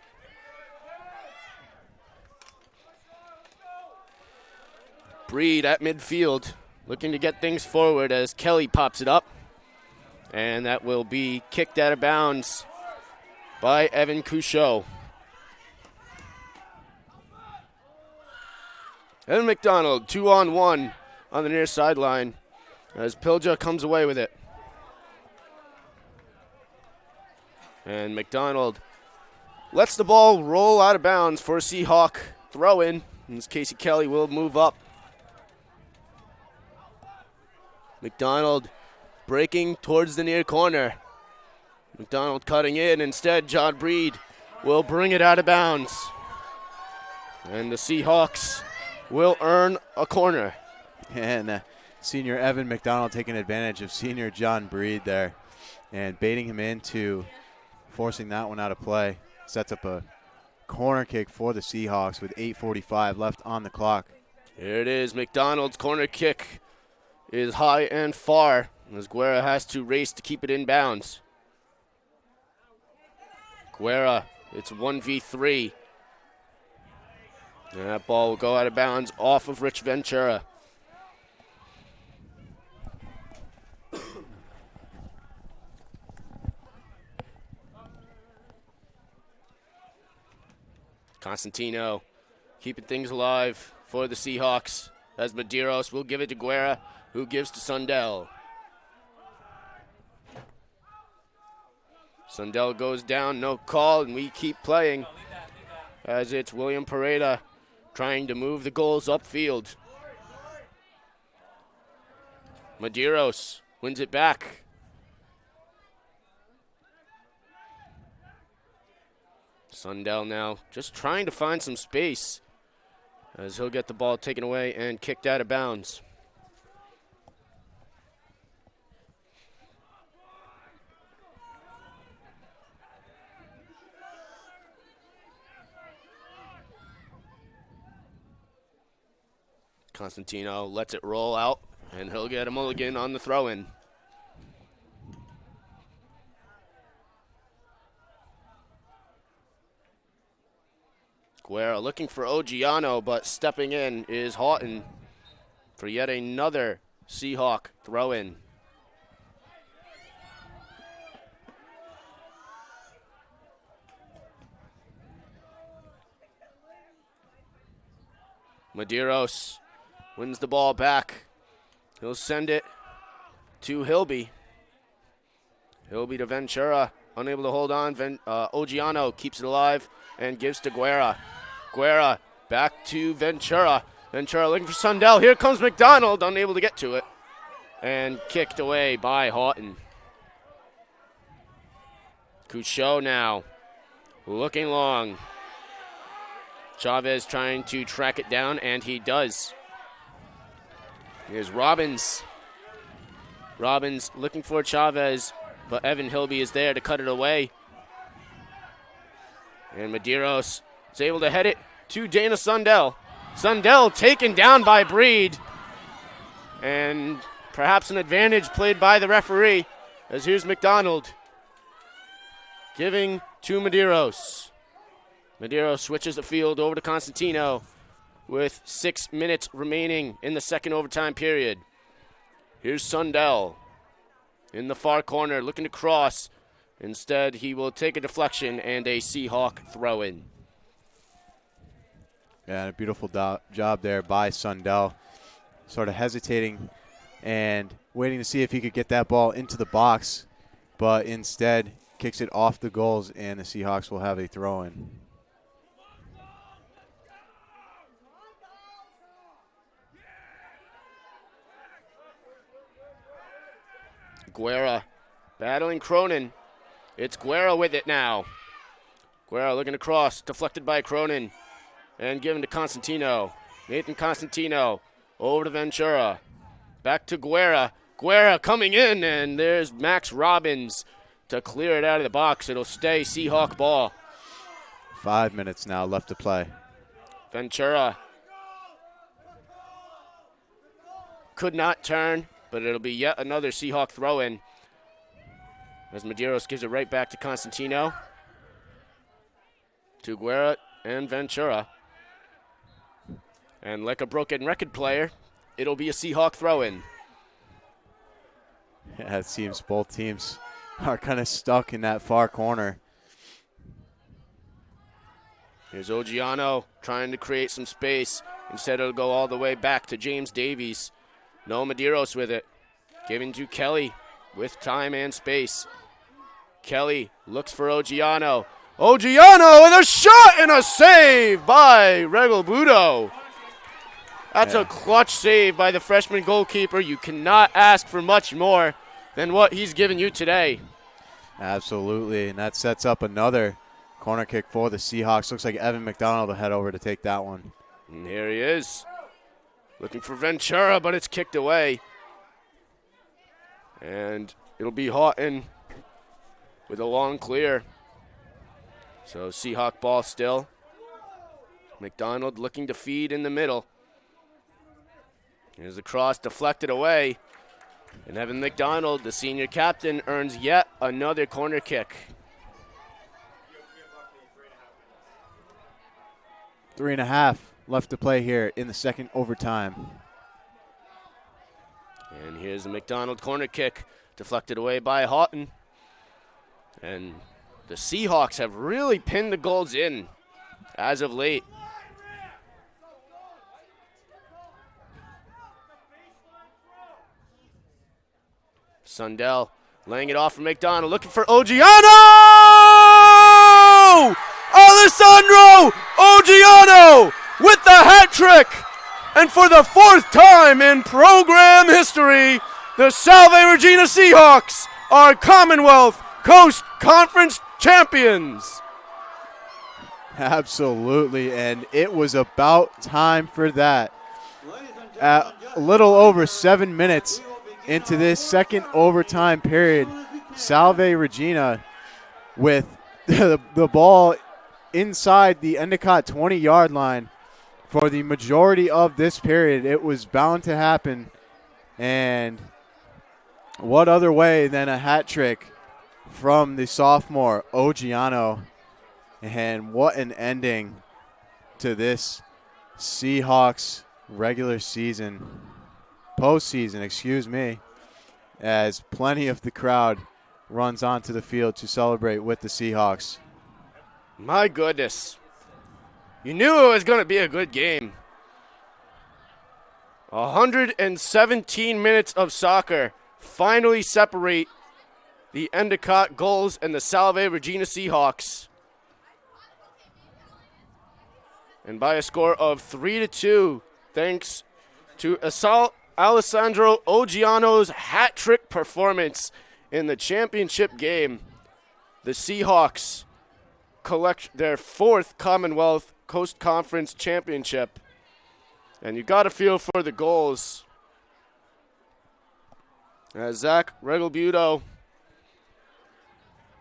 Breed at midfield, looking to get things forward as Kelly pops it up. And that will be kicked out of bounds by Evan Couchot. Evan McDonald, 2-on-1 on the near sideline as Pilja comes away with it. And McDonald lets the ball roll out of bounds for a Seahawk throw-in. And Casey Kelly will move up. McDonald breaking towards the near corner. McDonald cutting in. Instead, John Breed will bring it out of bounds. And the Seahawks will earn a corner. And senior Evan McDonald taking advantage of senior John Breed there and baiting him into forcing that one out of play. Sets up a corner kick for the Seahawks with 8:45 left on the clock. Here it is. McDonald's corner kick is high and far as Guerra has to race to keep it in bounds. Guerra, it's 1v3. And that ball will go out of bounds off of Rich Ventura. Constantino keeping things alive for the Seahawks as Medeiros will give it to Guerra, who gives to Sundell. Sundell goes down, no call, and we keep playing as it's William Pareda trying to move the goals upfield. Medeiros wins it back. Sundell now just trying to find some space as he'll get the ball taken away and kicked out of bounds. Constantino lets it roll out, and he'll get a mulligan on the throw-in. Guerra looking for Ogiano, but stepping in is Houghton for yet another Seahawk throw-in. Medeiros wins the ball back. He'll send it to Hilby. Hilby to Ventura, unable to hold on. Ogiano keeps it alive and gives to Guerra. Guerra back to Ventura. Ventura looking for Sundell. Here comes McDonald, unable to get to it. And kicked away by Houghton. Couchot now looking long. Chavez trying to track it down, and he does. Here's Robbins. Robbins looking for Chavez, but Evan Hilby is there to cut it away. And Medeiros is able to head it to Dana Sundell. Sundell taken down by Breed. And perhaps an advantage played by the referee, as here's McDonald giving to Medeiros. Medeiros switches the field over to Constantino with 6 minutes remaining in the second overtime period. Here's Sundell in the far corner looking to cross. Instead, he will take a deflection and a Seahawk throw-in. Yeah, a beautiful job there by Sundell. Sort of hesitating and waiting to see if he could get that ball into the box, but instead kicks it off the goals, and the Seahawks will have a throw-in. Guerra battling Cronin. It's Guerra with it now. Guerra looking to cross, deflected by Cronin, and given to Constantino. Nathan Constantino over to Ventura. Back to Guerra. Guerra coming in, and there's Max Robbins to clear it out of the box. It'll stay Seahawk ball. 5 minutes now left to play. Ventura could not turn, but it'll be yet another Seahawk throw-in as Medeiros gives it right back to Constantino, to Guerra and Ventura. And like a broken record player, it'll be a Seahawk throw-in. Yeah, it seems both teams are kind of stuck in that far corner. Here's Ogiano trying to create some space. Instead, it'll go all the way back to James Davies. No Medeiros with it. Giving to Kelly with time and space. Kelly looks for Ogiano. Ogiano with a shot and a save by Regalbuto. That's a clutch save by the freshman goalkeeper. You cannot ask for much more than what he's given you today. Absolutely, and that sets up another corner kick for the Seahawks. Looks like Evan McDonald will head over to take that one. And here he is. Looking for Ventura, but it's kicked away. And it'll be Houghton with a long clear. So Seahawk ball still. McDonald looking to feed in the middle. Here's the cross deflected away. And Evan McDonald, the senior captain, earns yet another corner kick. 3.5 left to play here in the second overtime. And here's the McDonald corner kick, deflected away by Houghton. And the Seahawks have really pinned the goals in as of late. Sundell laying it off for McDonald, looking for Ogiano! Alessandro Ogiano with the hat trick! And for the fourth time in program history, the Salve Regina Seahawks are Commonwealth Coast Conference champions. Absolutely, and it was about time for that. A little over 7 minutes into this second overtime period, Salve Regina with the ball inside the Endicott 20-yard line for the majority of this period. It was bound to happen, and what other way than a hat trick from the sophomore Ogiano, and what an ending to this Seahawks regular season. Postseason, excuse me, as plenty of the crowd runs onto the field to celebrate with the Seahawks. My goodness. You knew it was going to be a good game. 117 minutes of soccer finally separate the Endicott Gulls and the Salve Regina Seahawks. And by a score of 3-2, thanks to Alessandro Ogiano's hat trick performance in the championship game, the Seahawks collect their fourth Commonwealth Coast Conference championship. And you got to feel for the goals. As Zach Regalbuto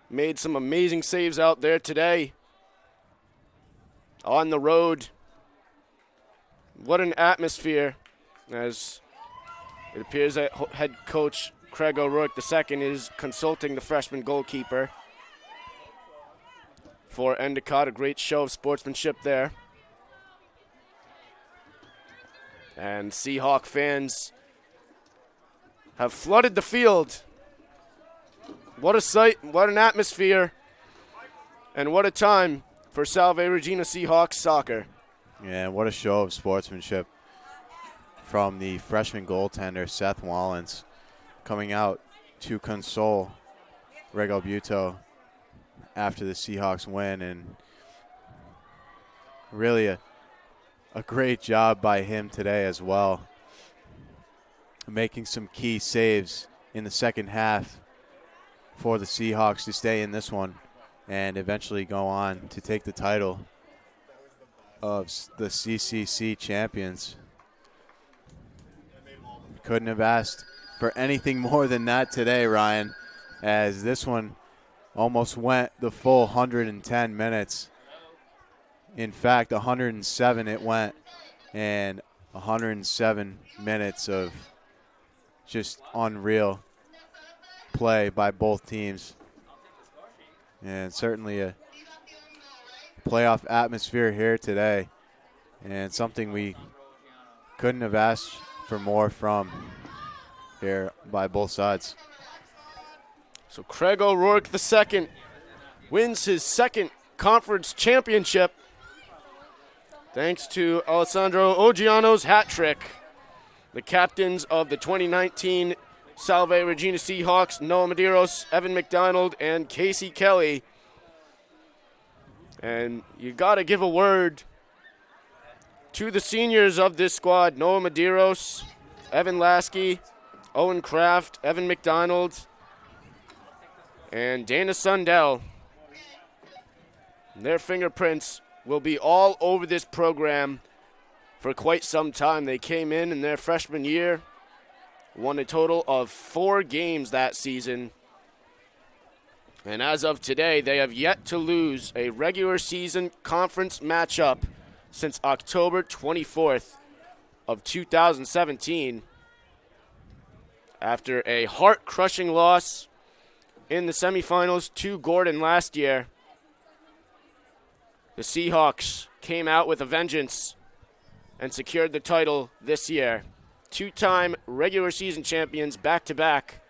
made some amazing saves out there today on the road. What an atmosphere, as it appears that head coach Craig O'Rourke II is consulting the freshman goalkeeper for Endicott. A great show of sportsmanship there. And Seahawk fans have flooded the field. What a sight, what an atmosphere, and what a time for Salve Regina Seahawks soccer. Yeah, what a show of sportsmanship from the freshman goaltender, Seth Wallens, coming out to console Regalbuto after the Seahawks win. And really a great job by him today as well, making some key saves in the second half for the Seahawks to stay in this one and eventually go on to take the title of the CCC champions. Couldn't have asked for anything more than that today, Ryan, as this one almost went the full 110 minutes. In fact, 107 it went, and 107 minutes of just unreal play by both teams. And certainly a playoff atmosphere here today, and something we couldn't have asked for more from here by both sides. So Craig O'Rourke II wins his second conference championship thanks to Alessandro Oggiano's hat trick. The captains of the 2019 Salve Regina Seahawks, Noah Medeiros, Evan McDonald, and Casey Kelly. And you got to give a word to the seniors of this squad: Noah Medeiros, Evan Lasky, Owen Kraft, Evan McDonald, and Dana Sundell. Their fingerprints will be all over this program for quite some time. They came in their freshman year, won a total of 4 games that season. And as of today, they have yet to lose a regular season conference matchup since October 24th of 2017. After a heart-crushing loss in the semifinals to Gordon last year, the Seahawks came out with a vengeance and secured the title this year. 2-time regular season champions back-to-back.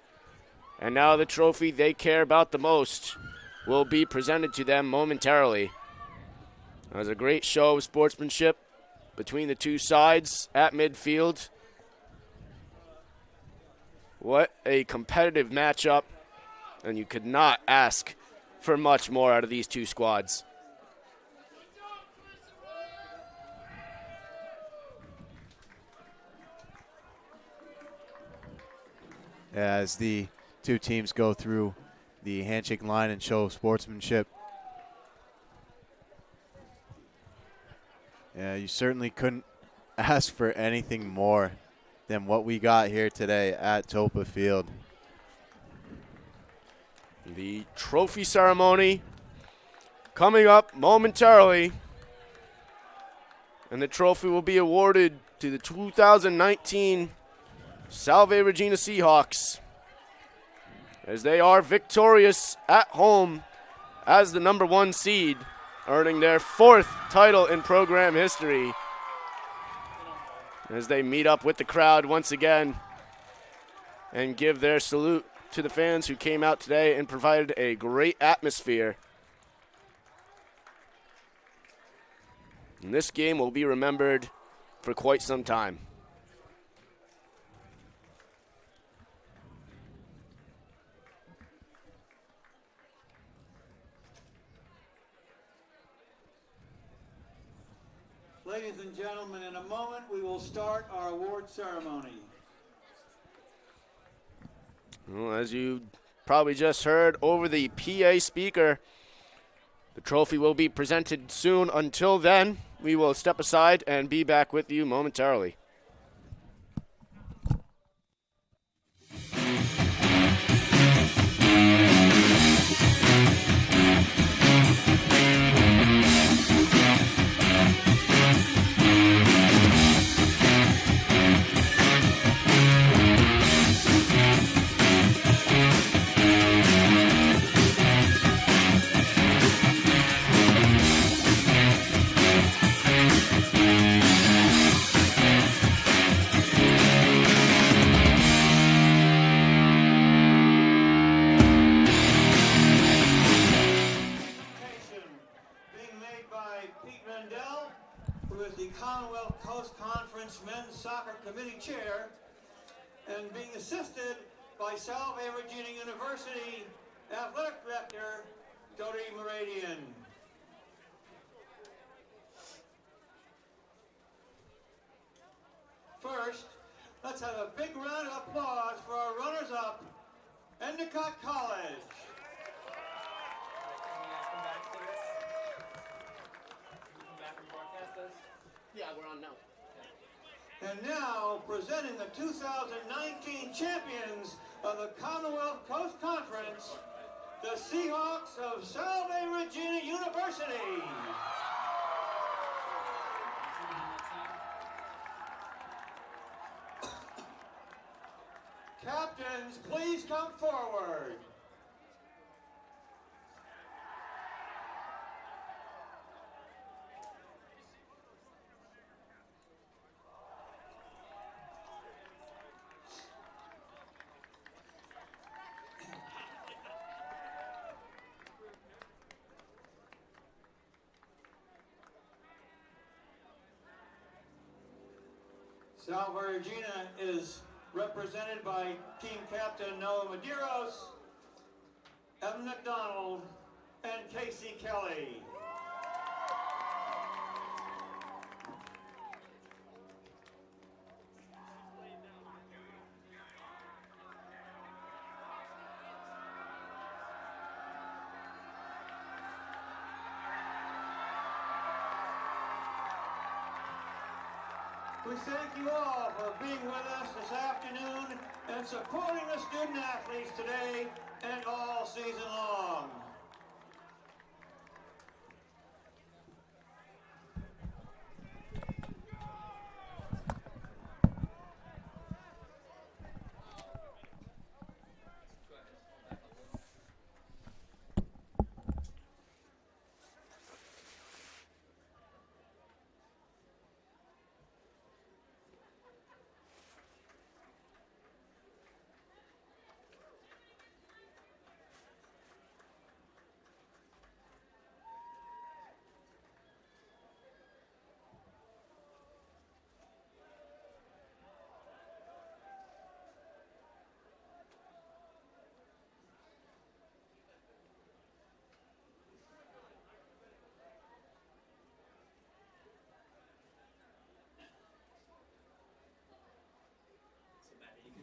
And now the trophy they care about the most will be presented to them momentarily. It was a great show of sportsmanship between the two sides at midfield. What a competitive matchup, and you could not ask for much more out of these two squads. As the two teams go through the handshake line and show sportsmanship, you certainly couldn't ask for anything more than what we got here today at Toppa Field. The trophy ceremony coming up momentarily, and the trophy will be awarded to the 2019 Salve Regina Seahawks, as they are victorious at home as the number 1 seed, earning their 4th title in program history, as they meet up with the crowd once again and give their salute to the fans who came out today and provided a great atmosphere. And this game will be remembered for quite some time. Ladies and gentlemen, in a moment we will start our award ceremony. Well, as you probably just heard over the PA speaker, the trophy will be presented soon. Until then, we will step aside and be back with you momentarily. Commonwealth Coast Conference Men's Soccer Committee Chair, and being assisted by Salve Regina University Athletic Director, Jody Meridian. First, let's have a big round of applause for our runners-up, Endicott College. Yeah, we're on now. And now, presenting the 2019 champions of the Commonwealth Coast Conference, the Seahawks of Salve Regina University. Captains, please come forward. Salve Regina is represented by Team Captain Noah Medeiros, Evan McDonald, and Casey Kelly. We thank you all for being with us this afternoon and supporting the student athletes today and all season long.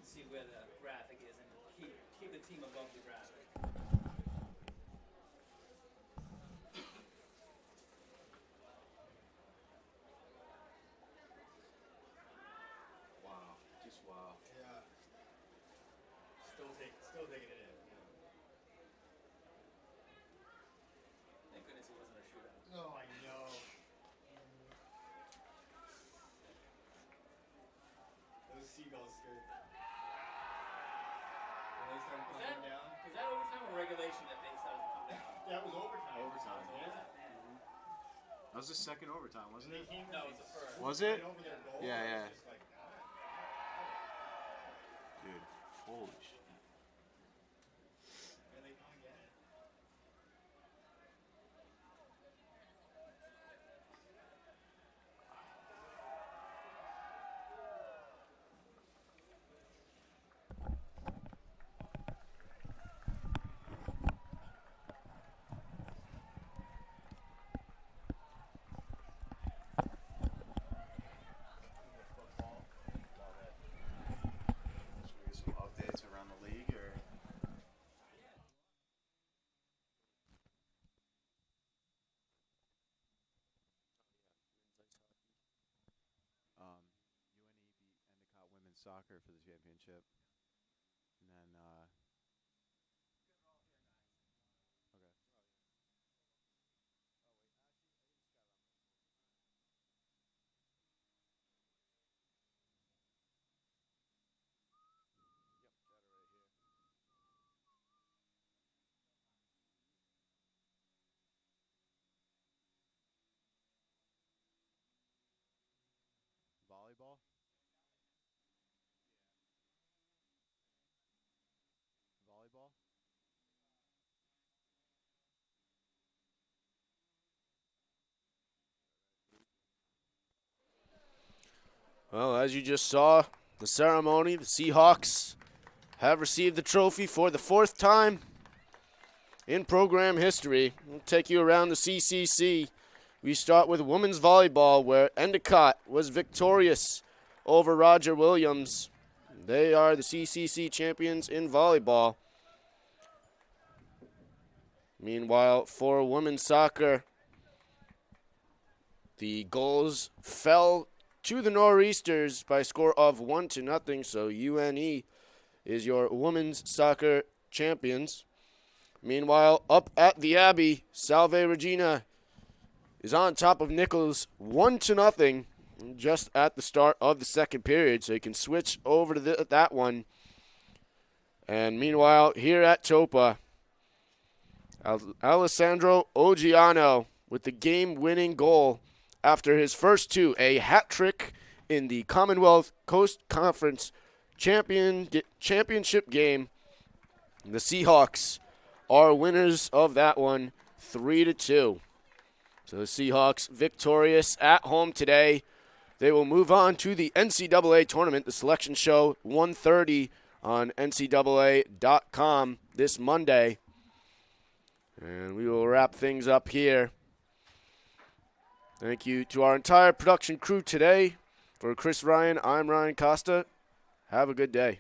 See where the graphic is and keep the team above the graphic. Wow, just wow. Yeah. Still taking it in. Thank goodness it wasn't a shootout. Oh, I know. Those seagulls scared me. When they started coming down. Was that overtime or regulation that they started to come down? That was overtime. Overtime, That was yeah. overtime. That was the second overtime, wasn't They it? came No, to it was the first. Was it? right over their goal. Yeah, and yeah. it was just like, Dude, holy shit. and they come again. Football. Love it. Should we get some updates around the league, or? UNE beat Endicott women's soccer for the championship, and then okay. Volleyball? Volleyball? Well, as you just saw, the ceremony, the Seahawks have received the trophy for the fourth time in program history. We'll take you around the CCC. We start with women's volleyball, where Endicott was victorious over Roger Williams. They are the CCC champions in volleyball. Meanwhile, for women's soccer, the goals fell to the Nor'easters by a score of 1-0. So UNE is your women's soccer champions. Meanwhile, up at the Abbey, Salve Regina is on top of Nichols 1-0 just at the start of the second period. So you can switch over to that one. And meanwhile, here at Toppa, Alessandro Oggiano with the game-winning goal after his first two, a hat trick in the Commonwealth Coast Conference championship game. The Seahawks are winners of that one, 3-2. So the Seahawks victorious at home today. They will move on to the NCAA tournament, the selection show, 1:30 on NCAA.com this Monday. And we will wrap things up here. Thank you to our entire production crew today. For Chris Ryan, I'm Ryan Costa. Have a good day.